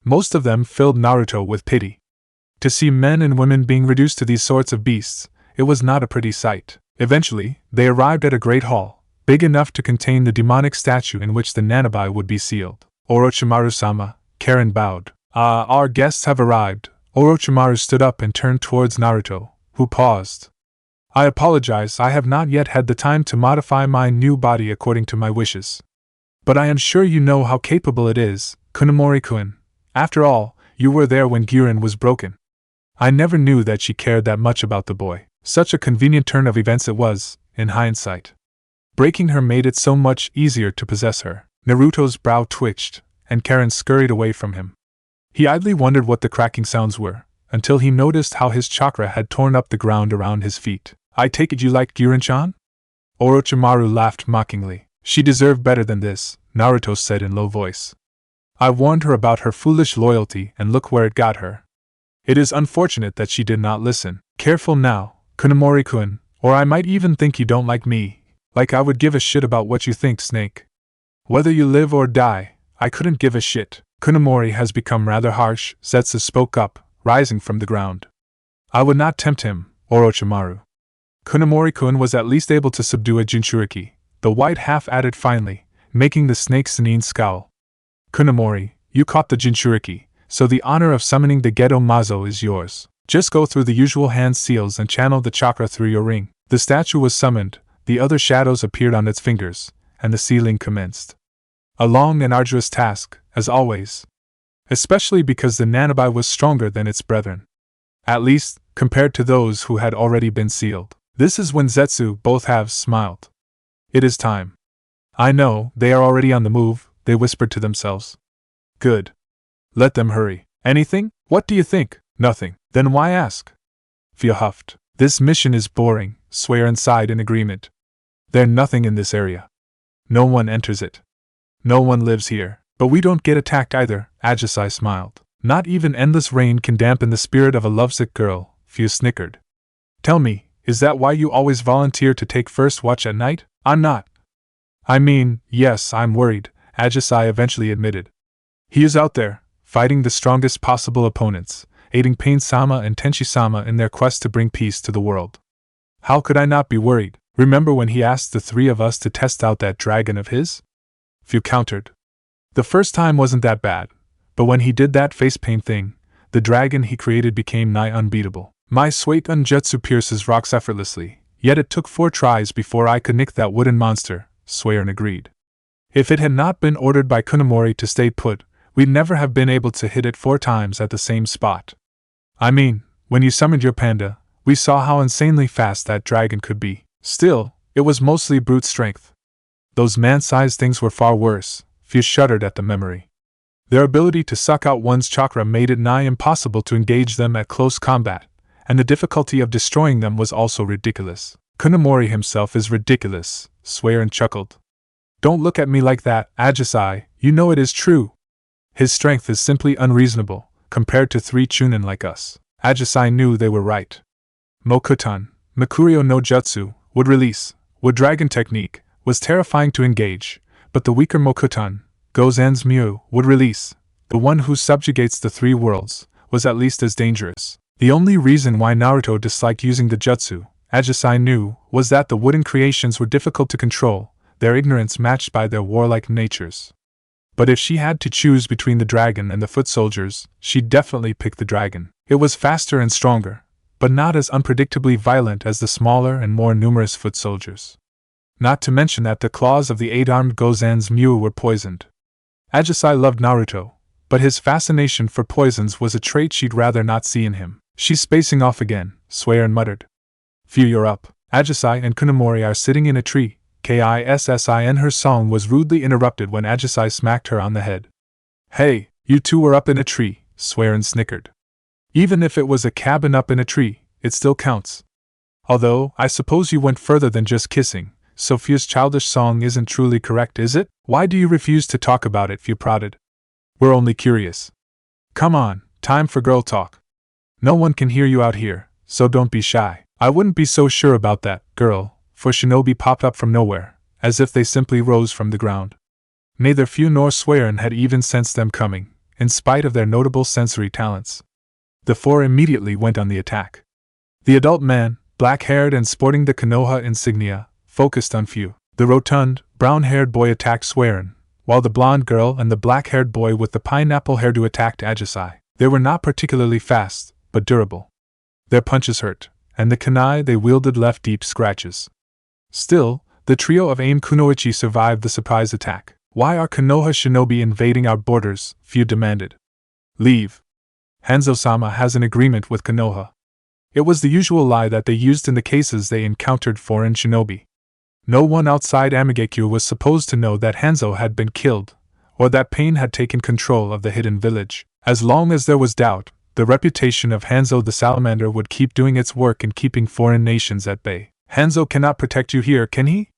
S1: Most of them filled Naruto with pity. To see men and women being reduced to these sorts of beasts, it was not a pretty sight. Eventually, they arrived at a great hall, big enough to contain the demonic statue in which the Nanabi would be sealed. Orochimaru-sama, Karen bowed. Our guests have arrived. Orochimaru stood up and turned towards Naruto, who paused. I apologize, I have not yet had the time to modify my new body according to my wishes. But I am sure you know how capable it is, Kunemori-kun. After all, you were there when Girin was broken. I never knew that she cared that much about the boy. Such a convenient turn of events it was, in hindsight. Breaking her made it so much easier to possess her. Naruto's brow twitched, and Karen scurried away from him. He idly wondered what the cracking sounds were, until he noticed how his chakra had torn up the ground around his feet. I take it you like Girin-chan? Orochimaru laughed mockingly. She deserved better than this, Naruto said in low voice. I warned her about her foolish loyalty and look where it got her. It is unfortunate that she did not listen. Careful now, Kunemori-kun, or I might even think you don't like me, like I would give a shit about what you think, Snake. Whether you live or die, I couldn't give a shit. Kunemori has become rather harsh, Zetsu spoke up, rising from the ground. I would not tempt him, Orochimaru. Kunemori-kun was at least able to subdue a Jinchuriki, the white half added finally, making the snake Sannin scowl. Kunemori, you caught the Jinchuriki, so the honor of summoning the Gedo Mazo is yours. Just go through the usual hand seals and channel the chakra through your ring. The statue was summoned, the other shadows appeared on its fingers, and the sealing commenced. A long and arduous task, as always. Especially because the Nanabi was stronger than its brethren. At least, compared to those who had already been sealed. This is when Zetsu, both halves, smiled. It is time. I know, they are already on the move, they whispered to themselves. Good. Let them hurry. Anything? What do you think? Nothing. Then why ask? Fia huffed. This mission is boring, Swearin sighed in agreement. There's nothing in this area. No one enters it. No one lives here. But we don't get attacked either, Ajisai smiled. Not even endless rain can dampen the spirit of a lovesick girl, Fia snickered. Tell me, is that why you always volunteer to take first watch at night? I'm not. I mean, yes, I'm worried, Ajisai eventually admitted. He is out there, fighting the strongest possible opponents, aiding Pain-sama and Tenchi-sama in their quest to bring peace to the world. How could I not be worried? Remember when he asked the three of us to test out that dragon of his? Few countered. The first time wasn't that bad, but when he did that face paint thing, the dragon he created became nigh unbeatable. My Suigun Jutsu pierces rocks effortlessly, yet it took 4 tries before I could nick that wooden monster, Swearin agreed. If it had not been ordered by Kunemori to stay put, we'd never have been able to hit it 4 times at the same spot. I mean, when you summoned your panda, we saw how insanely fast that dragon could be. Still, it was mostly brute strength. Those man-sized things were far worse, Few shuddered at the memory. Their ability to suck out one's chakra made it nigh impossible to engage them at close combat, and the difficulty of destroying them was also ridiculous. Kunemori himself is ridiculous, Swearin chuckled. Don't look at me like that, Ajisai, you know it is true. His strength is simply unreasonable, compared to 3 Chunin like us. Ajisai knew they were right. Mokuton, Makurio no Jutsu, would release, would dragon technique, was terrifying to engage, but the weaker Mokuton, Gozen's Mu, would release, the one who subjugates the 3 worlds, was at least as dangerous. The only reason why Naruto disliked using the jutsu, Ajisai knew, was that the wooden creations were difficult to control, their ignorance matched by their warlike natures. But if she had to choose between the dragon and the foot soldiers, she'd definitely pick the dragon. It was faster and stronger, but not as unpredictably violent as the smaller and more numerous foot soldiers. Not to mention that the claws of the 8-armed Gozen's Mew were poisoned. Ajisai loved Naruto, but his fascination for poisons was a trait she'd rather not see in him. She's spacing off again, Swearin muttered. Phew, you're up. Ajisai and Kunemori are sitting in a tree. Kissin. Her song was rudely interrupted when Ajisai smacked her on the head. Hey, you two were up in a tree, Swearin snickered. Even if it was a cabin up in a tree, it still counts. Although, I suppose you went further than just kissing. Sophia's childish song isn't truly correct, is it? Why do you refuse to talk about it? Phew prodded. We're only curious. Come on, time for girl talk. No one can hear you out here, so don't be shy. I wouldn't be so sure about that, girl, for shinobi popped up from nowhere, as if they simply rose from the ground. Neither Phew nor Swearin had even sensed them coming, in spite of their notable sensory talents. The four immediately went on the attack. The adult man, black-haired and sporting the Konoha insignia, focused on Phew. The rotund, brown-haired boy attacked Swearin, while the blonde girl and the black-haired boy with the pineapple hairdo attacked Ajisai. They were not particularly fast, but durable. Their punches hurt, and the kunai they wielded left deep scratches. Still, the trio of Aim Kunoichi survived the surprise attack. Why are Konoha shinobi invading our borders? Phew demanded. Leave. Hanzo-sama has an agreement with Konoha. It was the usual lie that they used in the cases they encountered foreign shinobi. No one outside Amigekyo was supposed to know that Hanzo had been killed, or that Pain had taken control of the hidden village. As long as there was doubt, the reputation of Hanzo the Salamander would keep doing its work in keeping foreign nations at bay. Hanzo cannot protect you here, can he?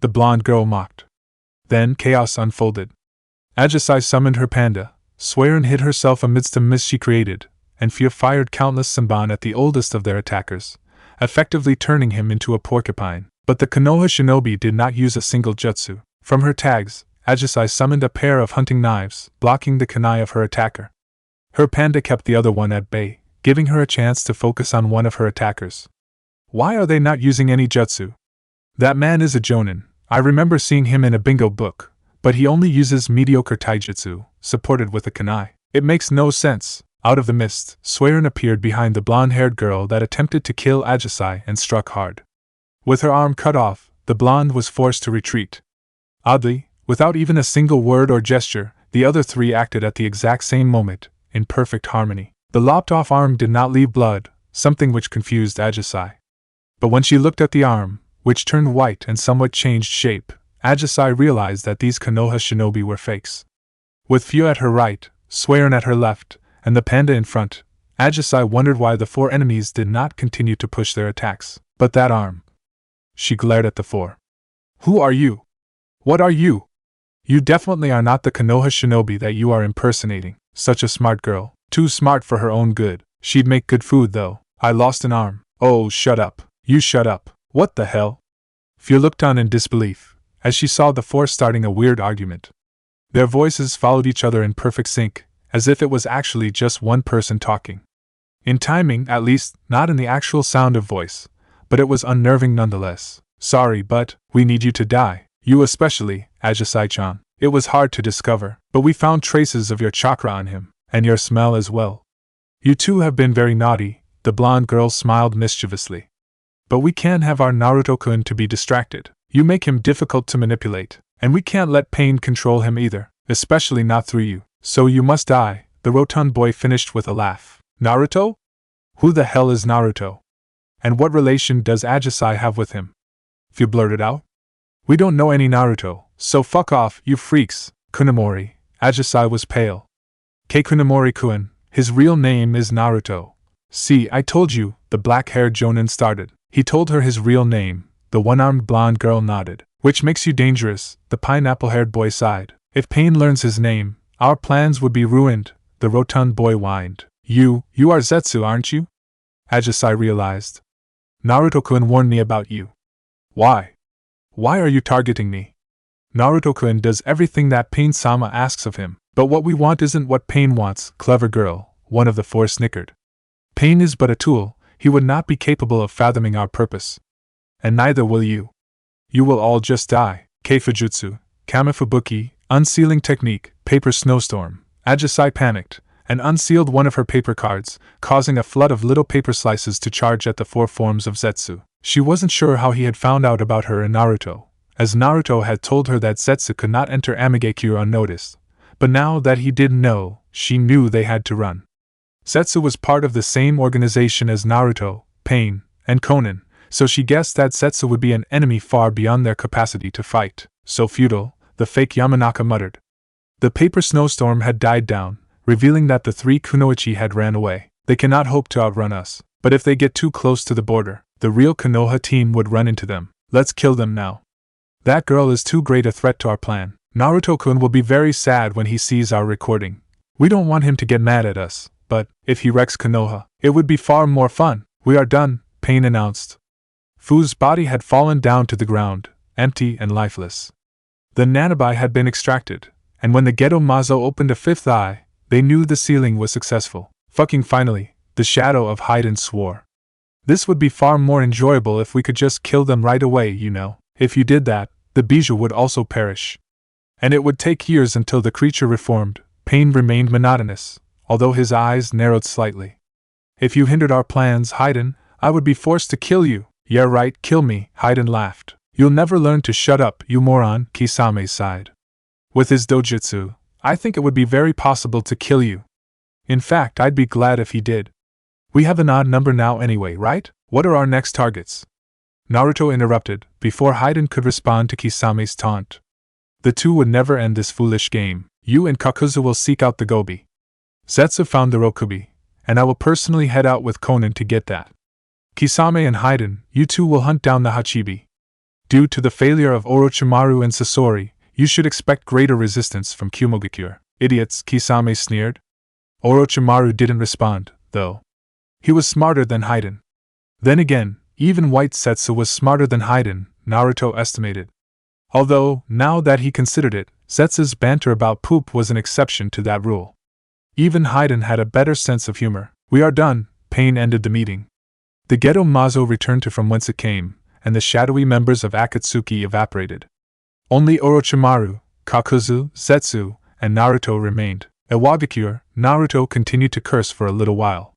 S1: The blonde girl mocked. Then chaos unfolded. Ajisai summoned her panda, Swearin hid herself amidst a mist she created, and Phew fired countless Senbon at the oldest of their attackers, effectively turning him into a porcupine. But the Konoha shinobi did not use a single jutsu. From her tags, Ajisai summoned a pair of hunting knives, blocking the kunai of her attacker. Her panda kept the other one at bay, giving her a chance to focus on one of her attackers. Why are they not using any jutsu? That man is a jonin. I remember seeing him in a bingo book, but he only uses mediocre taijutsu, supported with a kunai. It makes no sense. Out of the mist, Swearin appeared behind the blonde-haired girl that attempted to kill Ajisai and struck hard. With her arm cut off, the blonde was forced to retreat. Oddly, without even a single word or gesture, the other three acted at the exact same moment, in perfect harmony. The lopped-off arm did not leave blood, something which confused Ajisai. But when she looked at the arm, which turned white and somewhat changed shape, Ajisai realized that these Konoha shinobi were fakes. With Phew at her right, Swearin at her left, and the panda in front, Ajisai wondered why the four enemies did not continue to push their attacks. But that arm. She glared at the four. Who are you? What are you? You definitely are not the Konoha shinobi that you are impersonating. Such a smart girl. Too smart for her own good. She'd make good food though. I lost an arm. Oh, shut up. You shut up. What the hell? Phew looked on in disbelief, as she saw the four starting a weird argument. Their voices followed each other in perfect sync, as if it was actually just one person talking. In timing, at least, not in the actual sound of voice. But it was unnerving nonetheless. Sorry, but we need you to die. You especially, Ajisai-chan. It was hard to discover, but we found traces of your chakra on him, and your smell as well. You two have been very naughty, the blonde girl smiled mischievously. But we can't have our Naruto-kun to be distracted. You make him difficult to manipulate, and we can't let pain control him either, especially not through you. So you must die, the rotund boy finished with a laugh. Naruto? Who the hell is Naruto? And what relation does Ajisai have with him? Phew blurted out. We don't know any Naruto, so fuck off, you freaks. Kunemori. Ajisai was pale. Kunemori-kun, his real name is Naruto. See, I told you, the black-haired jonin started. He told her his real name. The one-armed blonde girl nodded. Which makes you dangerous, the pineapple-haired boy sighed. If Pain learns his name, our plans would be ruined, the rotund boy whined. You are Zetsu, aren't you? Ajisai realized. Naruto-kun warned me about you. Why? Why are you targeting me? Naruto-kun does everything that Pain-sama asks of him, but what we want isn't what Pain wants, clever girl, one of the four snickered. Pain is but a tool, he would not be capable of fathoming our purpose. And neither will you. You will all just die. Keifujutsu, Kamifubuki, unsealing technique, paper snowstorm. Ajisai panicked, and unsealed one of her paper cards, causing a flood of little paper slices to charge at the four forms of Zetsu. She wasn't sure how he had found out about her and Naruto, as Naruto had told her that Zetsu could not enter Amigekyo unnoticed, but now that he did know, she knew they had to run. Zetsu was part of the same organization as Naruto, Pain, and Konan, so she guessed that Zetsu would be an enemy far beyond their capacity to fight. So futile, the fake Yamanaka muttered. The paper snowstorm had died down, revealing that the three Kunoichi had ran away. They cannot hope to outrun us, but if they get too close to the border, the real Konoha team would run into them. Let's kill them now. That girl is too great a threat to our plan. Naruto-kun will be very sad when he sees our recording. We don't want him to get mad at us, but if he wrecks Konoha, it would be far more fun. We are done, Pain announced. Fu's body had fallen down to the ground, empty and lifeless. The Nanabai had been extracted, and when the Geto Mazo opened a fifth eye, they knew the sealing was successful. Fucking finally, the shadow of Haiden swore. This would be far more enjoyable if we could just kill them right away, you know. If you did that, the Bijou would also perish. And it would take years until the creature reformed. Pain remained monotonous, although his eyes narrowed slightly. If you hindered our plans, Haiden, I would be forced to kill you. Yeah right, kill me, Haiden laughed. You'll never learn to shut up, you moron, Kisame sighed. With his dojutsu, I think it would be very possible to kill you. In fact, I'd be glad if he did. We have an odd number now anyway, right? What are our next targets? Naruto interrupted, before Haiden could respond to Kisame's taunt. The two would never end this foolish game. You and Kakuzu will seek out the Gobi. Zetsu found the Rokubi, and I will personally head out with Konan to get that. Kisame and Haiden, you two will hunt down the Hachibi. Due to the failure of Orochimaru and Sasori, you should expect greater resistance from Kumogakure. Idiots, Kisame sneered. Orochimaru didn't respond, though. He was smarter than Haiden. Then again, even White Zetsu was smarter than Haiden, Naruto estimated. Although, now that he considered it, Zetsu's banter about poop was an exception to that rule. Even Haiden had a better sense of humor. We are done, Pain ended the meeting. The Geto Mazo returned to from whence it came, and the shadowy members of Akatsuki evaporated. Only Orochimaru, Kakuzu, Zetsu, and Naruto remained. At Wagakure, Naruto continued to curse for a little while.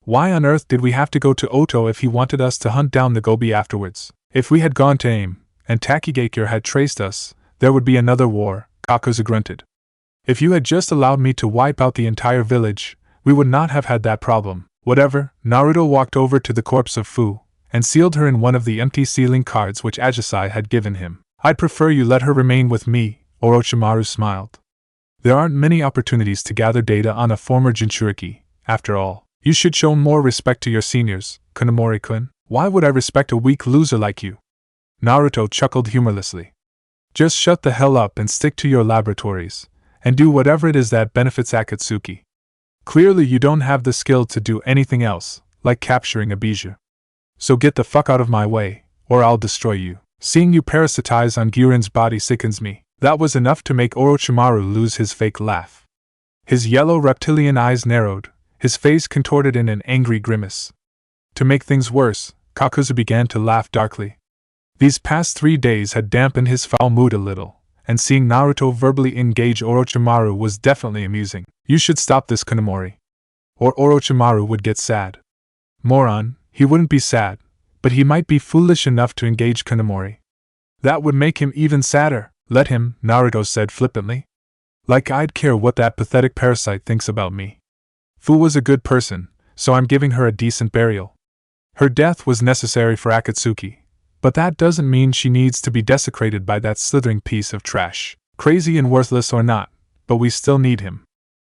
S1: Why on earth did we have to go to Oto if he wanted us to hunt down the Gobi afterwards? If we had gone to AIM, and Takigakure had traced us, there would be another war, Kakuzu grunted. If you had just allowed me to wipe out the entire village, we would not have had that problem. Whatever, Naruto walked over to the corpse of Fu, and sealed her in one of the empty sealing cards which Ajisai had given him. I'd prefer you let her remain with me, Orochimaru smiled. There aren't many opportunities to gather data on a former Jinchuriki, after all. You should show more respect to your seniors, Kanamori-kun. Why would I respect a weak loser like you? Naruto chuckled humorlessly. Just shut the hell up and stick to your laboratories, and do whatever it is that benefits Akatsuki. Clearly you don't have the skill to do anything else, like capturing a bijou. So get the fuck out of my way, or I'll destroy you. Seeing you parasitize on Guren's body sickens me. That was enough to make Orochimaru lose his fake laugh. His yellow reptilian eyes narrowed, his face contorted in an angry grimace. To make things worse, Kakuzu began to laugh darkly. These past 3 days had dampened his foul mood a little, and seeing Naruto verbally engage Orochimaru was definitely amusing. You should stop this, Kanamori. Or Orochimaru would get sad. Moron, he wouldn't be sad, but he might be foolish enough to engage Kanamori. That would make him even sadder. Let him, Naruto said flippantly. Like I'd care what that pathetic parasite thinks about me. Fu was a good person, so I'm giving her a decent burial. Her death was necessary for Akatsuki, but that doesn't mean she needs to be desecrated by that slithering piece of trash. Crazy and worthless or not, but we still need him.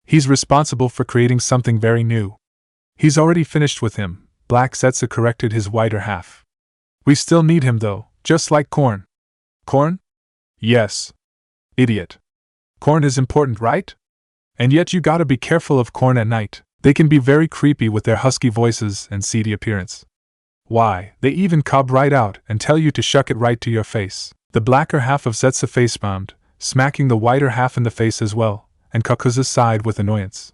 S1: He's responsible for creating something very new. He's already finished with him, Black Zetsu corrected his whiter half. We still need him though, just like corn. Corn? Yes. Idiot. Corn is important, right? And yet you gotta be careful of corn at night. They can be very creepy with their husky voices and seedy appearance. Why, they even cob right out and tell you to shuck it right to your face. The blacker half of Zetsu facepalmed, smacking the whiter half in the face as well, and Kakuzu sighed with annoyance.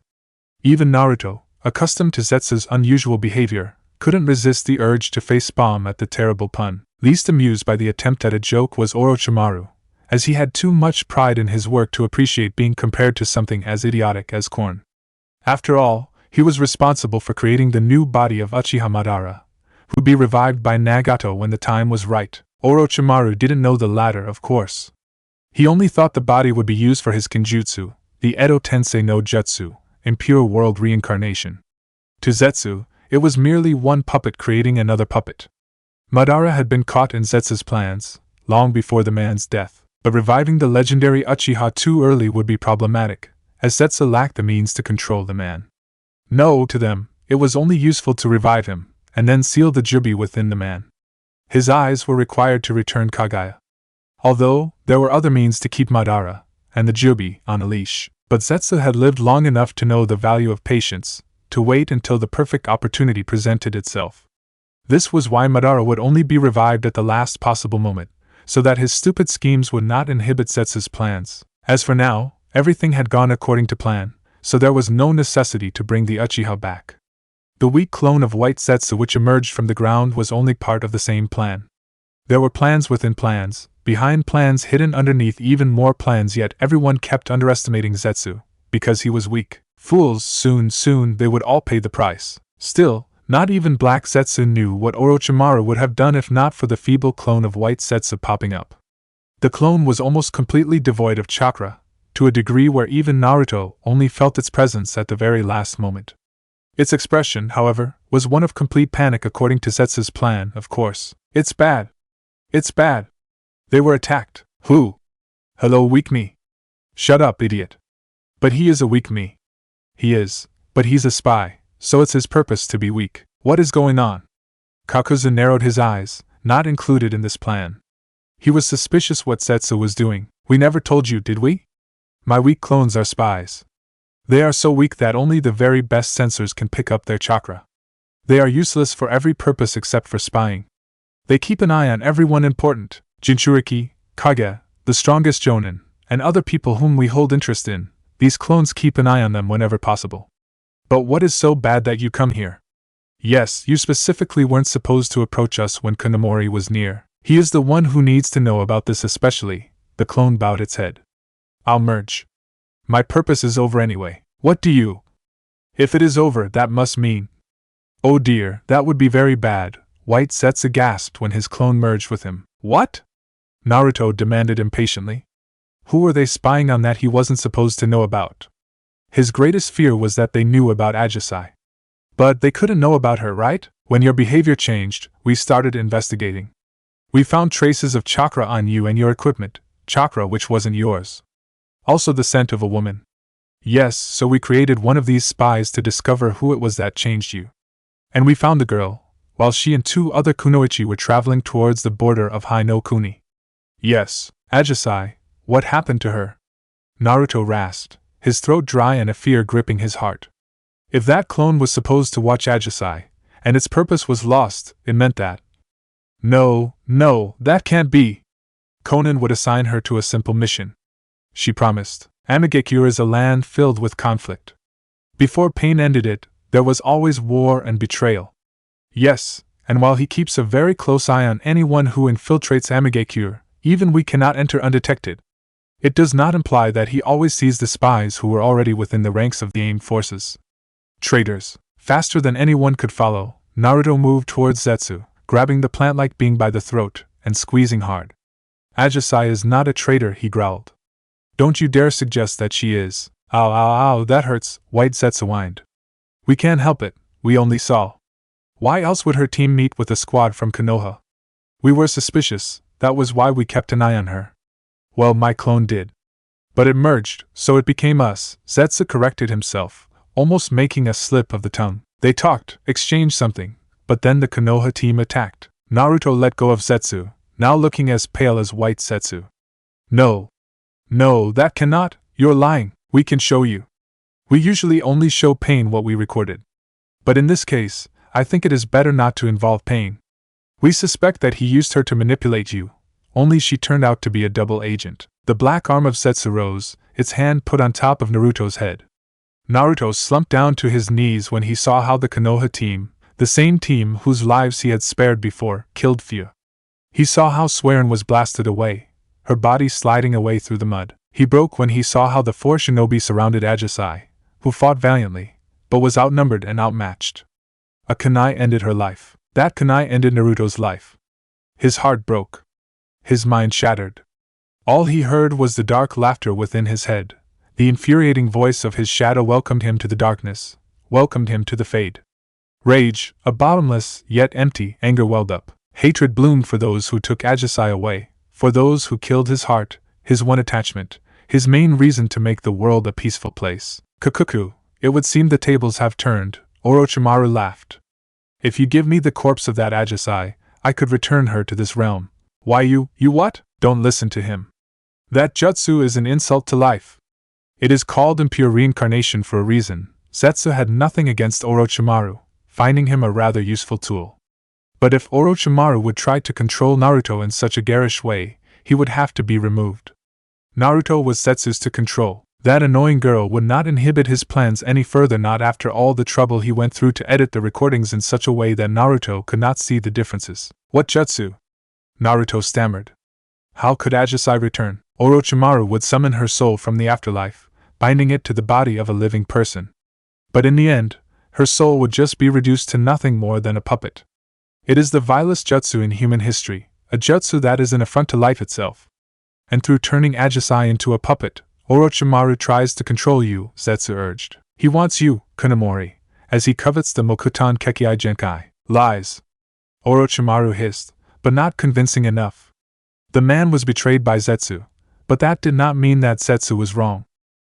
S1: Even Naruto, accustomed to Zetsu's unusual behavior, couldn't resist the urge to facepalm at the terrible pun. Least amused by the attempt at a joke was Orochimaru, as he had too much pride in his work to appreciate being compared to something as idiotic as corn. After all, he was responsible for creating the new body of Uchiha Madara, who'd be revived by Nagato when the time was right. Orochimaru didn't know the latter, of course. He only thought the body would be used for his Kenjutsu, the Edo Tensei no Jutsu, impure world reincarnation. To Zetsu, it was merely one puppet creating another puppet. Madara had been caught in Zetsu's plans, long before the man's death, but reviving the legendary Uchiha too early would be problematic, as Zetsu lacked the means to control the man. No, to them, it was only useful to revive him, and then seal the Jubi within the man. His eyes were required to return Kaguya. Although, there were other means to keep Madara, and the Jubi, on a leash, but Zetsu had lived long enough to know the value of patience, to wait until the perfect opportunity presented itself. This was why Madara would only be revived at the last possible moment, so that his stupid schemes would not inhibit Zetsu's plans. As for now, everything had gone according to plan, so there was no necessity to bring the Uchiha back. The weak clone of White Zetsu which emerged from the ground was only part of the same plan. There were plans within plans, behind plans hidden underneath even more plans, yet everyone kept underestimating Zetsu, because he was weak. Fools, soon they would all pay the price. Still, not even Black Zetsu knew what Orochimaru would have done if not for the feeble clone of White Zetsu popping up. The clone was almost completely devoid of chakra, to a degree where even Naruto only felt its presence at the very last moment. Its expression, however, was one of complete panic according to Zetsu's plan, of course. It's bad. It's bad. They were attacked. Who? Hello, weak me. Shut up, idiot. But he is a weak me. He is, but he's a spy, so it's his purpose to be weak. What is going on? Kakuzu narrowed his eyes, not included in this plan. He was suspicious what Zetsu was doing. We never told you, did we? My weak clones are spies. They are so weak that only the very best sensors can pick up their chakra. They are useless for every purpose except for spying. They keep an eye on everyone important, Jinchuriki, Kaguya, the strongest Jonin, and other people whom we hold interest in. These clones keep an eye on them whenever possible. But what is so bad that you come here? Yes, you specifically weren't supposed to approach us when Kanamori was near. He is the one who needs to know about this especially. The clone bowed its head. I'll merge. My purpose is over anyway. What do you? If it is over, that must mean. Oh dear, that would be very bad. White Zetsu gasped when his clone merged with him. What? Naruto demanded impatiently. Who were they spying on that he wasn't supposed to know about? His greatest fear was that they knew about Ajisai. But they couldn't know about her, right? When your behavior changed, we started investigating. We found traces of chakra on you and your equipment, chakra which wasn't yours. Also the scent of a woman. Yes, so we created one of these spies to discover who it was that changed you. And we found the girl, while she and 2 other kunoichi were traveling towards the border of Hai no Kuni. Yes, Ajisai, what happened to her? Naruto rasped, his throat dry and a fear gripping his heart. If that clone was supposed to watch Ajisai, and its purpose was lost, it meant that. No, that can't be. Conan would assign her to a simple mission. She promised. Amigekure is a land filled with conflict. Before pain ended it, there was always war and betrayal. Yes, and while he keeps a very close eye on anyone who infiltrates Amigekure, even we cannot enter undetected. It does not imply that he always sees the spies who were already within the ranks of the aimed forces. Traitors. Faster than anyone could follow, Naruto moved towards Zetsu, grabbing the plant-like being by the throat and squeezing hard. Ajisai is not a traitor, he growled. Don't you dare suggest that she is. Ow, that hurts, White Zetsu whined. We can't help it, we only saw. Why else would her team meet with a squad from Konoha? We were suspicious, that was why we kept an eye on her. Well, my clone did. But it merged, so it became us, Zetsu corrected himself, almost making a slip of the tongue. They talked, exchanged something, but then the Konoha team attacked. Naruto let go of Zetsu, now looking as pale as White Zetsu. No, that cannot, you're lying, we can show you. We usually only show pain what we recorded. But in this case, I think it is better not to involve pain. We suspect that he used her to manipulate you, only she turned out to be a double agent. The black arm of Zetsu rose, its hand put on top of Naruto's head. Naruto slumped down to his knees when he saw how the Konoha team, the same team whose lives he had spared before, killed Fia. He saw how Swearin was blasted away, her body sliding away through the mud. He broke when he saw how the 4 shinobi surrounded Ajisai, who fought valiantly, but was outnumbered and outmatched. A kunai ended her life. That kunai ended Naruto's life. His heart broke. His mind shattered. All he heard was the dark laughter within his head. The infuriating voice of his shadow welcomed him to the darkness, welcomed him to the fade. Rage, a bottomless, yet empty, anger welled up. Hatred bloomed for those who took Ajisai away, for those who killed his heart, his one attachment, his main reason to make the world a peaceful place. Kukuku, it would seem the tables have turned, Orochimaru laughed. If you give me the corpse of that Ajisai, I could return her to this realm. Why you what? Don't listen to him. That jutsu is an insult to life. It is called impure reincarnation for a reason. Zetsu had nothing against Orochimaru, finding him a rather useful tool. But if Orochimaru would try to control Naruto in such a garish way, he would have to be removed. Naruto was Zetsu's to control. That annoying girl would not inhibit his plans any further, not after all the trouble he went through to edit the recordings in such a way that Naruto could not see the differences. What jutsu? Naruto stammered. How could Ajisai return? Orochimaru would summon her soul from the afterlife, binding it to the body of a living person. But in the end, her soul would just be reduced to nothing more than a puppet. It is the vilest jutsu in human history, a jutsu that is an affront to life itself. And through turning Ajisai into a puppet, Orochimaru tries to control you, Zetsu urged. He wants you, Kunemori, as he covets the Mokuton Kekkei Genkai. Lies. Orochimaru hissed, but not convincing enough. The man was betrayed by Zetsu, but that did not mean that Zetsu was wrong.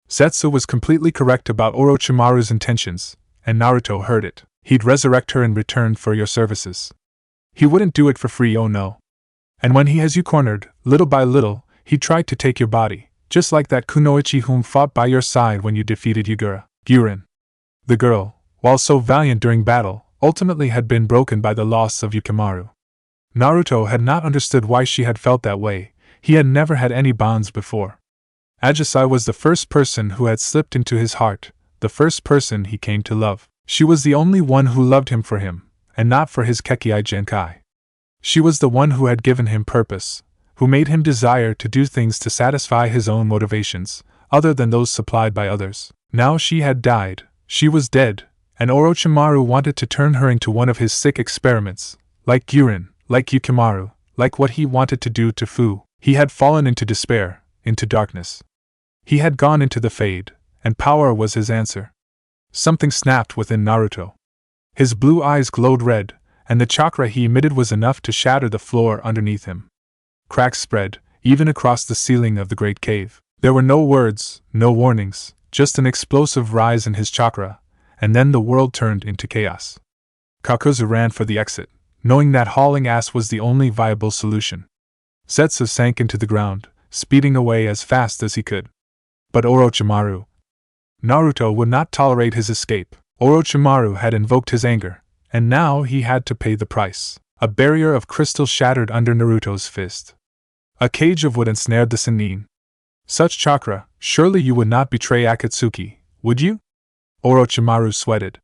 S1: Zetsu was completely correct about Orochimaru's intentions, and Naruto heard it. He'd resurrect her in return for your services. He wouldn't do it for free, oh no. And when he has you cornered, little by little, he tried to take your body, just like that Kunoichi whom fought by your side when you defeated Yugura. Guren. The girl, while so valiant during battle, ultimately had been broken by the loss of Yukimaru. Naruto had not understood why she had felt that way. He had never had any bonds before. Ajisai was the first person who had slipped into his heart, the first person he came to love. She was the only one who loved him for him, and not for his Kekkei Genkai. She was the one who had given him purpose, who made him desire to do things to satisfy his own motivations, other than those supplied by others. Now she had died, she was dead, and Orochimaru wanted to turn her into one of his sick experiments, like Guren, like Yukimaru, like what he wanted to do to Fu. He had fallen into despair, into darkness. He had gone into the fade, and power was his answer. Something snapped within Naruto. His blue eyes glowed red, and the chakra he emitted was enough to shatter the floor underneath him. Cracks spread, even across the ceiling of the great cave. There were no words, no warnings, just an explosive rise in his chakra, and then the world turned into chaos. Kakuzu ran for the exit, knowing that hauling ass was the only viable solution. Zetsu sank into the ground, speeding away as fast as he could. But Orochimaru. Naruto would not tolerate his escape. Orochimaru had invoked his anger, and now he had to pay the price. A barrier of crystal shattered under Naruto's fist. A cage of wood ensnared the Sannin. Such chakra, surely you would not betray Akatsuki, would you? Orochimaru sweated.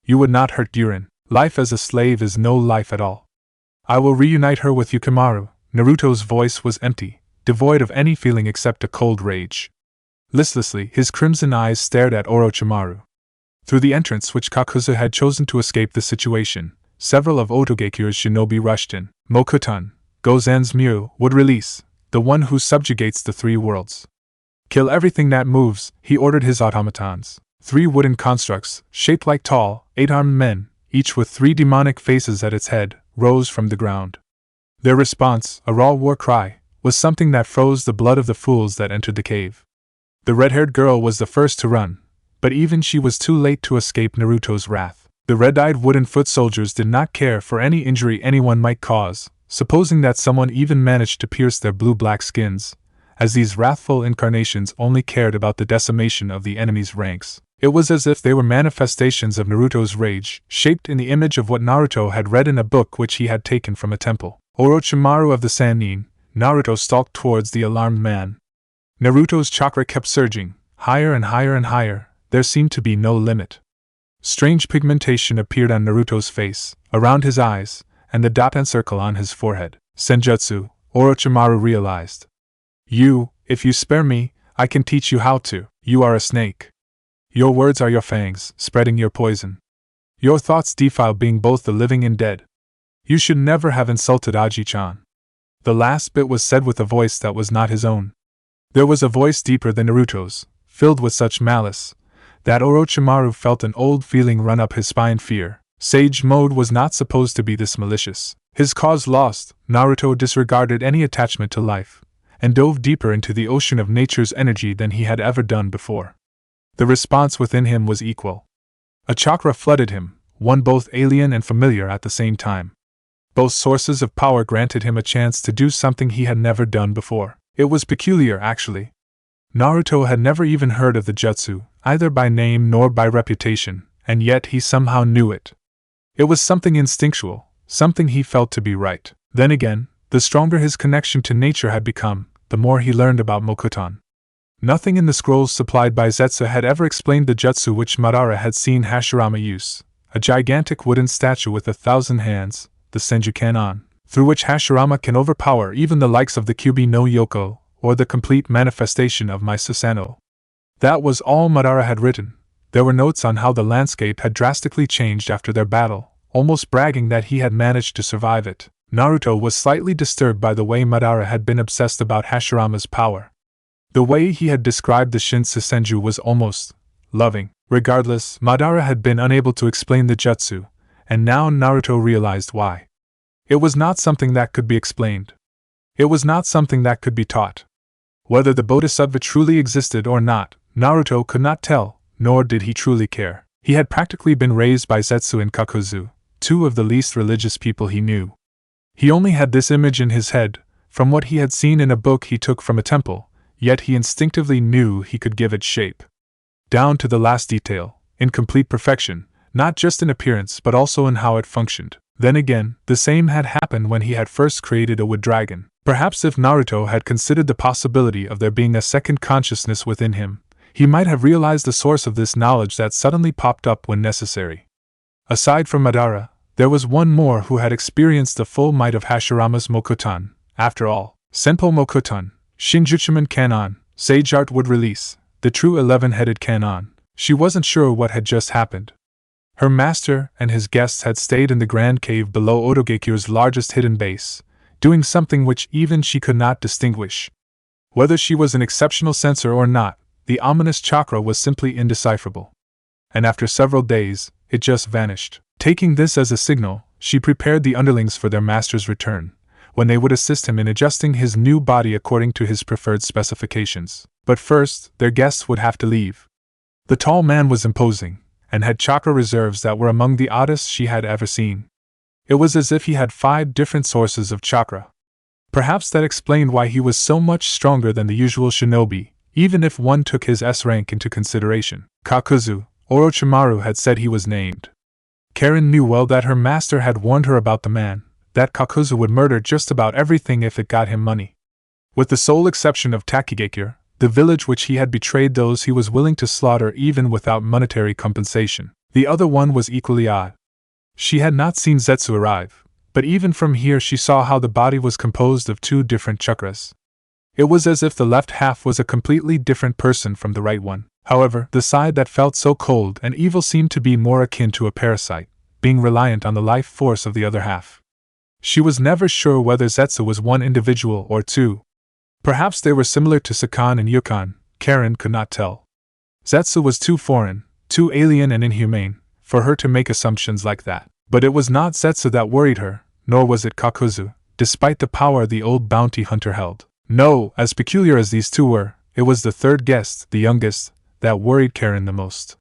S1: You would not hurt Guren. Life as a slave is no life at all. I will reunite her with Yukimaru. Naruto's voice was empty, devoid of any feeling except a cold rage. Listlessly, his crimson eyes stared at Orochimaru. Through the entrance which Kakuzu had chosen to escape the situation, several of Otogekyu's shinobi rushed in. Mokuton, Gozen's Mu, would release, the one who subjugates the 3 worlds. Kill everything that moves, he ordered his automatons. 3 wooden constructs, shaped like tall, 8-armed men, each with 3 demonic faces at its head, rose from the ground. Their response, a raw war cry, was something that froze the blood of the fools that entered the cave. The red-haired girl was the first to run, but even she was too late to escape Naruto's wrath. The red-eyed wooden foot soldiers did not care for any injury anyone might cause, supposing that someone even managed to pierce their blue-black skins, as these wrathful incarnations only cared about the decimation of the enemy's ranks. It was as if they were manifestations of Naruto's rage, shaped in the image of what Naruto had read in a book which he had taken from a temple. Orochimaru of the Sannin, Naruto stalked towards the alarmed man. Naruto's chakra kept surging, higher and higher and higher. There seemed to be no limit. Strange pigmentation appeared on Naruto's face, around his eyes, and the dot and circle on his forehead. Senjutsu, Orochimaru realized. If you spare me, I can teach you how to. You are a snake. Your words are your fangs, spreading your poison. Your thoughts defile being both the living and dead. You should never have insulted Aji-chan. The last bit was said with a voice that was not his own. There was a voice deeper than Naruto's, filled with such malice, that Orochimaru felt an old feeling run up his spine. Fear. Sage Mode was not supposed to be this malicious. His cause lost, Naruto disregarded any attachment to life, and dove deeper into the ocean of nature's energy than he had ever done before. The response within him was equal. A chakra flooded him, one both alien and familiar at the same time. Both sources of power granted him a chance to do something he had never done before. It was peculiar, actually. Naruto had never even heard of the jutsu, either by name nor by reputation, and yet he somehow knew it. It was something instinctual, something he felt to be right. Then again, the stronger his connection to nature had become, the more he learned about Mokuton. Nothing in the scrolls supplied by Zetsu had ever explained the jutsu which Madara had seen Hashirama use, a gigantic wooden statue with 1,000 hands, the Senju Kannon, through which Hashirama can overpower even the likes of the Kyubi no Yoko, or the complete manifestation of my Susanoo. That was all Madara had written. There were notes on how the landscape had drastically changed after their battle, almost bragging that he had managed to survive it. Naruto was slightly disturbed by the way Madara had been obsessed about Hashirama's power. The way he had described the Shinsu Senju was almost loving. Regardless, Madara had been unable to explain the jutsu, and now Naruto realized why. It was not something that could be explained. It was not something that could be taught. Whether the Bodhisattva truly existed or not, Naruto could not tell, nor did he truly care. He had practically been raised by Zetsu and Kakuzu, two of the least religious people he knew. He only had this image in his head, from what he had seen in a book he took from a temple, yet he instinctively knew he could give it shape. Down to the last detail, in complete perfection, not just in appearance but also in how it functioned. Then again, the same had happened when he had first created a wood dragon. Perhaps if Naruto had considered the possibility of there being a second consciousness within him, he might have realized the source of this knowledge that suddenly popped up when necessary. Aside from Madara, there was one more who had experienced the full might of Hashirama's Mokuton. After all, Senpo Mokuton, Shinjuchuman Kannon, Sage Art would release, the true 11-headed Kannon. She wasn't sure what had just happened. Her master and his guests had stayed in the grand cave below Otogekyu's largest hidden base, doing something which even she could not distinguish. Whether she was an exceptional sensor or not, the ominous chakra was simply indecipherable. And after several days, it just vanished. Taking this as a signal, she prepared the underlings for their master's return, when they would assist him in adjusting his new body according to his preferred specifications. But first, their guests would have to leave. The tall man was imposing, and had chakra reserves that were among the oddest she had ever seen. It was as if he had 5 different sources of chakra. Perhaps that explained why he was so much stronger than the usual shinobi, even if one took his S rank into consideration. Kakuzu, Orochimaru had said he was named. Karen knew well that her master had warned her about the man, that Kakuzu would murder just about everything if it got him money. With the sole exception of Takigakure, the village which he had betrayed, those he was willing to slaughter even without monetary compensation. The other one was equally odd. She had not seen Zetsu arrive, but even from here she saw how the body was composed of 2 different chakras. It was as if the left half was a completely different person from the right one. However, the side that felt so cold and evil seemed to be more akin to a parasite, being reliant on the life force of the other half. She was never sure whether Zetsu was one individual or 2. Perhaps they were similar to Sakan and Yukon, Karen could not tell. Zetsu was too foreign, too alien and inhumane, for her to make assumptions like that. But it was not Zetsu that worried her, nor was it Kakuzu, despite the power the old bounty hunter held. No, as peculiar as these 2 were, it was the third guest, the youngest, that worried Karen the most.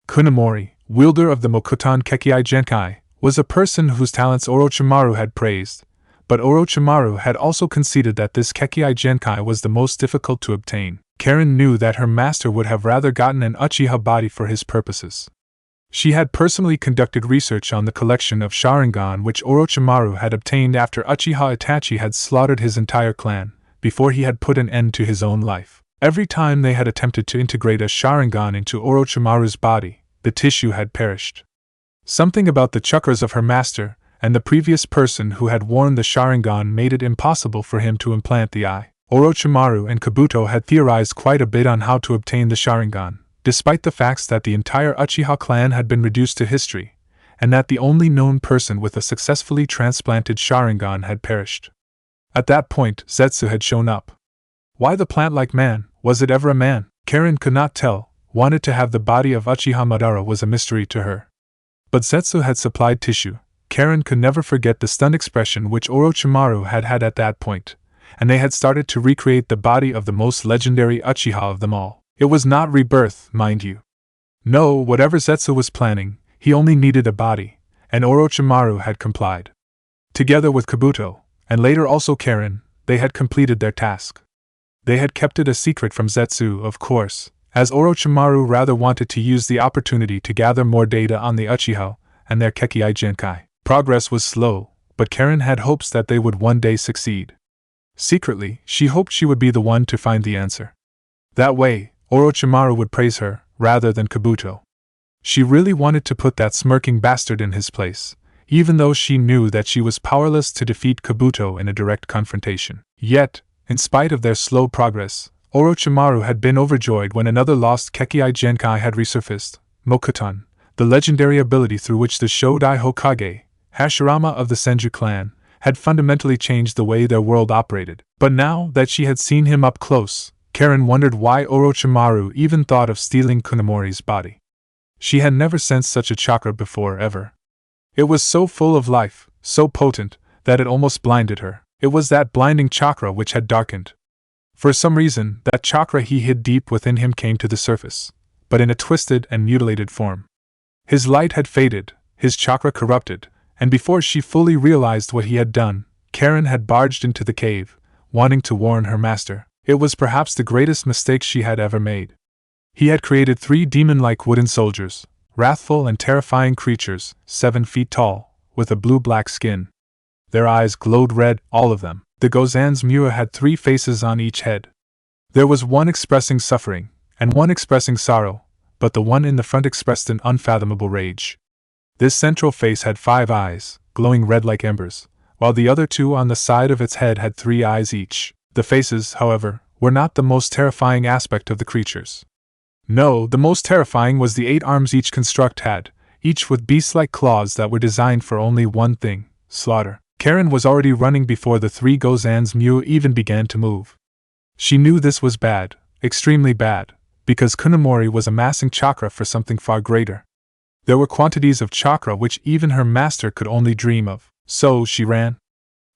S1: Kunimori, wielder of the Mokuton Kekkei Genkai, was a person whose talents Orochimaru had praised, but Orochimaru had also conceded that this Kekkei Genkai was the most difficult to obtain. Karen knew that her master would have rather gotten an Uchiha body for his purposes. She had personally conducted research on the collection of Sharingan which Orochimaru had obtained after Uchiha Itachi had slaughtered his entire clan, before he had put an end to his own life. Every time they had attempted to integrate a Sharingan into Orochimaru's body, the tissue had perished. Something about the chakras of her master and the previous person who had worn the Sharingan made it impossible for him to implant the eye. Orochimaru and Kabuto had theorized quite a bit on how to obtain the Sharingan, despite the facts that the entire Uchiha clan had been reduced to history, and that the only known person with a successfully transplanted Sharingan had perished. At that point, Zetsu had shown up. Why the plant-like man? Was it ever a man? Karen could not tell. Wanted to have the body of Uchiha Madara was a mystery to her. But Zetsu had supplied tissue. Karen could never forget the stunned expression which Orochimaru had had at that point, and they had started to recreate the body of the most legendary Uchiha of them all. It was not rebirth, mind you. No, whatever Zetsu was planning, he only needed a body, and Orochimaru had complied. Together with Kabuto, and later also Karen, they had completed their task. They had kept it a secret from Zetsu, of course, as Orochimaru rather wanted to use the opportunity to gather more data on the Uchiha and their Kekkei Genkai. Progress was slow, but Karen had hopes that they would one day succeed. Secretly, she hoped she would be the one to find the answer. That way, Orochimaru would praise her, rather than Kabuto. She really wanted to put that smirking bastard in his place, even though she knew that she was powerless to defeat Kabuto in a direct confrontation. Yet, in spite of their slow progress, Orochimaru had been overjoyed when another lost Kekkei Genkai had resurfaced, Mokuton, the legendary ability through which the Shodai Hokage, Hashirama of the Senju clan, had fundamentally changed the way their world operated. But now that she had seen him up close, Karen wondered why Orochimaru even thought of stealing Kunemori's body. She had never sensed such a chakra before, ever. It was so full of life, so potent, that it almost blinded her. It was that blinding chakra which had darkened. For some reason, that chakra he hid deep within him came to the surface, but in a twisted and mutilated form. His light had faded, his chakra corrupted, and before she fully realized what he had done, Karen had barged into the cave, wanting to warn her master. It was perhaps the greatest mistake she had ever made. He had created 3 demon-like wooden soldiers, wrathful and terrifying creatures, 7 feet tall, with a blue-black skin. Their eyes glowed red, all of them. The Gozan's Mua had 3 faces on each head. There was one expressing suffering, and one expressing sorrow, but the one in the front expressed an unfathomable rage. This central face had 5 eyes, glowing red like embers, while the other 2 on the side of its head had 3 eyes each. The faces, however, were not the most terrifying aspect of the creatures. No, the most terrifying was the 8 arms each construct had, each with beast-like claws that were designed for only one thing: slaughter. Karen was already running before the 3 Gozan's Mu even began to move. She knew this was bad, extremely bad, because Kunemori was amassing chakra for something far greater. There were quantities of chakra which even her master could only dream of. So she ran.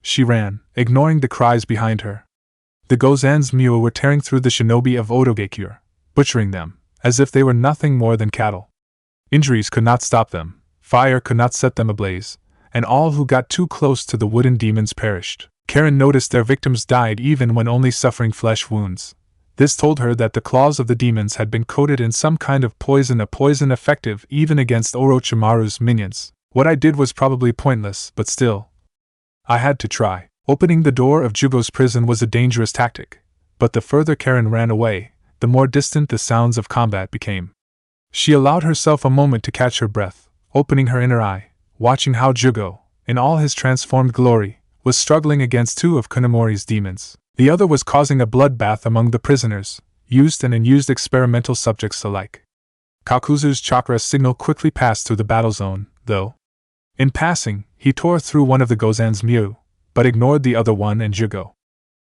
S1: She ran, ignoring the cries behind her. The Gozan's Mu were tearing through the shinobi of Odogekure, butchering them, as if they were nothing more than cattle. Injuries could not stop them, fire could not set them ablaze, and all who got too close to the wooden demons perished. Karen noticed their victims died even when only suffering flesh wounds. This told her that the claws of the demons had been coated in some kind of poison, a poison effective even against Orochimaru's minions. What I did was probably pointless, but still, I had to try. Opening the door of Jugo's prison was a dangerous tactic, but the further Karen ran away, the more distant the sounds of combat became. She allowed herself a moment to catch her breath, opening her inner eye, watching how Jugo, in all his transformed glory, was struggling against 2 of Kunemori's demons. The other was causing a bloodbath among the prisoners, used and unused experimental subjects alike. Kakuzu's chakra signal quickly passed through the battle zone, though. In passing, he tore through one of the Gozan's Mu, but ignored the other one and Jugo.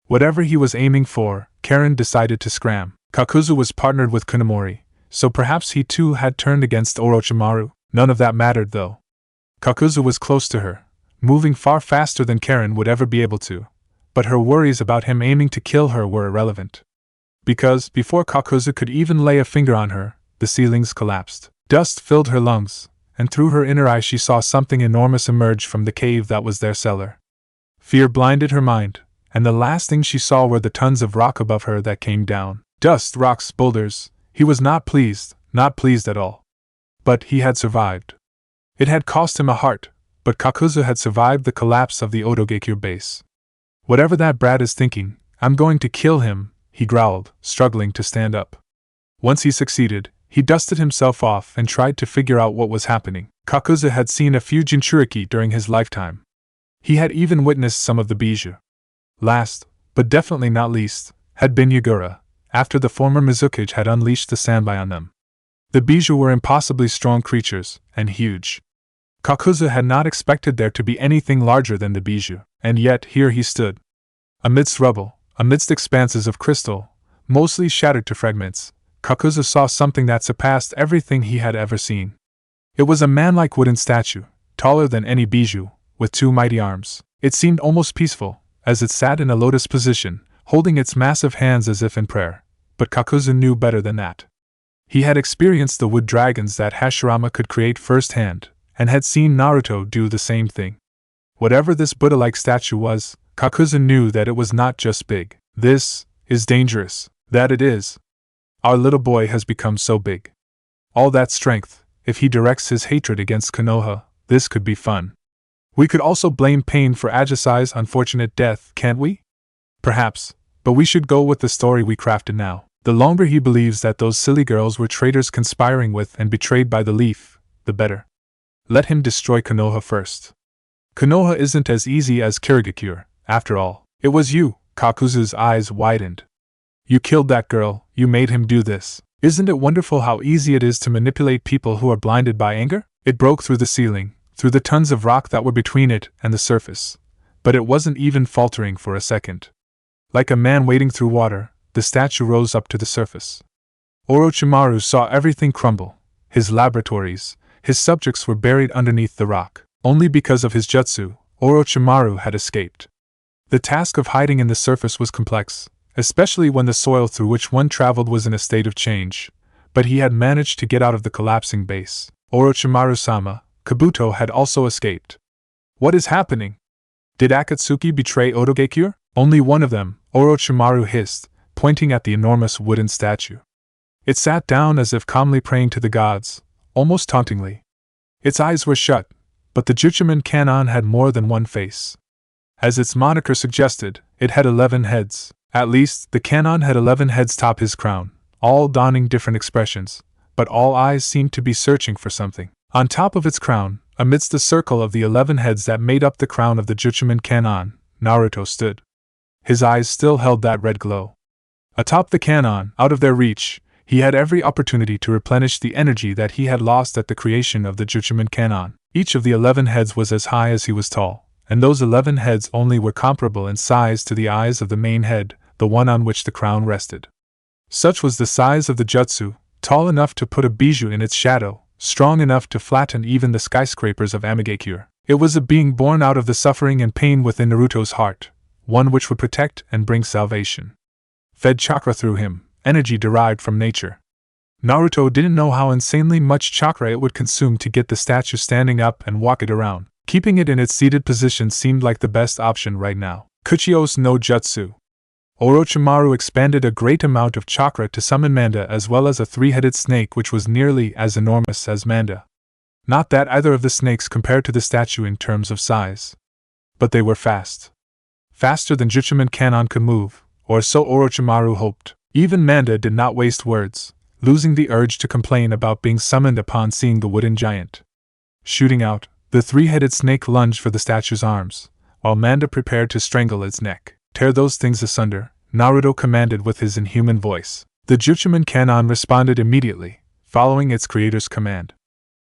S1: Whatever he was aiming for, Karen decided to scram. Kakuzu was partnered with Kunemori, so perhaps he too had turned against Orochimaru. None of that mattered though. Kakuzu was close to her, moving far faster than Karen would ever be able to, but her worries about him aiming to kill her were irrelevant. Because, before Kakuzu could even lay a finger on her, the ceilings collapsed. Dust filled her lungs, and through her inner eye she saw something enormous emerge from the cave that was their cellar. Fear blinded her mind, and the last thing she saw were the tons of rock above her that came down. Dust, rocks, boulders. He was not pleased at all. But he had survived. It had cost him a heart, but Kakuzu had survived the collapse of the Odogekure base. Whatever that brat is thinking, I'm going to kill him, he growled, struggling to stand up. Once he succeeded, he dusted himself off and tried to figure out what was happening. Kakuzu had seen a few Jinchuriki during his lifetime. He had even witnessed some of the bijou. Last, but definitely not least, had been Yagura, after the former Mizukage had unleashed the Sanbai on them. The Bijou were impossibly strong creatures, and huge. Kakuzu had not expected there to be anything larger than the Bijou, and yet here he stood. Amidst rubble, amidst expanses of crystal, mostly shattered to fragments, Kakuzu saw something that surpassed everything he had ever seen. It was a man-like wooden statue, taller than any Bijou, with two mighty arms. It seemed almost peaceful, as it sat in a lotus position, holding its massive hands as if in prayer, but Kakuzu knew better than that. He had experienced the wood dragons that Hashirama could create firsthand, and had seen Naruto do the same thing. Whatever this Buddha-like statue was, Kakuzu knew that it was not just big. This is dangerous. That it is. Our little boy has become so big. All that strength, if he directs his hatred against Konoha, this could be fun. We could also blame pain for Ajisai's unfortunate death, can't we? Perhaps, but we should go with the story we crafted now. The longer he believes that those silly girls were traitors conspiring with and betrayed by the leaf, the better. Let him destroy Konoha first. Konoha isn't as easy as Kirigakure, after all. It was you. Kakuzu's eyes widened. You killed that girl, you made him do this. Isn't it wonderful how easy it is to manipulate people who are blinded by anger? It broke through the ceiling, through the tons of rock that were between it and the surface. But it wasn't even faltering for a second. Like a man wading through water, the statue rose up to the surface. Orochimaru saw everything crumble. His laboratories, his subjects were buried underneath the rock. Only because of his jutsu, Orochimaru had escaped. The task of hiding in the surface was complex, especially when the soil through which one traveled was in a state of change, but he had managed to get out of the collapsing base. Orochimaru-sama, Kabuto had also escaped. What is happening? Did Akatsuki betray Odogekure? Only one of them, Orochimaru hissed, pointing at the enormous wooden statue. It sat down as if calmly praying to the gods, almost tauntingly. Its eyes were shut, but the Juchiman Kannon had more than one face. As its moniker suggested, it had 11 heads. At least, the Kannon had 11 heads atop his crown, all donning different expressions, but all eyes seemed to be searching for something. On top of its crown, amidst the circle of the 11 heads that made up the crown of the Juchiman Kannon, Naruto stood. His eyes still held that red glow. Atop the Kannon, out of their reach, he had every opportunity to replenish the energy that he had lost at the creation of the Juchiman Kannon. Each of the 11 heads was as high as he was tall, and those 11 heads only were comparable in size to the eyes of the main head, the one on which the crown rested. Such was the size of the jutsu, tall enough to put a bijou in its shadow, strong enough to flatten even the skyscrapers of Amigakure. It was a being born out of the suffering and pain within Naruto's heart, one which would protect and bring salvation. Fed chakra through him, energy derived from nature. Naruto didn't know how insanely much chakra it would consume to get the statue standing up and walk it around. Keeping it in its seated position seemed like the best option right now. Kuchios no Jutsu. Orochimaru expanded a great amount of chakra to summon Manda as well as a three-headed snake which was nearly as enormous as Manda. Not that either of the snakes compared to the statue in terms of size. But they were fast. Faster than Juchiman Kannon could move, or so Orochimaru hoped. Even Manda did not waste words, losing the urge to complain about being summoned upon seeing the wooden giant. Shooting out, the three-headed snake lunged for the statue's arms, while Manda prepared to strangle its neck. Tear those things asunder, Naruto commanded with his inhuman voice. The Juchiman Kannon responded immediately, following its creator's command.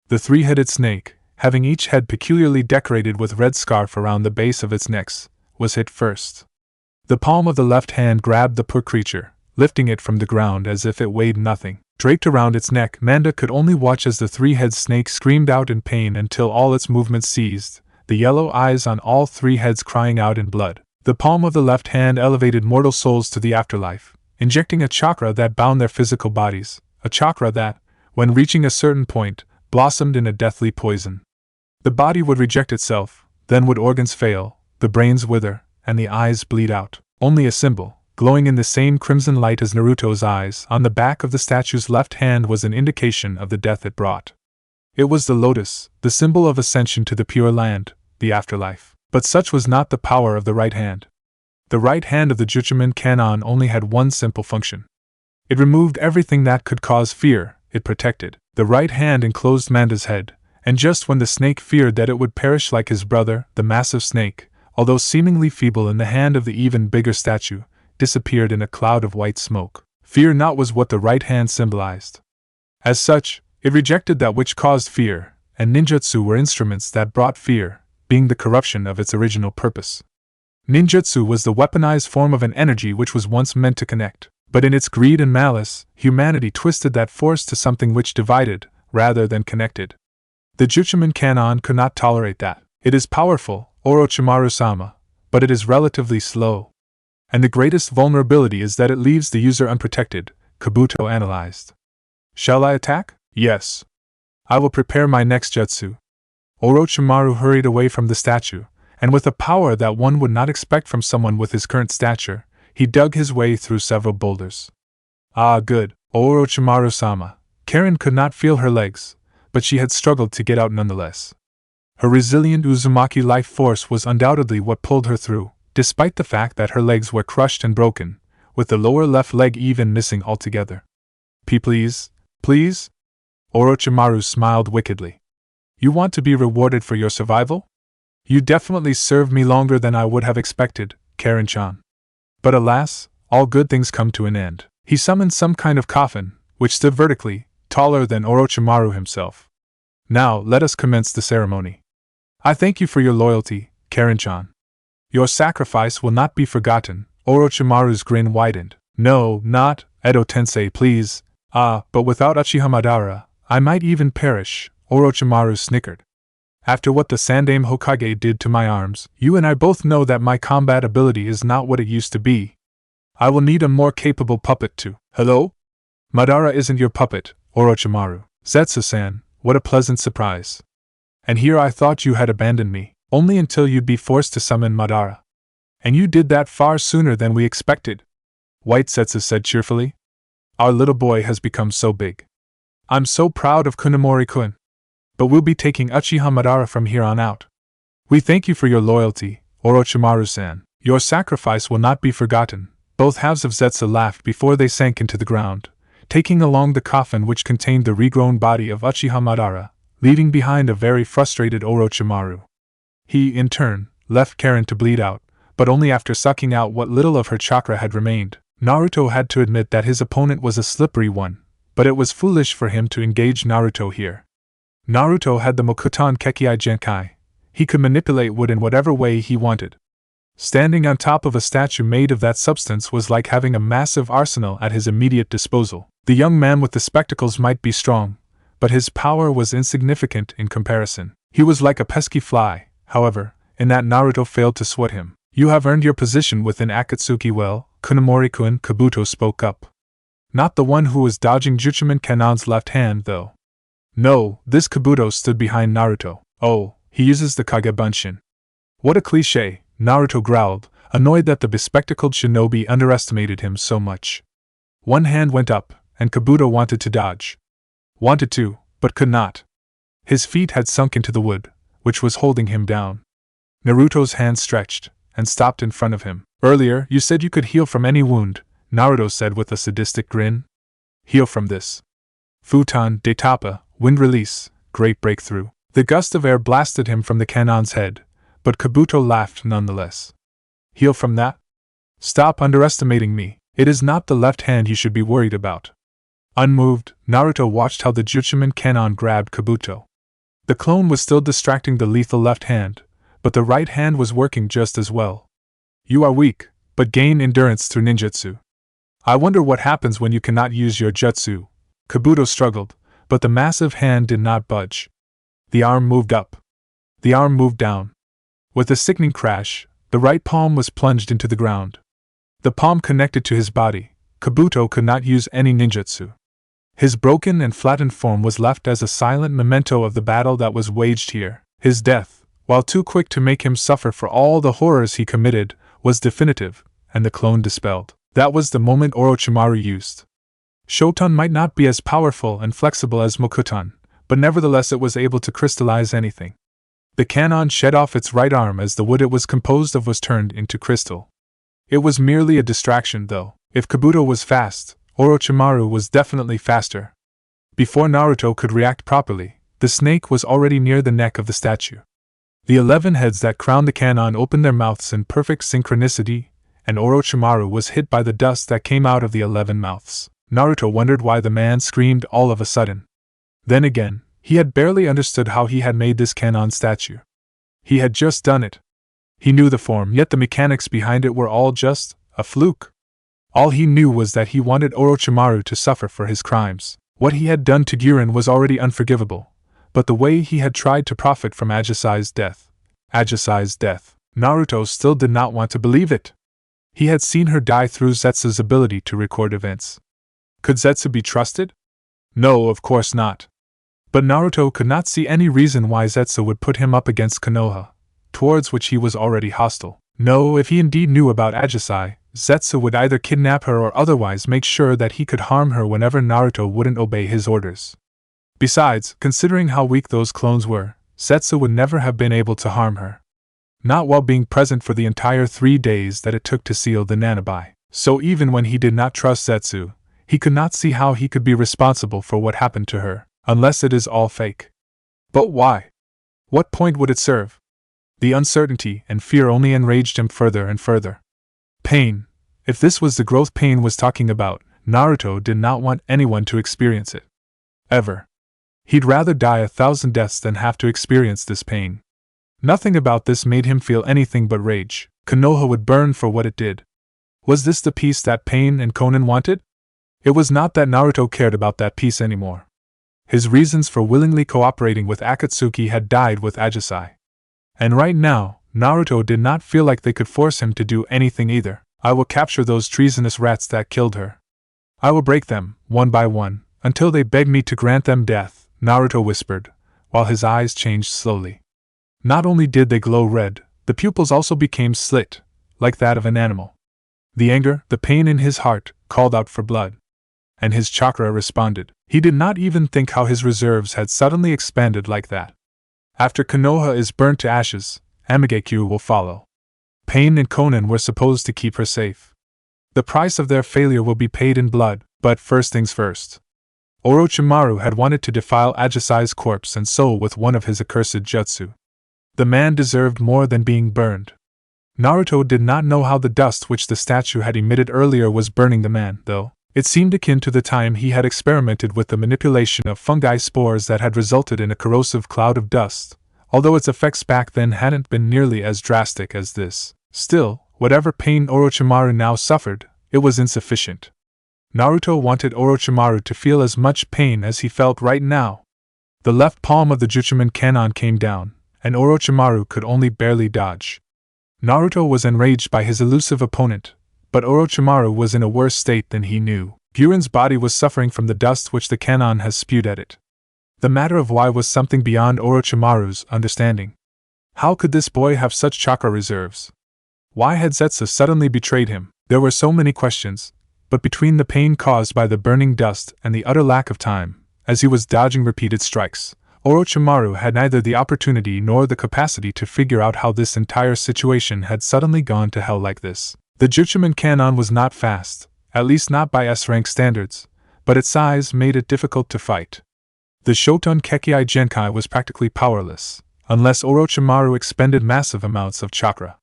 S1: The three-headed snake, having each head peculiarly decorated with red scarf around the base of its necks, was hit first. The palm of the left hand grabbed the poor creature, lifting it from the ground as if it weighed nothing. Draped around its neck, Manda could only watch as the three-headed snake screamed out in pain until all its movements ceased, the yellow eyes on all three heads crying out in blood. The palm of the left hand elevated mortal souls to the afterlife, injecting a chakra that bound their physical bodies, a chakra that, when reaching a certain point, blossomed in a deathly poison. The body would reject itself, then would organs fail, the brains wither, and the eyes bleed out. Only a symbol, glowing in the same crimson light as Naruto's eyes, on the back of the statue's left hand was an indication of the death it brought. It was the lotus, the symbol of ascension to the pure land, the afterlife. But such was not the power of the right hand. The right hand of the Juchiman Kannon only had one simple function. It removed everything that could cause fear, it protected. The right hand enclosed Manda's head, and just when the snake feared that it would perish like his brother, the massive snake, although seemingly feeble in the hand of the even bigger statue, disappeared in a cloud of white smoke. Fear not was what the right hand symbolized. As such, it rejected that which caused fear, and ninjutsu were instruments that brought fear, being the corruption of its original purpose. Ninjutsu was the weaponized form of an energy which was once meant to connect, but in its greed and malice, humanity twisted that force to something which divided, rather than connected. The Juchiman canon could not tolerate that. It is powerful, Orochimaru-sama, but it is relatively slow. And the greatest vulnerability is that it leaves the user unprotected, Kabuto analyzed. Shall I attack? Yes. I will prepare my next jutsu. Orochimaru hurried away from the statue, and with a power that one would not expect from someone with his current stature, he dug his way through several boulders. Ah, good, Orochimaru-sama. Karen could not feel her legs, but she had struggled to get out nonetheless. Her resilient Uzumaki life force was undoubtedly what pulled her through, despite the fact that her legs were crushed and broken, with the lower left leg even missing altogether. Please? Orochimaru smiled wickedly. You want to be rewarded for your survival? You definitely served me longer than I would have expected, Karen-chan. But alas, all good things come to an end. He summoned some kind of coffin, which stood vertically, taller than Orochimaru himself. Now, let us commence the ceremony. I thank you for your loyalty, Karen-chan. Your sacrifice will not be forgotten. Orochimaru's grin widened. No, not, Edo-tensei, please. But without Uchiha Madara, I might even perish, Orochimaru snickered. After what the Sandaime Hokage did to my arms, you and I both know that my combat ability is not what it used to be. I will need a more capable puppet to. Hello? Madara isn't your puppet, Orochimaru. Zetsu-san, what a pleasant surprise. And here I thought you had abandoned me, only until you'd be forced to summon Madara. And you did that far sooner than we expected. White Zetsu said cheerfully. Our little boy has become so big. I'm so proud of Kunemori-kun. But we'll be taking Uchiha Madara from here on out. We thank you for your loyalty, Orochimaru-san. Your sacrifice will not be forgotten. Both halves of Zetsu laughed before they sank into the ground, taking along the coffin which contained the regrown body of Uchiha Madara, leaving behind a very frustrated Orochimaru. He, in turn, left Karen to bleed out, but only after sucking out what little of her chakra had remained. Naruto had to admit that his opponent was a slippery one, but it was foolish for him to engage Naruto here. Naruto had the Mokuton Kekkei Genkai. He could manipulate wood in whatever way he wanted. Standing on top of a statue made of that substance was like having a massive arsenal at his immediate disposal. The young man with the spectacles might be strong, but his power was insignificant in comparison. He was like a pesky fly, however, in that Naruto failed to swat him. You have earned your position within Akatsuki well, Kunemori-kun, Kabuto spoke up. Not the one who was dodging Juchiman Kanon's left hand, though. No, this Kabuto stood behind Naruto. Oh, he uses the Kage Bunshin. What a cliché, Naruto growled, annoyed that the bespectacled shinobi underestimated him so much. One hand went up, and Kabuto wanted to dodge. Wanted to, but could not. His feet had sunk into the wood, which was holding him down. Naruto's hand stretched, and stopped in front of him. Earlier, you said you could heal from any wound, Naruto said with a sadistic grin. Heal from this. Futon de Tapa, wind release, great breakthrough. The gust of air blasted him from the cannon's head, but Kabuto laughed nonetheless. Heal from that? Stop underestimating me. It is not the left hand you should be worried about. Unmoved, Naruto watched how the Juchiman cannon grabbed Kabuto. The clone was still distracting the lethal left hand, but the right hand was working just as well. You are weak, but gain endurance through ninjutsu. I wonder what happens when you cannot use your jutsu. Kabuto struggled, but the massive hand did not budge. The arm moved up. The arm moved down. With a sickening crash, the right palm was plunged into the ground. The palm connected to his body. Kabuto could not use any ninjutsu. His broken and flattened form was left as a silent memento of the battle that was waged here. His death, while too quick to make him suffer for all the horrors he committed, was definitive, and the clone dispelled. That was the moment Orochimaru used. Shoton might not be as powerful and flexible as Mokuton, but nevertheless it was able to crystallize anything. The cannon shed off its right arm as the wood it was composed of was turned into crystal. It was merely a distraction, though. If Kabuto was fast, Orochimaru was definitely faster. Before Naruto could react properly, the snake was already near the neck of the statue. The 11 heads that crowned the cannon opened their mouths in perfect synchronicity, and Orochimaru was hit by the dust that came out of the 11 mouths. Naruto wondered why the man screamed all of a sudden. Then again, he had barely understood how he had made this cannon statue. He had just done it. He knew the form, yet the mechanics behind it were all just a fluke. All he knew was that he wanted Orochimaru to suffer for his crimes. What he had done to Guren was already unforgivable, but the way he had tried to profit from Ajisai's death. Naruto still did not want to believe it. He had seen her die through Zetsu's ability to record events. Could Zetsu be trusted? No, of course not. But Naruto could not see any reason why Zetsu would put him up against Konoha, towards which he was already hostile. No, if he indeed knew about Ajisai, Zetsu would either kidnap her or otherwise make sure that he could harm her whenever Naruto wouldn't obey his orders. Besides, considering how weak those clones were, Zetsu would never have been able to harm her. Not while being present for the entire 3 days that it took to seal the Nanabi. So even when he did not trust Zetsu, he could not see how he could be responsible for what happened to her, unless it is all fake. But why? What point would it serve? The uncertainty and fear only enraged him further and further. Pain. If this was the growth Pain was talking about, Naruto did not want anyone to experience it. Ever. He'd rather die 1,000 deaths than have to experience this pain. Nothing about this made him feel anything but rage. Konoha would burn for what it did. Was this the peace that Pain and Konan wanted? It was not that Naruto cared about that peace anymore. His reasons for willingly cooperating with Akatsuki had died with Ajisai. And right now, Naruto did not feel like they could force him to do anything either. I will capture those treasonous rats that killed her. I will break them, one by one, until they beg me to grant them death, Naruto whispered, while his eyes changed slowly. Not only did they glow red, the pupils also became slit, like that of an animal. The anger, the pain in his heart, called out for blood. And his chakra responded. He did not even think how his reserves had suddenly expanded like that. After Konoha is burnt to ashes, Amigekyo will follow. Pain and Konan were supposed to keep her safe. The price of their failure will be paid in blood, but first things first. Orochimaru had wanted to defile Ajisai's corpse and soul with one of his accursed jutsu. The man deserved more than being burned. Naruto did not know how the dust which the statue had emitted earlier was burning the man, though. It seemed akin to the time he had experimented with the manipulation of fungi spores that had resulted in a corrosive cloud of dust, although its effects back then hadn't been nearly as drastic as this. Still, whatever pain Orochimaru now suffered, it was insufficient. Naruto wanted Orochimaru to feel as much pain as he felt right now. The left palm of the Juchuman cannon came down, and Orochimaru could only barely dodge. Naruto was enraged by his elusive opponent, but Orochimaru was in a worse state than he knew. Guren's body was suffering from the dust which the cannon has spewed at it. The matter of why was something beyond Orochimaru's understanding. How could this boy have such chakra reserves? Why had Zetsu suddenly betrayed him? There were so many questions, but between the pain caused by the burning dust and the utter lack of time, as he was dodging repeated strikes, Orochimaru had neither the opportunity nor the capacity to figure out how this entire situation had suddenly gone to hell like this. The Juchuman cannon was not fast, at least not by S-rank standards, but its size made it difficult to fight. The Shoten Kekkei Genkai was practically powerless, unless Orochimaru expended massive amounts of chakra.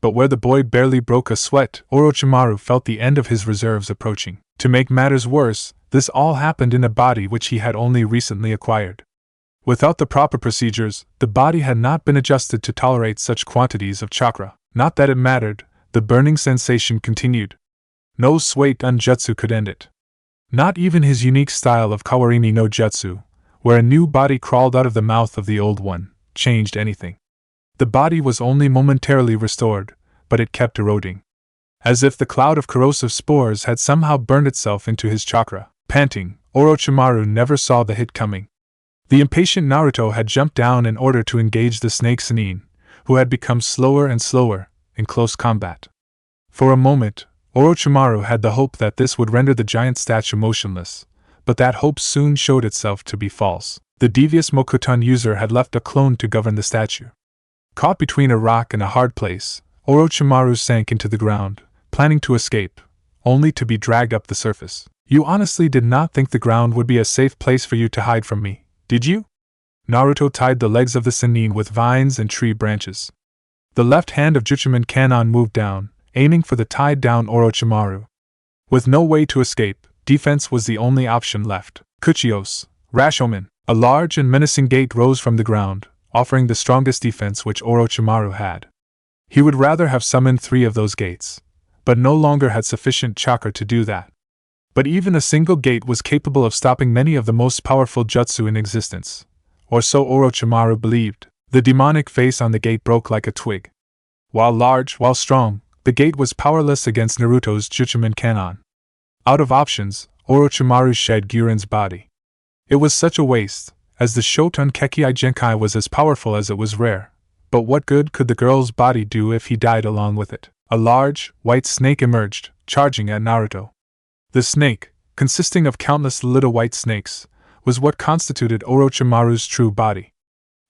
S1: But where the boy barely broke a sweat, Orochimaru felt the end of his reserves approaching. To make matters worse, this all happened in a body which he had only recently acquired. Without the proper procedures, the body had not been adjusted to tolerate such quantities of chakra. Not that it mattered, the burning sensation continued. No Suiton jutsu could end it. Not even his unique style of Kawarimi no jutsu, where a new body crawled out of the mouth of the old one, changed anything. The body was only momentarily restored, but it kept eroding. As if the cloud of corrosive spores had somehow burned itself into his chakra. Panting, Orochimaru never saw the hit coming. The impatient Naruto had jumped down in order to engage the snake Sannin, who had become slower and slower, in close combat. For a moment, Orochimaru had the hope that this would render the giant statue motionless, but that hope soon showed itself to be false. The devious Mokuton user had left a clone to govern the statue. Caught between a rock and a hard place, Orochimaru sank into the ground, planning to escape, only to be dragged up the surface. You honestly did not think the ground would be a safe place for you to hide from me, did you? Naruto tied the legs of the Sannin with vines and tree branches. The left hand of Juchiman Kanon moved down, aiming for the tied-down Orochimaru. With no way to escape, defense was the only option left. Kuchios, Rashomon. A large and menacing gate rose from the ground, offering the strongest defense which Orochimaru had. He would rather have summoned 3 of those gates, but no longer had sufficient chakra to do that. But even a single gate was capable of stopping many of the most powerful jutsu in existence. Or so Orochimaru believed. The demonic face on the gate broke like a twig. While large, while strong, the gate was powerless against Naruto's Juchiman Kanon. Out of options, Orochimaru shed Guren's body. It was such a waste, as the Shoten Kekkai Genkai was as powerful as it was rare. But what good could the girl's body do if he died along with it? A large, white snake emerged, charging at Naruto. The snake, consisting of countless little white snakes, was what constituted Orochimaru's true body.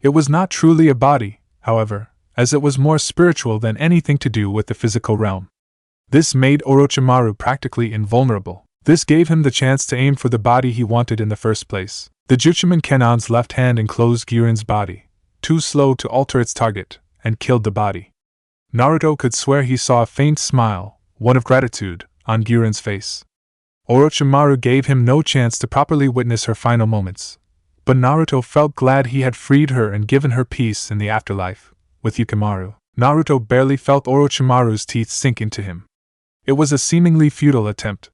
S1: It was not truly a body, however, as it was more spiritual than anything to do with the physical realm. This made Orochimaru practically invulnerable. This gave him the chance to aim for the body he wanted in the first place. The Juchiman Kanon's left hand enclosed Guren's body, too slow to alter its target, and killed the body. Naruto could swear he saw a faint smile, one of gratitude, on Guren's face. Orochimaru gave him no chance to properly witness her final moments, but Naruto felt glad he had freed her and given her peace in the afterlife. With Yukimaru, Naruto barely felt Orochimaru's teeth sink into him. It was a seemingly futile attempt.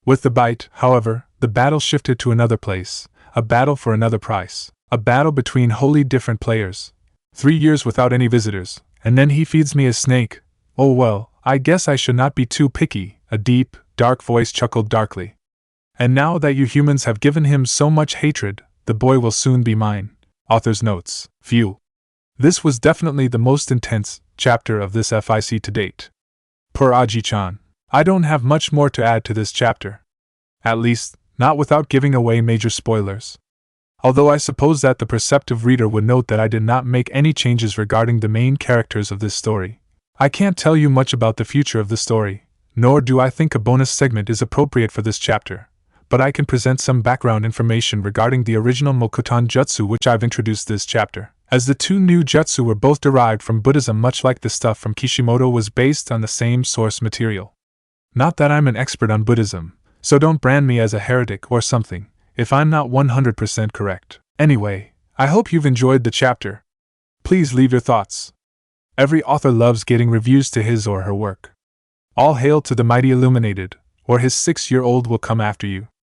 S1: With the bite, however, the battle shifted to another place, a battle for another prize, a battle between wholly different players. 3 years without any visitors, and then he feeds me a snake. Oh well, I guess I should not be too picky, a deep, dark voice chuckled darkly. And now that you humans have given him so much hatred, the boy will soon be mine. Author's notes. Phew. This was definitely the most intense chapter of this FIC to date. Per Aji-chan. I don't have much more to add to this chapter. At least, not without giving away major spoilers. Although I suppose that the perceptive reader would note that I did not make any changes regarding the main characters of this story. I can't tell you much about the future of the story, nor do I think a bonus segment is appropriate for this chapter, but I can present some background information regarding the original Mokuton jutsu which I've introduced this chapter. As the 2 new jutsu were both derived from Buddhism, much like the stuff from Kishimoto was based on the same source material. Not that I'm an expert on Buddhism, so don't brand me as a heretic or something, if I'm not 100% correct. Anyway, I hope you've enjoyed the chapter. Please leave your thoughts. Every author loves getting reviews to his or her work. All hail to the mighty illuminated, or his 6-year-old will come after you.